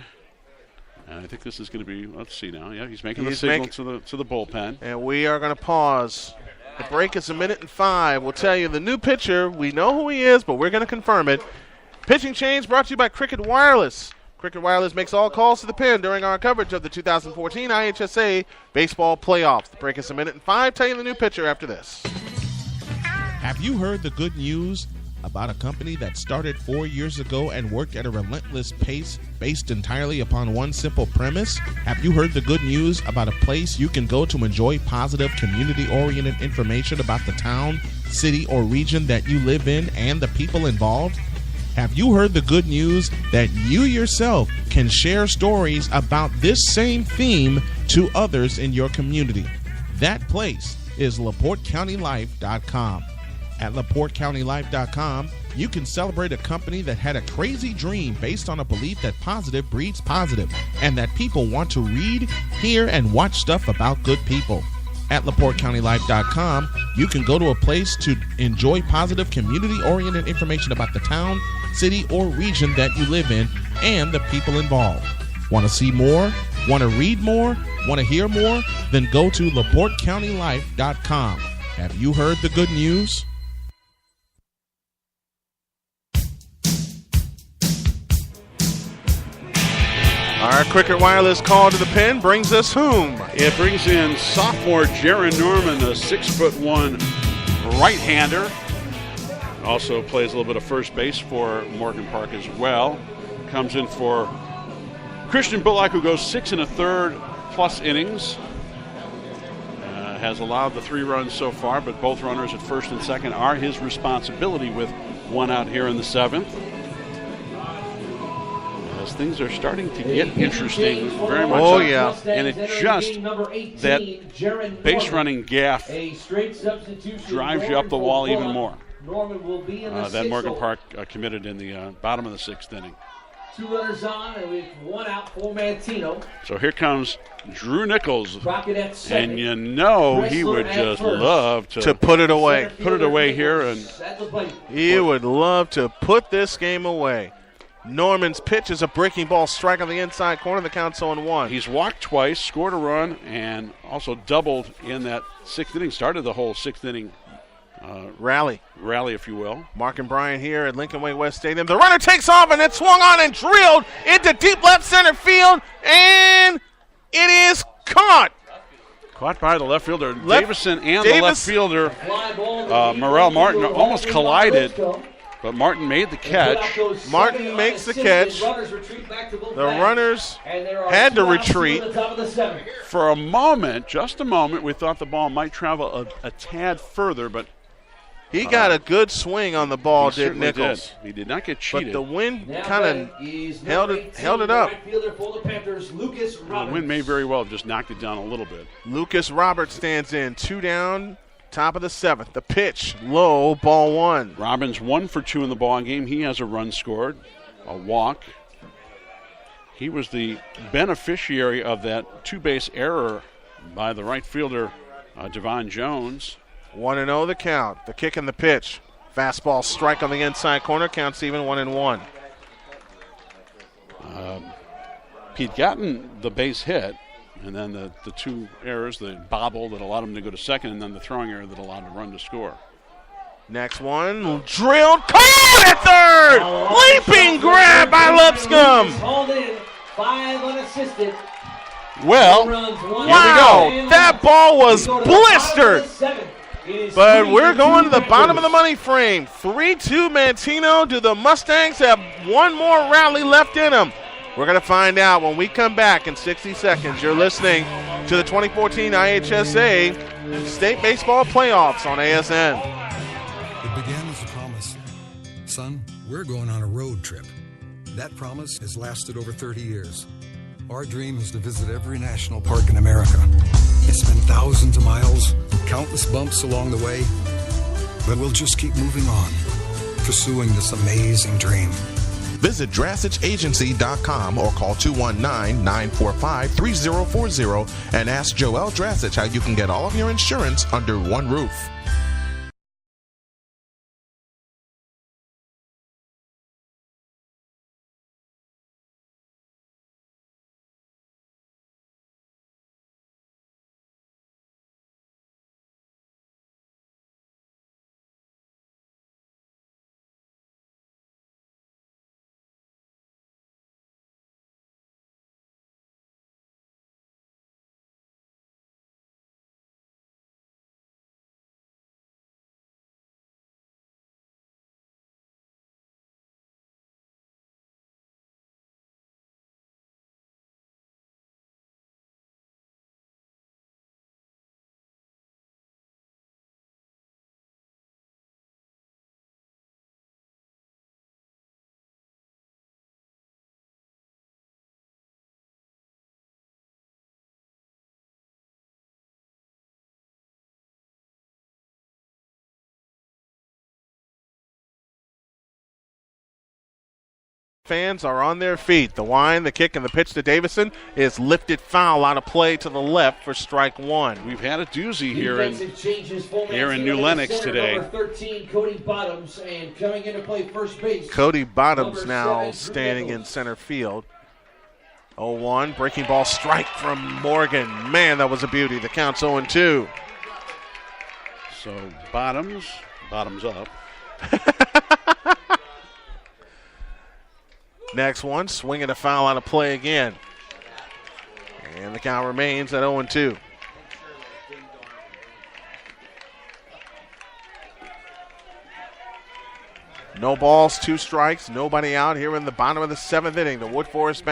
And I think this is going to be, let's see now. Yeah, he's making the signal to the bullpen. And we are going to pause. The break is 1:05. We'll tell you the new pitcher. We know who he is, but we're going to confirm it. Pitching change brought to you by Cricket Wireless. Cricket Wireless makes all calls to the pin during our coverage of the 2014 IHSA Baseball Playoffs. The break is 1:05. Tell you the new pitcher after this. Have you heard the good news about a company that started 4 years ago and worked at a relentless pace based entirely upon one simple premise? Have you heard the good news about a place you can go to enjoy positive, community-oriented information about the town, city, or region that you live in and the people involved? Have you heard the good news that you yourself can share stories about this same theme to others in your community? That place is LaPorteCountyLife.com. At LaPorteCountyLife.com, you can celebrate a company that had a crazy dream based on a belief that positive breeds positive and that people want to read, hear, and watch stuff about good people. At LaPorteCountyLife.com, you can go to a place to enjoy positive, community-oriented information about the town, city, or region that you live in and the people involved. Want to see more? Want to read more? Want to hear more? Then go to LaPorteCountyLife.com. Have you heard the good news? Our Cricket Wireless call to the pin brings us whom? It brings in sophomore Jaron Norman, a 6'1" right-hander. Also plays a little bit of first base for Morgan Park as well. Comes in for Christian Bullock, who goes 6 1/3 plus innings. Has allowed the 3 runs so far, but both runners at first and second are his responsibility with 1 out here in the 7th. As things are starting to get interesting, very much. Oh, yeah. And it just, that base running gaff drives you up the wall even more. That Morgan Park committed in the bottom of the 6th inning. 2 runners on, and with 1 out for Manteno. So here comes Drew Nichols. And you know he would just love to put it away. Put it away here. And he would love to put this game away. Norman's pitch is a breaking ball strike on the inside corner. The count's 0-1. He's walked twice, scored a run, and also doubled in that 6th inning. Started the whole 6th inning rally, if you will. Mark and Brian here at Lincoln Way West Stadium. The runner takes off, and it's swung on and drilled into deep left center field, and it is caught. Caught by the left fielder. Davison and the left fielder, Morel Martin, almost collided. But Martin made the catch. Martin makes the catch. The runners had to retreat. For a moment, just a moment, we thought the ball might travel a tad further, but he got a good swing on the ball, did Nichols. He did not get cheated. But the wind kind of held it up. The wind may very well have just knocked it down a little bit. Lucas Roberts stands in, 2 down. Top of the 7th. The pitch, low, ball 1. Robbins 1 for 2 in the ball game. He has a run scored, a walk. He was the beneficiary of that 2-base error by the right fielder, Devon Jones. 1-0 the count. The kick and the pitch. Fastball strike on the inside corner. Counts even 1-1. He'd gotten the base hit. And then the 2 errors, the bobble that allowed him to go to second, and then the throwing error that allowed him to run to score. Next one, drilled, caught at third! Leaping grab by Lipscomb! Hauled in, 5 unassisted. Well, wow, that ball was blistered. But we're going to the bottom of the money frame. 3-2 Manteno. Do the Mustangs have one more rally left in them? We're going to find out when we come back in 60 seconds. You're listening to the 2014 IHSA State Baseball Playoffs on ASN. It began as a promise. Son, we're going on a road trip. That promise has lasted over 30 years. Our dream is to visit every national park in America. It's been thousands of miles, countless bumps along the way, but we'll just keep moving on, pursuing this amazing dream. Visit DrassichAgency.com or call 219-945-3040 and ask Joel Drassich how you can get all of your insurance under one roof. fans are on their feet. The wind, the kick, and the pitch to Davison is lifted foul out of play to the left for strike one. We've had a doozy here in New Lenox today. Number 13, Cody Bottoms, and coming into play first base. Cody Bottoms now standing in center field. 0-1, breaking ball strike from Morgan. Man, that was a beauty. The count's 0-2. So bottoms up. Next one, swinging a foul out of play again. And the count remains at 0-2. No balls, 2 strikes, nobody out here in the bottom of the 7th inning. The Wood Forest